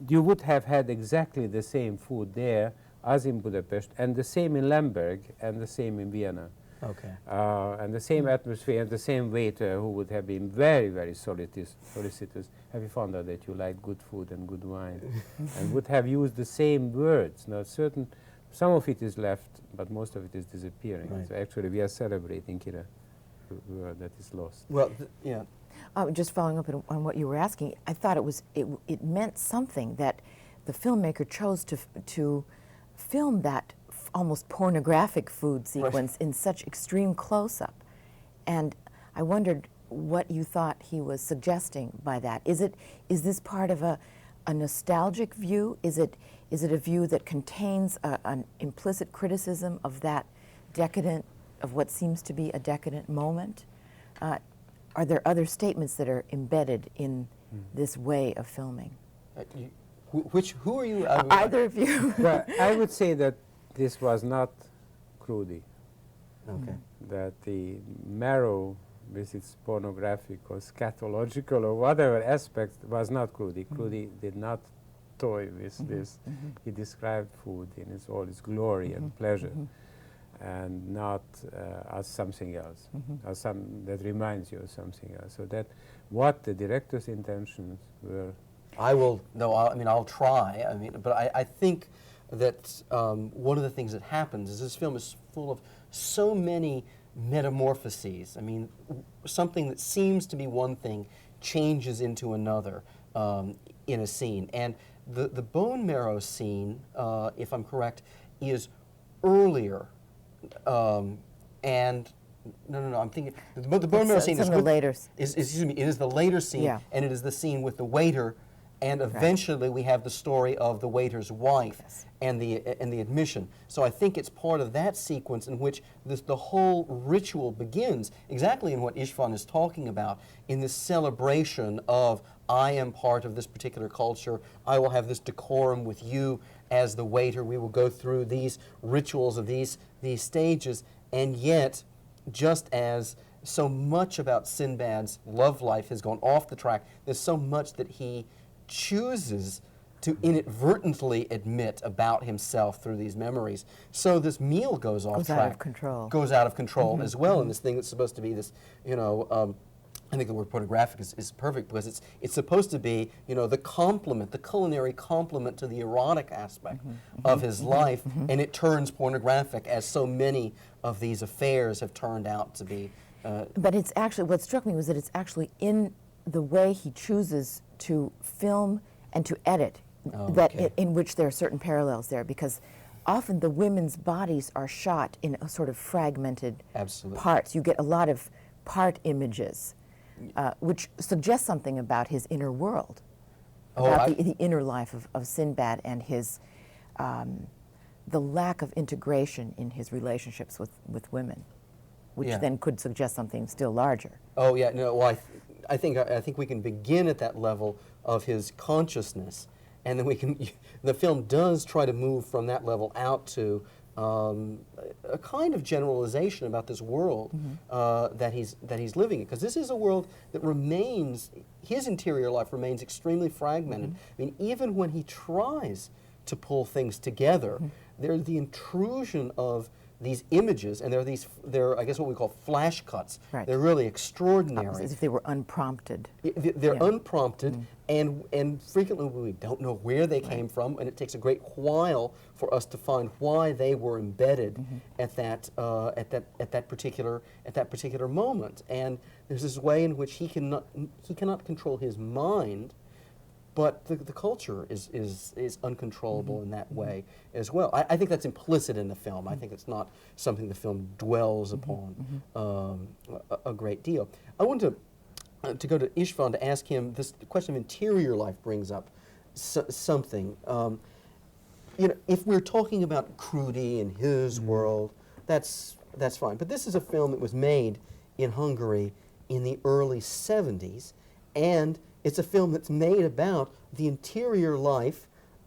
you would have had exactly the same food there as in Budapest, and the same in Lemberg, and the same in Vienna. And the same atmosphere, and the same waiter who would have been very, very solicitous. Have you found out that you like good food and good wine? And would have used the same words. Now, some of it is left, but most of it is disappearing. So actually, we are celebrating here a word that is lost. Well, Just following up on what you were asking, I thought it meant something that the filmmaker chose to film that almost pornographic food sequence in such extreme close-up. And I wondered what you thought he was suggesting by that. Is this part of a nostalgic view? Is it a view that contains an implicit criticism of that decadent, of what seems to be a decadent moment? Are there other statements that are embedded in this way of filming? Who are you? Either of you. Well, I would say that this was not Crudi. That the marrow, with its pornographic or scatological or whatever aspect, was not Crudi. Crudi did not toy with this. He described food in all its glory and pleasure, and not as something else, as that reminds you of something else. So that what the director's intentions were. I'll try. But I think that one of the things that happens is this film is full of so many metamorphoses. I mean, something that seems to be one thing changes into another in a scene. And the bone marrow scene, if I'm correct, is earlier. I'm thinking the bone marrow scene is the later. Excuse me. It is the later scene, and it is the scene with the waiter. And eventually we have the story of the waiter's wife and the admission. So I think it's part of that sequence in which the whole ritual begins, exactly in what István is talking about, in this celebration of, I am part of this particular culture, I will have this decorum with you as the waiter, we will go through these rituals of these stages, and yet, just as so much about Szindbád's love life has gone off the track, there's so much that he chooses to inadvertently admit about himself through these memories. So this meal goes off track. Goes out of control. Goes out of control as well, and this thing that's supposed to be this, I think the word pornographic is perfect because it's supposed to be, the complement, the culinary complement to the erotic aspect of his life, and it turns pornographic, as so many of these affairs have turned out to be. But it's actually, what struck me was that it's actually in the way he chooses to film and to edit, in which there are certain parallels there, because often the women's bodies are shot in a sort of fragmented parts. You get a lot of part images, which suggests something about his inner world, about the inner life of Szindbád and his the lack of integration in his relationships with women, which Yeah. then could suggest something still larger. Oh yeah, no. Well, I think we can begin at that level of his consciousness, and then we can. The film does try to move from that level out to a kind of generalization about this world that he's living in, because this is a world that remains. His interior life remains extremely fragmented. I mean, even when he tries to pull things together, there's the intrusion of these images, and they're I guess what we call flash cuts. Right. They're really extraordinary. As if they were unprompted. They're Yeah. unprompted, and frequently we don't know where they came from, and it takes a great while for us to find why they were embedded at that particular moment. And there's this way in which he cannot control his mind, but the culture is uncontrollable in that way as well. I think that's implicit in the film. I think it's not something the film dwells upon a great deal. I want to go to István to ask him, this question of interior life brings up something. You know, if we're talking about Krudi and his world, that's fine. But this is a film that was made in Hungary in the early 70s, and it's a film that's made about the interior life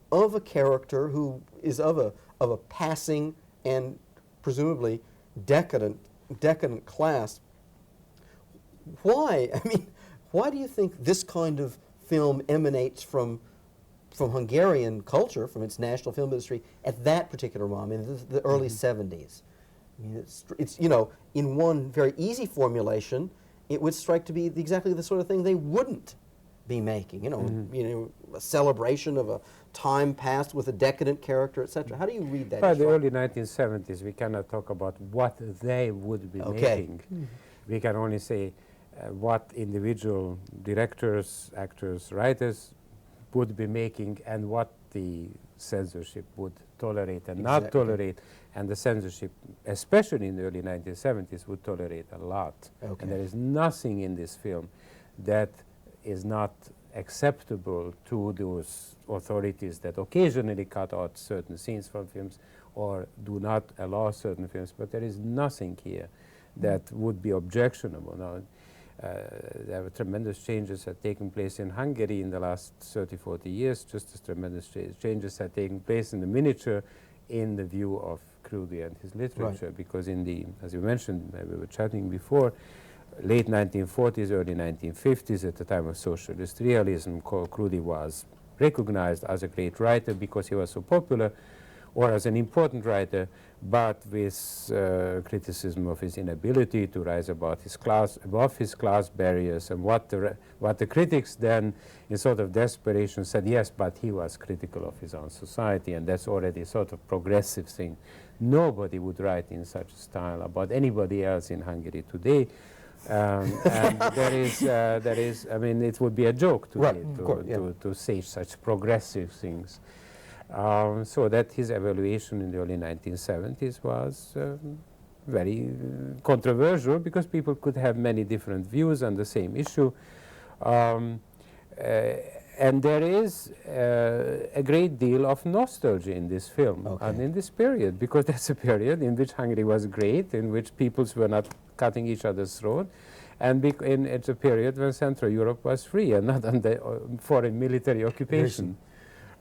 of a character who is of a passing and presumably decadent class. Why? I mean, why do you think this kind of film emanates from Hungarian culture, from its national film industry at that particular moment, in the early 70s? I mean, it's you know, in one very easy formulation, it would strike to be exactly the sort of thing they wouldn't be making. You know, a celebration of a time past with a decadent character, etc. How do you read that? By the early 1970s, we cannot talk about what they would be making. We can only say what individual directors, actors, writers would be making, and what the censorship would tolerate and not tolerate. And the censorship, especially in the early 1970s, would tolerate a lot. And there is nothing in this film that is not acceptable to those authorities that occasionally cut out certain scenes from films or do not allow certain films, but there is nothing here that would be objectionable. Now, there were tremendous changes that have taken place in Hungary in the last 30, 40 years, just as tremendous changes have taken place in the miniature in the view of Krudi and his literature, because in the, as you mentioned, we were chatting before, late 1940s, early 1950s, at the time of socialist realism, Krudi was recognized as a great writer because he was so popular, or as an important writer, but with criticism of his inability to rise above his class barriers, and what the critics then, in sort of desperation, said, yes, but he was critical of his own society, and that's already a sort of progressive thing. Nobody would write in such a style about anybody else in Hungary today. And there is, I mean, it would be a joke today to say such progressive things. So that his evaluation in the early 1970s was very controversial, because people could have many different views on the same issue. And there is a great deal of nostalgia in this film and in this period, because that's a period in which Hungary was great, in which peoples were not cutting each other's throat, and it's a period when Central Europe was free and not under foreign military occupation.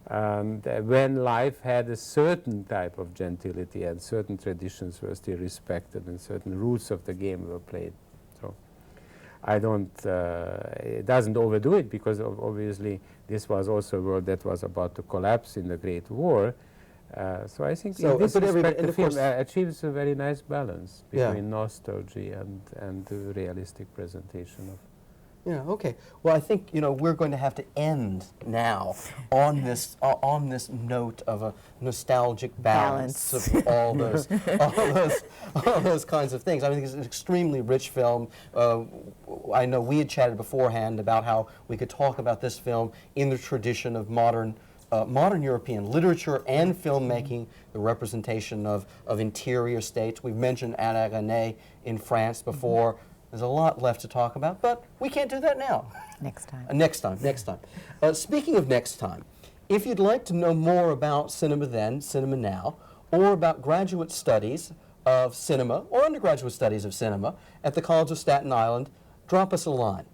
And when life had a certain type of gentility and certain traditions were still respected and certain rules of the game were played. So I don't, it doesn't overdo it, because obviously this was also a world that was about to collapse in the Great War. So I think in this respect the film achieves a very nice balance between nostalgia and the realistic presentation of. Yeah. Okay. Well, I think we're going to have to end now on this note of a nostalgic balance. Of all those kinds of things. I think it's an extremely rich film. I know we had chatted beforehand about how we could talk about this film in the tradition of modern European literature and filmmaking, the representation of interior states. We've mentioned Anna René in France before. There's a lot left to talk about, but we can't do that now. Next time. Next time. Speaking of next time, if you'd like to know more about Cinema Then, Cinema Now, or about graduate studies of cinema or undergraduate studies of cinema at the College of Staten Island, drop us a line.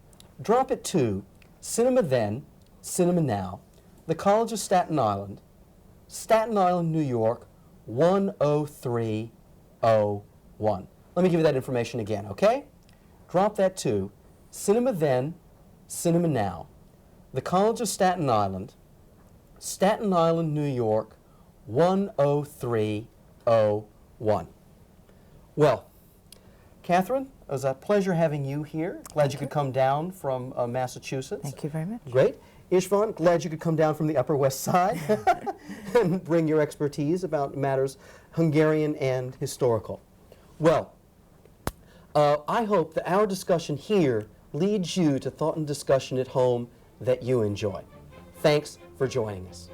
Drop it to Cinema Then, Cinema Now, the College of Staten Island, New York, 10301. Let me give you that information again, okay? Drop that to Cinema Then, Cinema Now, the College of Staten Island, New York, 10301. Well, Catherine, it was a pleasure having you here. Glad you could come down from Massachusetts. Thank you very much. Great. István, glad you could come down from the Upper West Side and bring your expertise about matters Hungarian and historical. Well, I hope that our discussion here leads you to thought and discussion at home that you enjoy. Thanks for joining us.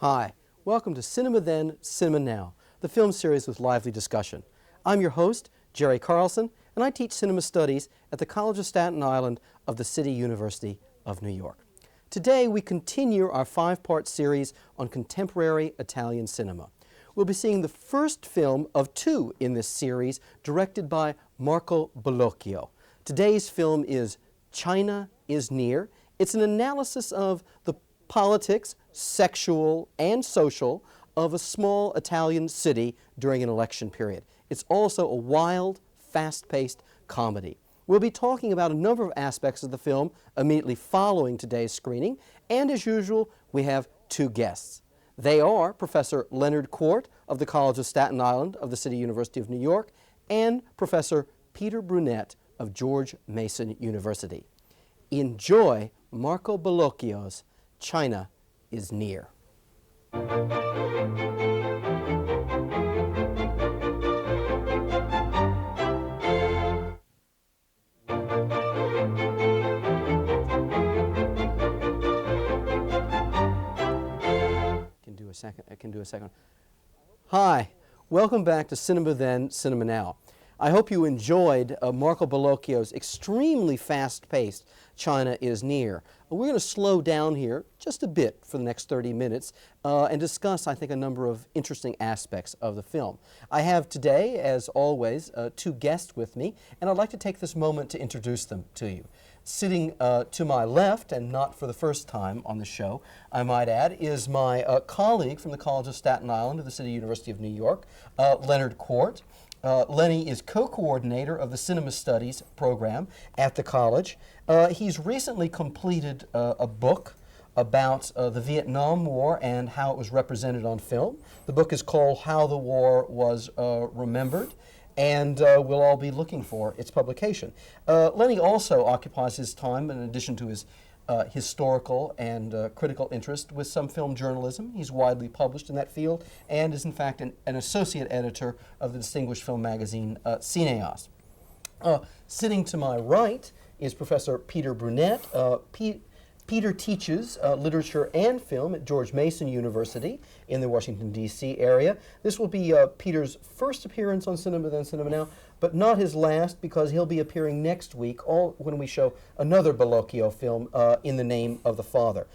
Hi, welcome to Cinema Then, Cinema Now, the film series with lively discussion. I'm your host, Jerry Carlson, and I teach cinema studies at the College of Staten Island of the City University of New York. Today we continue our 5-part series on contemporary Italian cinema. We'll be seeing the first film of 2 in this series, directed by Marco Bellocchio. Today's film is China is Near. It's an analysis of the politics, sexual and social, of a small Italian city during an election period. It's also a wild, fast-paced comedy. We'll be talking about a number of aspects of the film immediately following today's screening, and as usual, we have 2 guests. They are Professor Leonard Court of the College of Staten Island of the City University of New York and Professor Peter Brunette of George Mason University. Enjoy Marco Bellocchio's China is Near. I can do a second. Hi, welcome back to Cinema Then, Cinema Now. I hope you enjoyed Marco Bellocchio's extremely fast-paced China is Near. We're going to slow down here just a bit for the next 30 minutes and discuss, I think, a number of interesting aspects of the film. I have today, as always, 2 guests with me, and I'd like to take this moment to introduce them to you. Sitting to my left, and not for the first time on the show, I might add, is my colleague from the College of Staten Island of the City University of New York, Leonard Court. Lenny is co-coordinator of the Cinema Studies program at the college. He's recently completed a book about the Vietnam War and how it was represented on film. The book is called How the War Was Remembered, and we'll all be looking for its publication. Lenny also occupies his time, in addition to his historical and critical interest, with some film journalism. He's widely published in that field and is in fact an associate editor of the distinguished film magazine Cineas. Sitting to my right is Professor Peter Brunette. Peter teaches literature and film at George Mason University in the Washington, D.C. area. This will be Peter's first appearance on Cinema Then Cinema Now, but not his last, because he'll be appearing next week when we show another Bellocchio film, In the Name of the Father.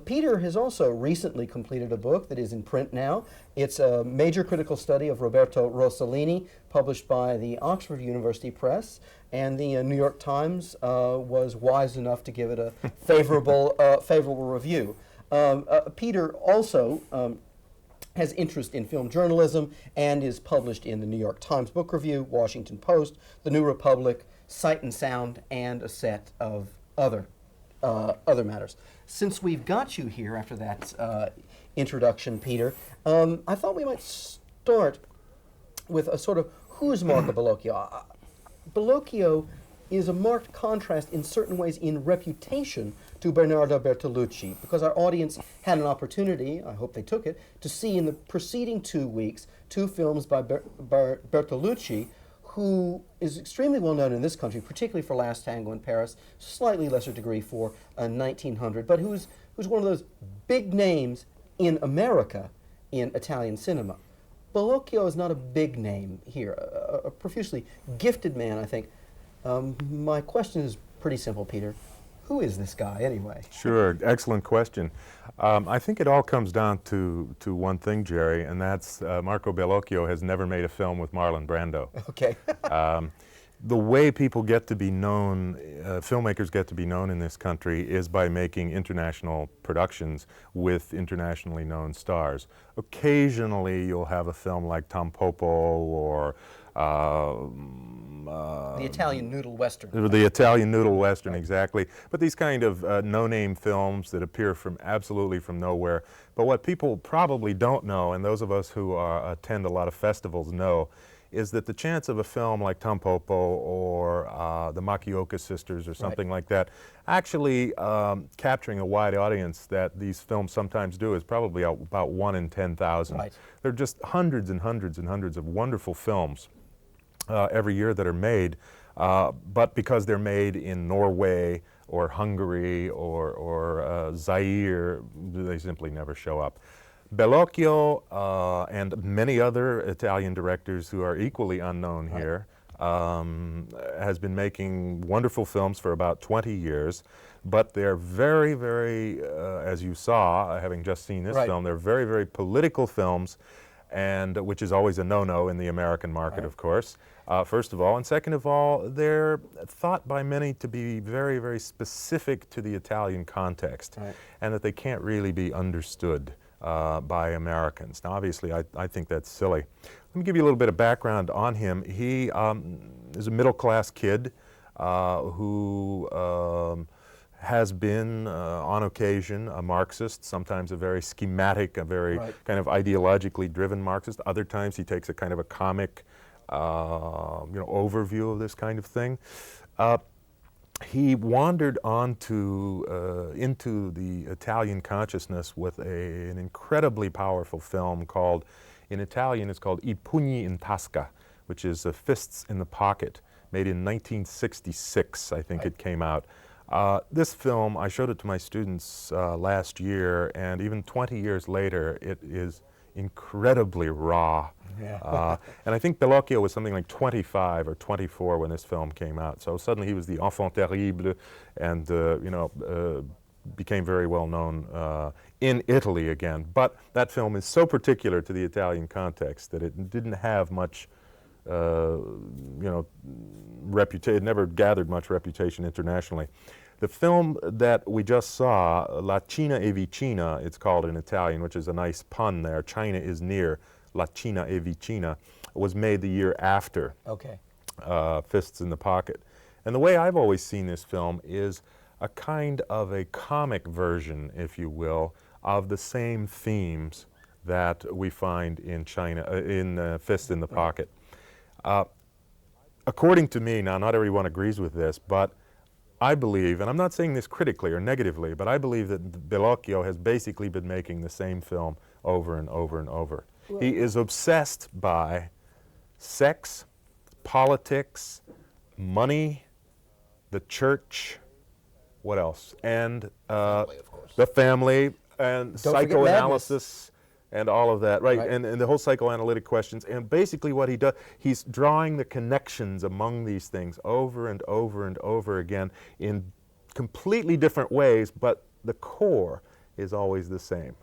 Peter has also recently completed a book that is in print now. It's a major critical study of Roberto Rossellini, published by the Oxford University Press, and the New York Times was wise enough to give it a favorable review. Peter also has interest in film journalism and is published in the New York Times Book Review, Washington Post, The New Republic, Sight and Sound, and a set of other matters. Since we've got you here after that introduction, Peter, I thought we might start with a sort of who's Marco Bellocchio. Bellocchio is a marked contrast in certain ways in reputation to Bernardo Bertolucci, because our audience had an opportunity, I hope they took it, to see in the preceding 2 weeks 2 films by Bertolucci, who is extremely well known in this country, particularly for Last Tango in Paris, slightly lesser degree for 1900, but who's one of those big names in America in Italian cinema. Bellocchio is not a big name here, a profusely gifted man, I think. My question is pretty simple, Peter. Who is this guy, anyway? Sure, excellent question. I think it all comes down to one thing, Jerry, and that's Marco Bellocchio has never made a film with Marlon Brando. Okay. The way people get to be known, filmmakers get to be known in this country, is by making international productions with internationally known stars. Occasionally you'll have a film like Tampopo or the Italian noodle western. The Italian noodle western, exactly. But these kind of no-name films that appear absolutely from nowhere. But what people probably don't know, and those of us who attend a lot of festivals know, is that the chance of a film like Tampopo or the Makioka Sisters or something like that actually capturing a wide audience that these films sometimes do is probably about 1 in 10,000. Right. There are just hundreds and hundreds and hundreds of wonderful films every year that are made, but because they're made in Norway or Hungary or Zaire, they simply never show up. Bellocchio and many other Italian directors who are equally unknown here has been making wonderful films for about 20 years, but they're very, very, as you saw, having just seen this film, they're very, very political films, and which is always a no-no in the American market, of course, first of all. And second of all, they're thought by many to be very, very specific to the Italian context, and that they can't really be understood by Americans. Now, obviously, I think that's silly. Let me give you a little bit of background on him. He is a middle-class kid who has been, on occasion, a Marxist, sometimes a very schematic, a very kind of ideologically driven Marxist. Other times he takes a kind of a comic overview of this kind of thing. He wandered into the Italian consciousness with an incredibly powerful film called, in Italian it's called I pugni in tasca, which is Fists in the Pocket, made in 1966, I think it came out. This film, I showed it to my students last year, and even 20 years later, it is incredibly raw. And I think Bellocchio was something like 25 or 24 when this film came out. So suddenly he was the enfant terrible, and became very well known in Italy again. But that film is so particular to the Italian context that it didn't have much, reputation. It never gathered much reputation internationally. The film that we just saw, La Cina è vicina, it's called in Italian, which is a nice pun there. China is near. La Cina è vicina, was made the year after Fists in the Pocket. And the way I've always seen this film is a kind of a comic version, if you will, of the same themes that we find in Fists in the Pocket. According to me, now not everyone agrees with this, but I believe, and I'm not saying this critically or negatively, but I believe that Bellocchio has basically been making the same film over and over and over. He is obsessed by sex, politics, money, the church, what else? And Family, of course. the family and Don't forget psychoanalysis and all of that, right? Right. And the whole psychoanalytic questions. And basically what he does, he's drawing the connections among these things over and over and over again in completely different ways, but the core is always the same.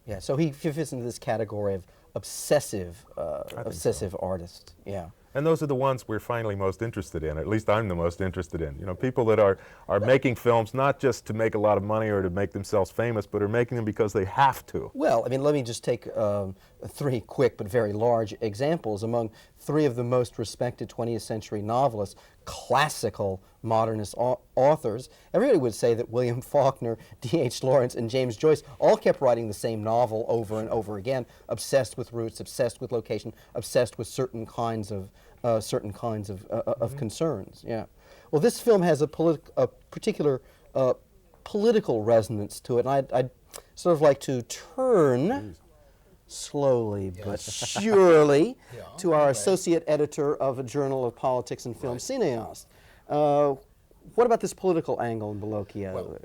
Yeah, so he fits into this category of obsessive artist. Yeah. And those are the ones we're finally most interested in. At least I'm the most interested in. You know, people that are making films not just to make a lot of money or to make themselves famous, but are making them because they have to. Well, I mean, let me just take 3 quick but very large examples. Among 3 of the most respected 20th century novelists, classical modernist authors, everybody would say that William Faulkner, D.H. Lawrence, and James Joyce all kept writing the same novel over and over again, obsessed with roots, obsessed with location, obsessed with certain kinds of concerns. Yeah. Well, this film has a particular political resonance to it, and I'd sort of like to turn slowly but surely to our associate editor of a journal of politics and film, Cineast. What about this political angle in Bellocchio? Well,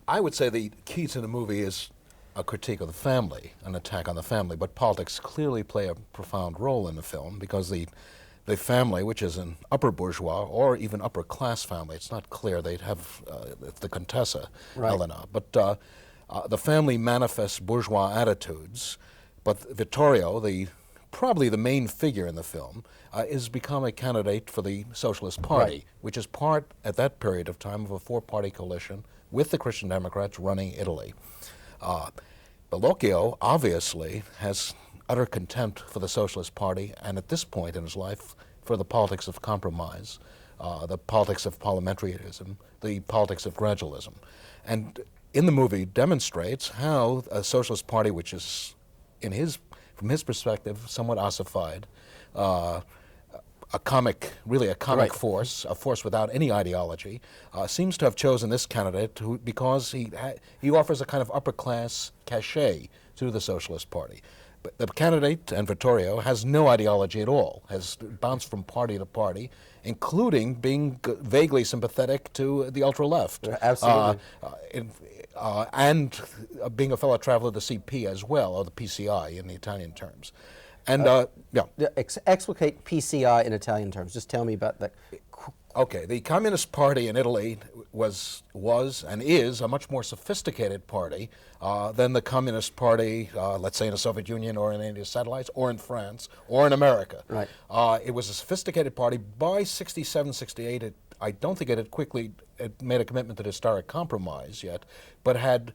I would say the key to the movie is a critique of the family, an attack on the family, but politics clearly play a profound role in the film because the family, which is an upper bourgeois or even upper class family, it's not clear, they'd have the Contessa, Helena, but the family manifests bourgeois attitudes, but Vittorio, probably the main figure in the film, is become a candidate for the Socialist Party, which is part, at that period of time, of a 4-party coalition with the Christian Democrats running Italy. Bellocchio, obviously, has utter contempt for the Socialist Party, and at this point in his life, for the politics of compromise, the politics of parliamentarism, the politics of gradualism. And in the movie demonstrates how a Socialist Party, which is, from his perspective, somewhat ossified, a comic force, a force without any ideology, seems to have chosen this candidate because he offers a kind of upper class cachet to the Socialist Party. But the candidate, and Vittorio, has no ideology at all, has bounced from party to party, including being vaguely sympathetic to the ultra-left. Absolutely. And being a fellow traveler to the CP as well, or the PCI in the Italian terms. And, Explicate PCI in Italian terms. Just tell me about that. Okay, the Communist Party in Italy was and is a much more sophisticated party than the Communist Party, let's say in the Soviet Union or in any of the satellites, or in France, or in America. Right. It was a sophisticated party. By 67, 68, I don't think it made a commitment to historic compromise yet, but had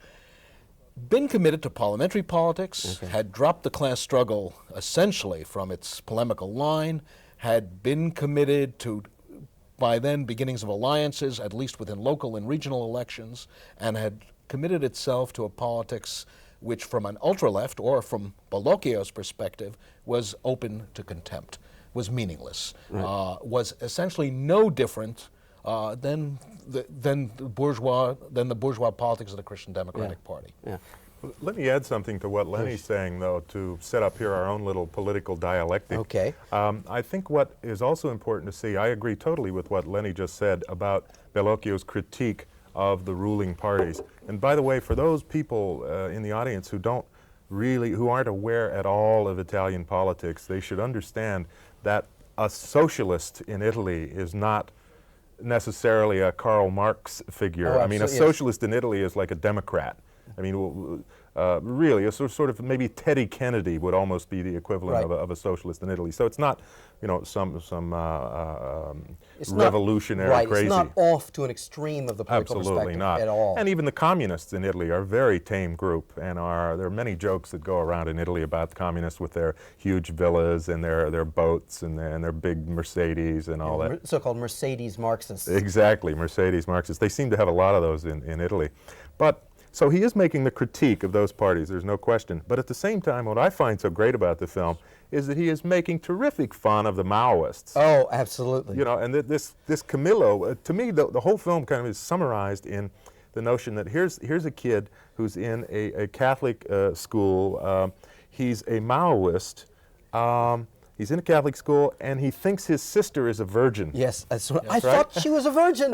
been committed to parliamentary politics, had dropped the class struggle essentially from its polemical line, had been committed to, by then, beginnings of alliances, at least within local and regional elections, and had committed itself to a politics which, from an ultra-left, or from Bellocchio's perspective, was open to contempt, was meaningless, was essentially no different than the bourgeois politics of the Christian Democratic Party. Yeah. Let me add something to what Lenny's saying, though, to set up here our own little political dialectic. Okay. I think what is also important to see, I agree totally with what Lenny just said about Bellocchio's critique of the ruling parties. And by the way, for those people in the audience who aren't aware at all of Italian politics, they should understand that a socialist in Italy is not necessarily a Karl Marx figure. Oh, I mean, a socialist in Italy is like a Democrat. I mean, really, a sort of maybe Teddy Kennedy would almost be the equivalent of a socialist in Italy. So it's not, you know, some revolutionary crazy. It's not off to an extreme of the political Absolutely perspective not. at all. And even the communists in Italy are a very tame group, and there are many jokes that go around in Italy about the communists with their huge villas and their boats and their big Mercedes and all that. So-called Mercedes Marxists. Exactly, Mercedes Marxists. They seem to have a lot of those in Italy. So he is making the critique of those parties, there's no question. But at the same time, what I find so great about the film is that he is making terrific fun of the Maoists. Oh, absolutely. You know, and this Camillo, to me, the whole film kind of is summarized in the notion that here's a kid who's in a Catholic school. He's a Maoist. He's in a Catholic school, and he thinks his sister is a virgin. Yes, that's what, I That's right. thought she was a virgin.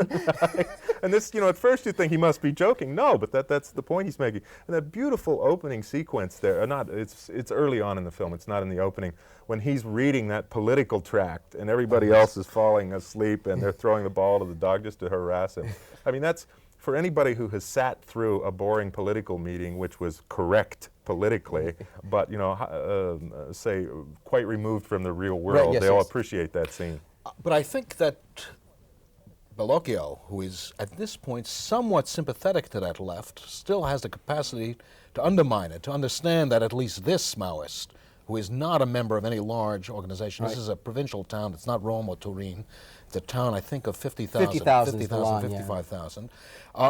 And this, at first you think he must be joking. No, but that's the point he's making. And that beautiful opening sequence there, it's early on in the film, it's not in the opening, when he's reading that political tract and everybody else is falling asleep and they're throwing the ball to the dog just to harass him. I mean, that's, for anybody who has sat through a boring political meeting, which was correct politically, but, say, quite removed from the real world, yes, they'll yes. appreciate that scene. But I think that Bellocchio, who is at this point somewhat sympathetic to that left, still has the capacity to undermine it, to understand that at least this Maoist, who is not a member of any large organization, this is a provincial town, it's not Rome or Turin, it's a town, I think, of 50,000, 55,000,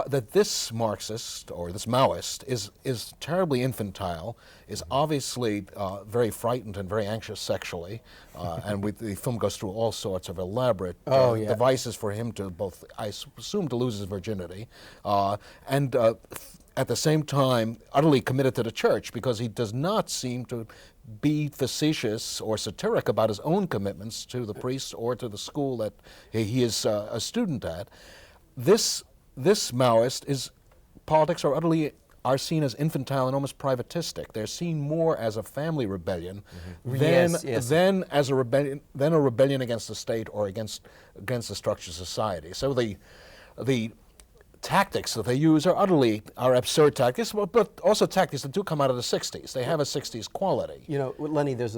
that this Marxist, or this Maoist, is terribly infantile, is obviously very frightened and very anxious sexually, and the film goes through all sorts of elaborate devices for him to both, I assume, to lose his virginity, and at the same time utterly committed to the church, because he does not seem to be facetious or satiric about his own commitments to the priests or to the school that he is a student at. This Maoist politics are seen as infantile and almost privatistic. They're seen more as a family rebellion than as a rebellion against the state or against the structure of society. So the tactics that they use are absurd tactics, but also tactics that do come out of the 60s. They have a 60s quality. Lenny, there's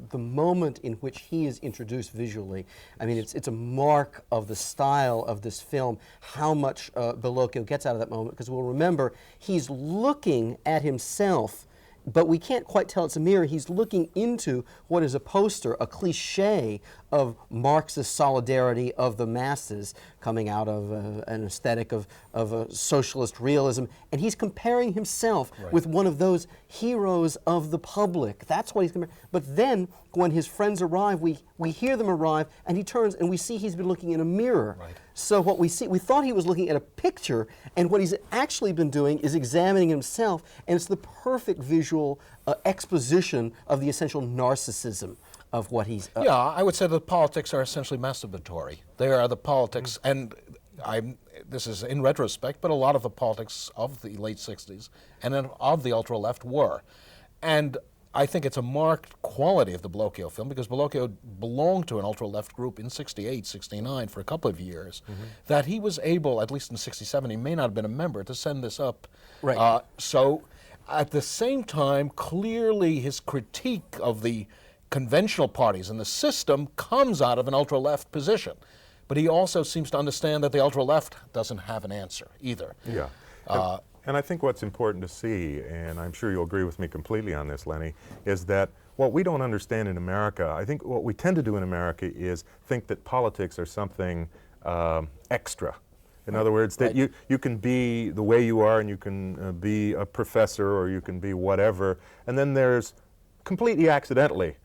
the moment in which he is introduced visually. I mean, it's a mark of the style of this film, how much Bellocchio gets out of that moment, because we'll remember he's looking at himself, but we can't quite tell it's a mirror. He's looking into what is a poster, a cliche of Marxist solidarity of the masses coming out of an aesthetic of a socialist realism, and he's comparing himself with one of those heroes of the public. That's what he's comparing. But then, when his friends arrive, we hear them arrive, and he turns and we see he's been looking in a mirror. Right. So what we see, we thought he was looking at a picture, and what he's actually been doing is examining himself, and it's the perfect visual exposition of the essential narcissism of what he's... Yeah, I would say the politics are essentially masturbatory. They are the politics, and this is in retrospect, but a lot of the politics of the late 60s and of the ultra-left were. And I think it's a marked quality of the Bellocchio film, because Bellocchio belonged to an ultra-left group in 68, 69 for a couple of years, that he was able, at least in 67, he may not have been a member, to send this up. Right. So at the same time, clearly his critique of the conventional parties and the system comes out of an ultra-left position. But he also seems to understand that the ultra-left doesn't have an answer either. Yeah. And I think what's important to see, and I'm sure you'll agree with me completely on this, Lenny, is that what we don't understand in America, I think what we tend to do in America is think that politics are something extra. In other words, that you can be the way you are, and you can be a professor, or you can be whatever, and then there's completely accidentally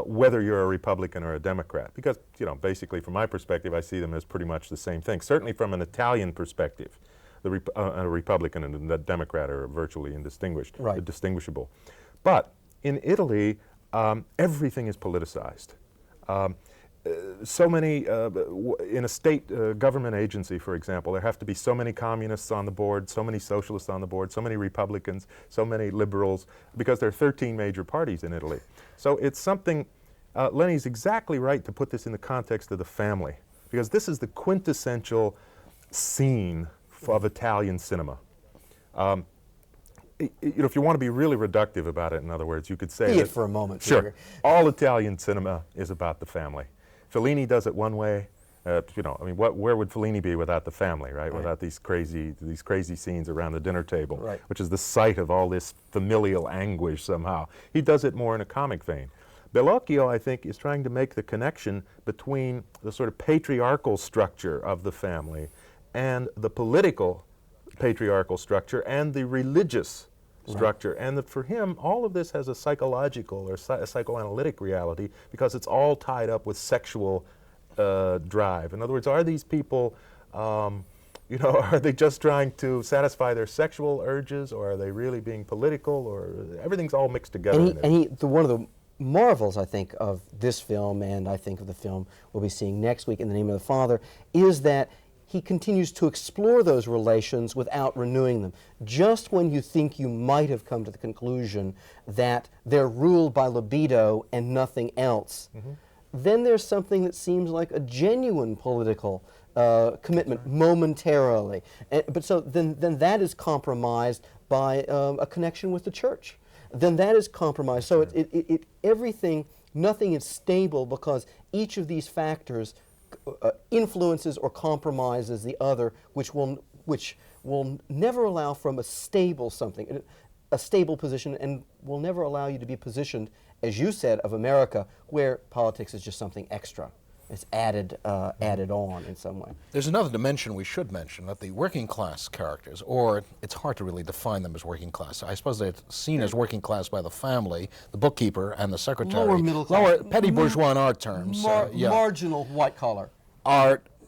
whether you're a Republican or a Democrat. Because, basically from my perspective, I see them as pretty much the same thing. Certainly from an Italian perspective, a Republican and a Democrat are virtually indistinguishable. But in Italy, everything is politicized. So many, in a state government agency, for example, there have to be so many communists on the board, so many socialists on the board, so many Republicans, so many liberals, because there are 13 major parties in Italy. So it's something, Lenny's exactly right to put this in the context of the family, because this is the quintessential scene of Italian cinema. If you want to be really reductive about it, in other words, you could say Be it for a moment. Sure. Peter. All Italian cinema is about the family. Fellini does it one way. Where would Fellini be without the family, right? Without these crazy scenes around the dinner table, which is the site of all this familial anguish somehow. He does it more in a comic vein. Bellocchio, I think, is trying to make the connection between the sort of patriarchal structure of the family and the political patriarchal structure and the religious structure. And for him, all of this has a psychological or a psychoanalytic reality, because it's all tied up with sexual drive. In other words, are these people, are they just trying to satisfy their sexual urges, or are they really being political, or everything's all mixed together? And one of the marvels, I think, of this film, and I think of the film we'll be seeing next week, In the Name of the Father, is that he continues to explore those relations without renewing them. Just when you think you might have come to the conclusion that they're ruled by libido and nothing else, then there's something that seems like a genuine political commitment momentarily. But so then that is compromised by a connection with the church. Then that is compromised. So everything, nothing is stable because each of these factors influences or compromises the other, which will never allow from a stable something, a stable position, and will never allow you to be positioned, as you said, of America, where politics is just something extra. It's added on in some way. There's another dimension we should mention, that the working class characters, or it's hard to really define them as working class. I suppose they're seen as working class by the family, the bookkeeper and the secretary. Lower middle class. Lower, petty bourgeois in our terms. Marginal white collar.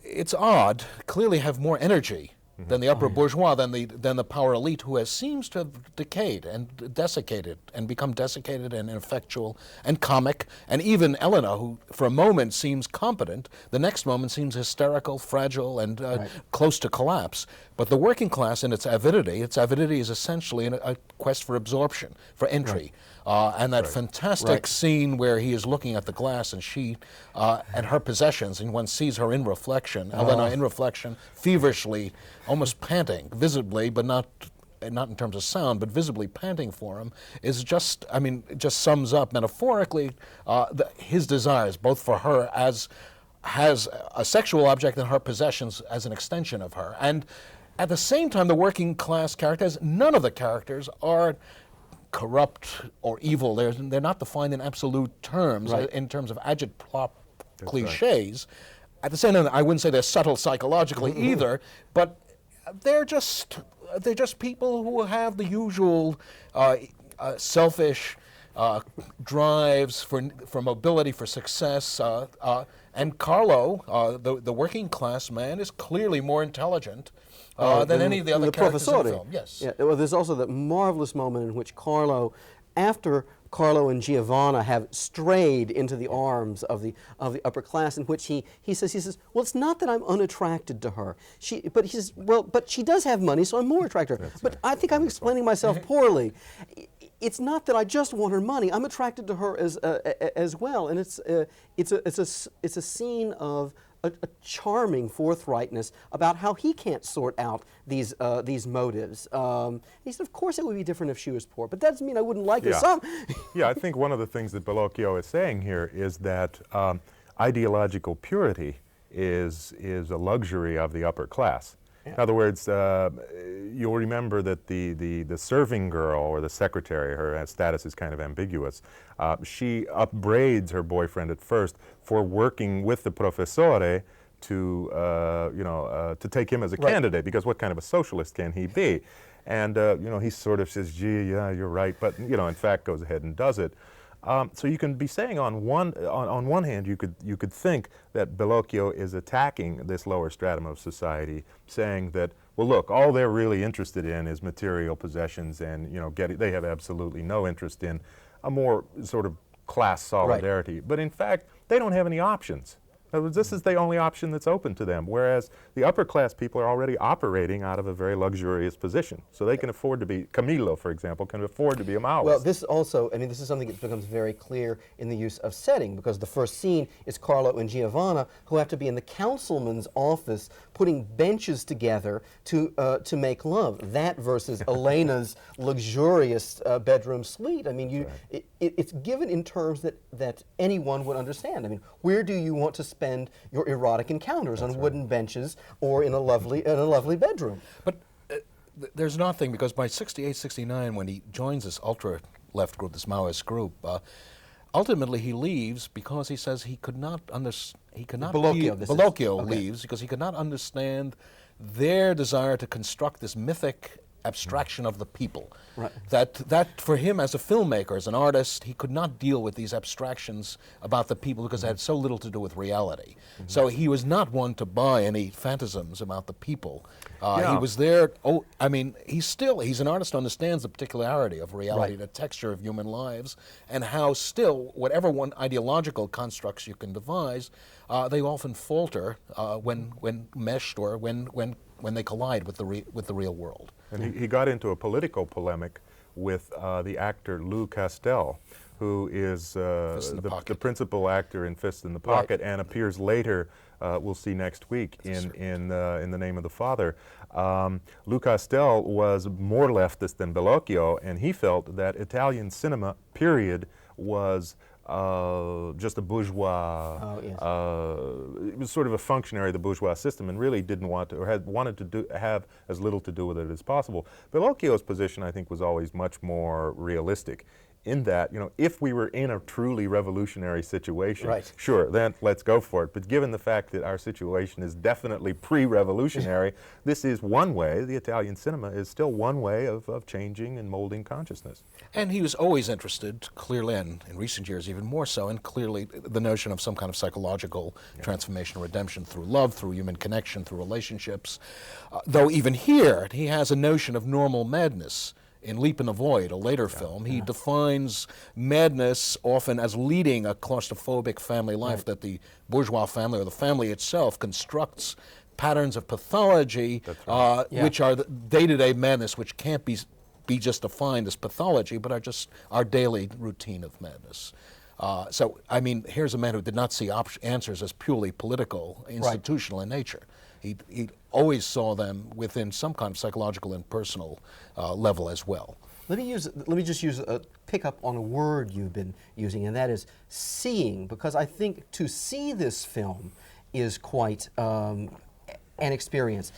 It's odd, clearly have more energy than the upper bourgeois, than the power elite, who seems to have decayed and desiccated and become desiccated and ineffectual and comic. And even Elena, who for a moment seems competent, the next moment seems hysterical, fragile, and close to collapse. But the working class, in its avidity is essentially a quest for absorption, for entry. And that fantastic scene where he is looking at the glass and she and her possessions, and one sees her in reflection, Elena in reflection, feverishly, almost panting, visibly, but not in terms of sound, but visibly panting for him, is just, I mean, it just sums up metaphorically his desires, both for her as a sexual object and her possessions as an extension of her. And at the same time, the working class characters, none of the characters are corrupt or evil. They're not defined in absolute terms, in terms of agitprop cliches. At the same time, I wouldn't say they're subtle psychologically either, but they're just people who have the usual selfish drives for mobility, for success. And Carlo, the working class man, is clearly more intelligent than any of the other characters in the film. Yes. Yeah, well, there's also that marvelous moment in which Carlo, after Carlo and Giovanna have strayed into the arms of the upper class, in which he says, well, it's not that I'm unattracted to her. But he says, well, but she does have money, so I'm more attracted to her. But I think I'm explaining myself poorly. It's not that I just want her money. I'm attracted to her as well, and it's a scene of a charming forthrightness about how he can't sort out these motives. He said, of course it would be different if she was poor, but that doesn't mean I wouldn't like her some. Yeah, I think one of the things that Bellocchio is saying here is that ideological purity is a luxury of the upper class. Yeah. In other words, you'll remember that the serving girl or the secretary, her status is kind of ambiguous. She upbraids her boyfriend at first for working with the professore to take him as a candidate, because what kind of a socialist can he be? And he sort of says, "Gee, yeah, you're right," but in fact goes ahead and does it. So you can be saying on one hand, you could think that Bellocchio is attacking this lower stratum of society, saying that, well, look, all they're really interested in is material possessions, and they have absolutely no interest in a more sort of class solidarity. But in fact, they don't have any options. In other words, this is the only option that's open to them, whereas the upper class people are already operating out of a very luxurious position. So they can afford to be, Camillo, for example, can afford to be a Maoist. Well, this also, this is something that becomes very clear in the use of setting, because the first scene is Carlo and Giovanna, who have to be in the councilman's office putting benches together to make love. That versus Elena's luxurious bedroom suite. It's given in terms that anyone would understand. Where do you want to spend your erotic encounters? On wooden benches or in a lovely bedroom? But there's another thing, because by 68, 69, when he joins this ultra-left group, this Maoist group, ultimately he leaves because he says he could not understand. Bellocchio leaves because he could not understand their desire to construct this mythic abstraction of the people. Right. That for him as a filmmaker, as an artist, he could not deal with these abstractions about the people because it had so little to do with reality. So he was not one to buy any phantasms about the people. He was there, he's an artist who understands the particularity of reality, the texture of human lives, and how still, whatever one ideological constructs you can devise, they often falter when meshed or when they collide with the real world. And he got into a political polemic with the actor Lou Castel, who is the principal actor in Fist in the Pocket, and appears later, we'll see next week, in The Name of the Father. Lou Castel was more leftist than Bellocchio, and he felt that Italian cinema, period, was just a bourgeois, it was sort of a functionary of the bourgeois system, and really didn't want to, or had wanted to have as little to do with it as possible. Bellocchio's position, I think, was always much more realistic, in that, you know, if we were in a truly revolutionary situation, sure, then let's go for it. But given the fact that our situation is definitely pre-revolutionary, this is one way, the Italian cinema is still one way of changing and molding consciousness. And he was always interested, clearly, and in recent years even more so, and clearly the notion of some kind of psychological transformation or redemption through love, through human connection, through relationships. Though even here, he has a notion of normal madness. In Leap in the Void, a later film, he defines madness often as leading a claustrophobic family life, that the bourgeois family or the family itself constructs patterns of pathology, which are the day-to-day madness, which can't be just defined as pathology, but are just our daily routine of madness. So, I mean, here's a man who did not see answers as purely political, institutional in nature. He always saw them within some kind of psychological and personal level as well. Let me just pick up on a word you've been using, and that is seeing, because I think to see this film is quite an experience.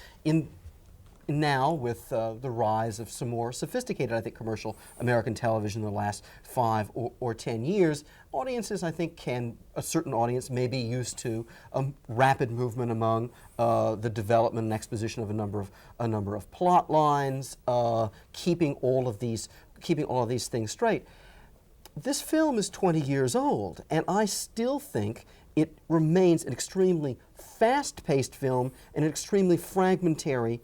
Now, with the rise of some more sophisticated, I think, commercial American television in the last 5 or 10 years, audiences, I think, a certain audience may be used to rapid movement among the development and exposition of a number of plot lines, keeping all of these things straight. This film is 20 years old, and I still think it remains an extremely fast-paced film and an extremely fragmentary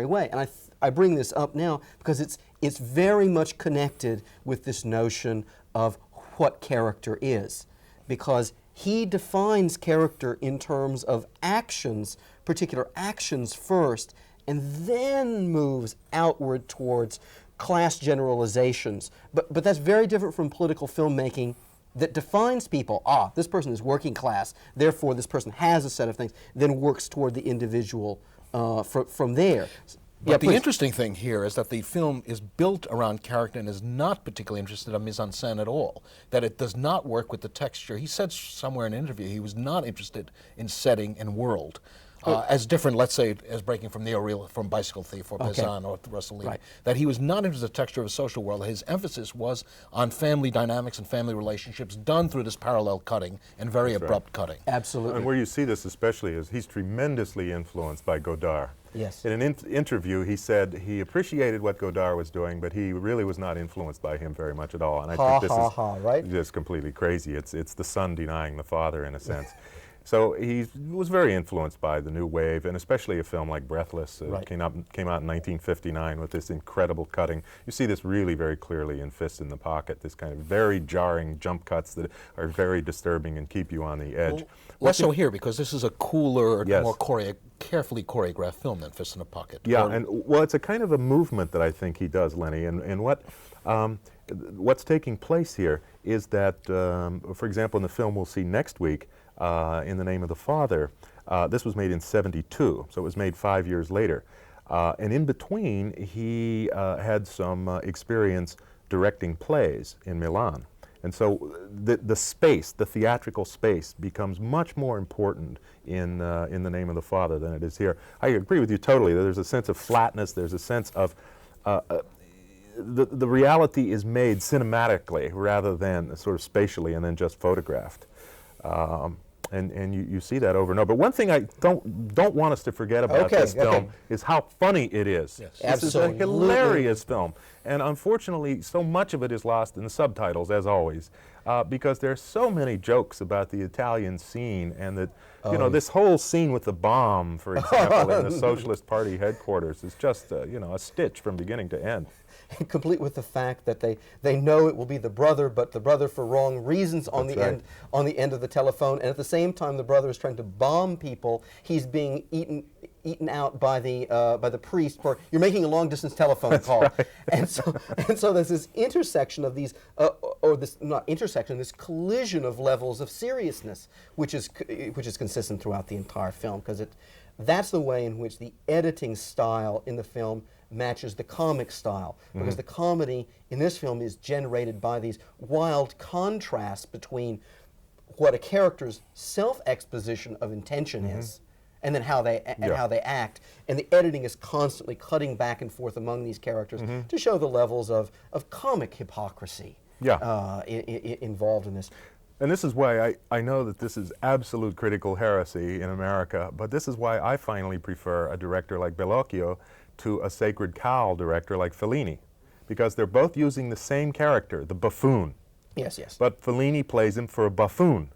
way. And I bring this up now because it's very much connected with this notion of what character is, because he defines character in terms of actions, particular actions first, and then moves outward towards class generalizations. But that's very different from political filmmaking that defines people. This person is working class, therefore this person has a set of things, then works toward the individual from there. But the interesting thing here is that the film is built around character and is not particularly interested in mise-en-scène at all, that it does not work with the texture. He said somewhere in an interview he was not interested in setting and world. As different, let's say, as breaking from neoreal, from Bicycle Thief or Pezan or Russell Lee, that he was not interested in the texture of a social world. His emphasis was on family dynamics and family relationships done through this parallel cutting and very abrupt cutting. Absolutely. And where you see this especially is he's tremendously influenced by Godard. Yes. In an interview, he said he appreciated what Godard was doing, but he really was not influenced by him very much at all. And I think this is just completely crazy. It's the son denying the father, in a sense. So he was very influenced by the new wave, and especially a film like Breathless came out in 1959 with this incredible cutting. You see this really very clearly in Fist in the Pocket, this kind of very jarring jump cuts that are very disturbing and keep you on the edge. Less so here, because this is a cooler, more carefully choreographed film than Fist in the Pocket. Yeah, and well, it's a kind of a movement that I think he does, Lenny, and what's taking place here is that, for example, in the film we'll see next week, In the Name of the Father, this was made in '72, so it was made 5 years later. And in between, he had some experience directing plays in Milan. And so the space, the theatrical space, becomes much more important in the Name of the Father than it is here. I agree with you totally. There's a sense of flatness. There's a sense of the reality is made cinematically rather than sort of spatially and then just photographed. And you see that over and over. But one thing I don't want us to forget about this film is how funny it is. Yes. This is a hilarious film. And unfortunately, so much of it is lost in the subtitles, as always, because there's so many jokes about the Italian scene, and that, you know, this whole scene with the bomb, for example, in the Socialist Party headquarters is just, you know, a stitch from beginning to end. Complete with the fact that they know it will be the brother, but the brother for wrong reasons on the end of the telephone, and at the same time the brother is trying to bomb people. He's being eaten out by the priest for, you're making a long distance telephone call. Right. And so there's this intersection of these this collision of levels of seriousness, which is consistent throughout the entire film, because that's the way in which the editing style in the film matches the comic style, because the comedy in this film is generated by these wild contrasts between what a character's self-exposition of intention is, and then how they act, and the editing is constantly cutting back and forth among these characters to show the levels of comic hypocrisy involved in this. And this is why I know that this is absolute critical heresy in America, but this is why I finally prefer a director like Bellocchio to a sacred cow director like Fellini, because they're both using the same character, the buffoon. Yes, yes. But Fellini plays him for a buffoon,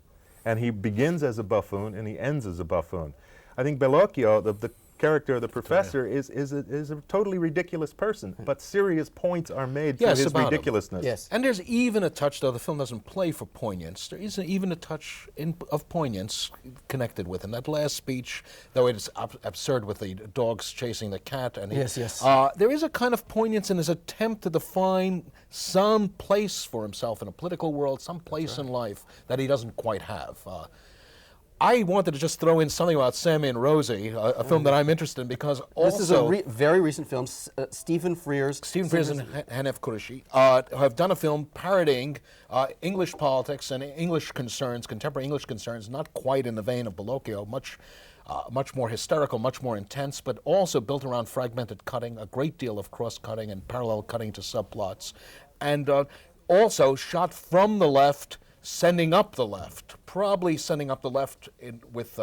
and he begins as a buffoon and he ends as a buffoon. I think Bellocchio, the character of the professor, is a totally ridiculous person, but serious points are made through his ridiculousness. Yes. And there's even a touch, though the film doesn't play for poignance, there is even a touch of poignance connected with him. That last speech, though it is absurd with the dogs chasing the cat, and there is a kind of poignance in his attempt to define some place for himself in a political world, some place in life that he doesn't quite have. I wanted to just throw in something about Sammy and Rosie, a film that I'm interested in, because also... This is a very recent film. Stephen Frears and Hanif Kureishi have done a film parodying English politics and English concerns, contemporary English concerns, not quite in the vein of Bellocchio, much more hysterical, much more intense, but also built around fragmented cutting, a great deal of cross-cutting and parallel cutting to subplots, and also shot from the left, sending up the left, probably sending up the left with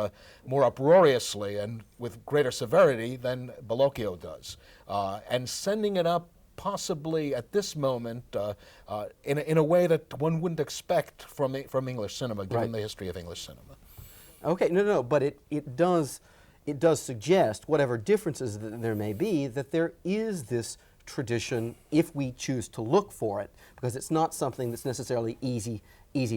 more uproariously and with greater severity than Bellocchio does, and sending it up possibly at this moment in a way that one wouldn't expect from English cinema, given the history of English cinema. Okay, no, but it does suggest, whatever differences there may be, that there is this tradition if we choose to look for it, because it's not something that's necessarily easy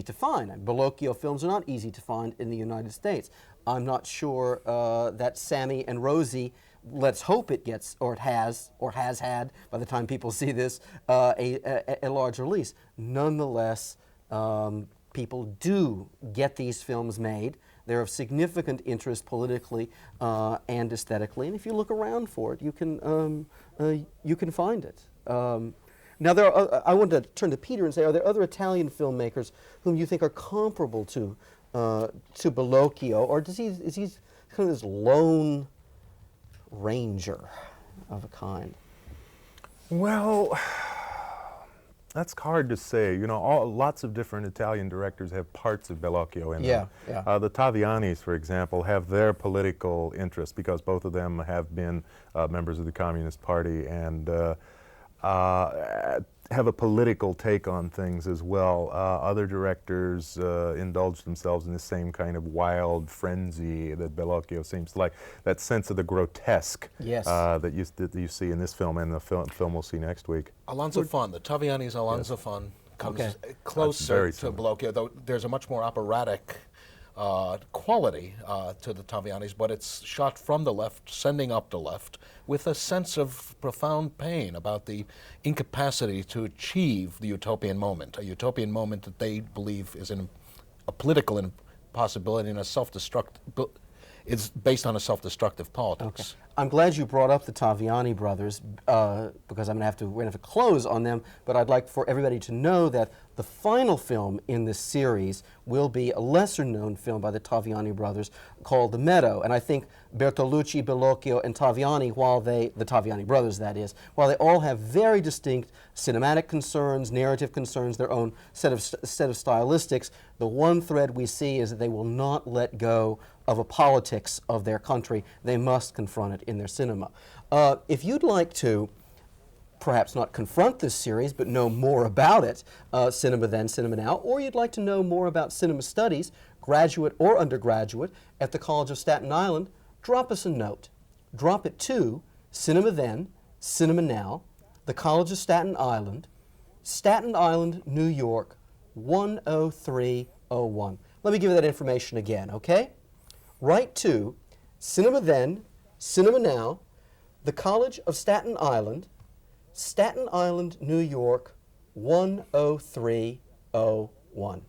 to find. And Bellocchio films are not easy to find in the United States. I'm not sure that Sammy and Rosie, let's hope it gets, or it has had, by the time people see this, a large release. Nonetheless, people do get these films made. They're of significant interest politically and aesthetically, and if you look around for it, you can find it. Now, I want to turn to Peter and say, are there other Italian filmmakers whom you think are comparable to Bellocchio, or is he kind of this lone ranger of a kind? Well, that's hard to say. You know, lots of different Italian directors have parts of Bellocchio in them. Yeah. The Tavianis, for example, have their political interests, because both of them have been members of the Communist Party and have a political take on things as well. Other directors indulge themselves in the same kind of wild frenzy that Bellocchio seems to like, that sense of the grotesque that you see in this film and the film we'll see next week. Alonzo Fon, the Taviani's Alonzo Fon comes closer to Bellocchio, though there's a much more operatic quality to the Tavianis, but it's shot from the left, sending up the left, with a sense of profound pain about the incapacity to achieve the utopian moment, a utopian moment that they believe is a political impossibility and it's based on a self-destructive politics. Okay. I'm glad you brought up the Taviani brothers, because we're going to have to close on them, but I'd like for everybody to know that The final film in this series will be a lesser-known film by the Taviani brothers called The Meadow. And I think Bertolucci, Bellocchio, and Taviani, the Taviani brothers that is, while they all have very distinct cinematic concerns, narrative concerns, their own set of stylistics, the one thread we see is that they will not let go of a politics of their country. They must confront it in their cinema. If you'd like to perhaps not confront this series, but know more about it, Cinema Then, Cinema Now, or you'd like to know more about cinema studies, graduate or undergraduate, at the College of Staten Island, drop us a note. Drop it to Cinema Then, Cinema Now, the College of Staten Island, New York, 10301. Let me give you that information again, okay? Write to Cinema Then, Cinema Now, the College of Staten Island, Staten Island, New York, 10301.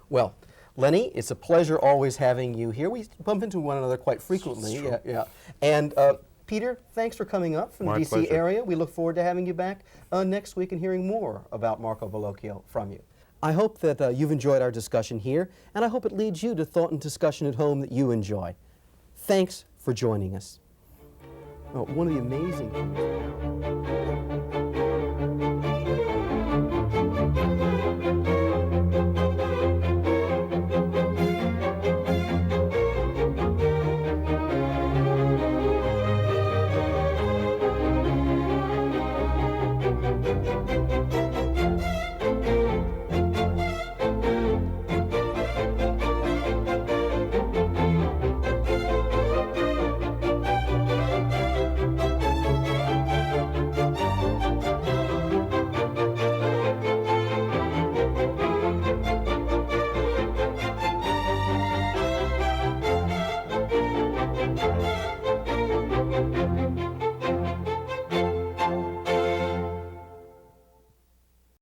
Well, Lenny, it's a pleasure always having you here. We bump into one another quite frequently. Yeah. And Peter, thanks for coming up from the DC pleasure. area. We look forward to having you back next week and hearing more about Marco Bellocchio from you. I hope that you've enjoyed our discussion here, and I hope it leads you to thought and discussion at home that you enjoy. Thanks for joining us. One of the amazing things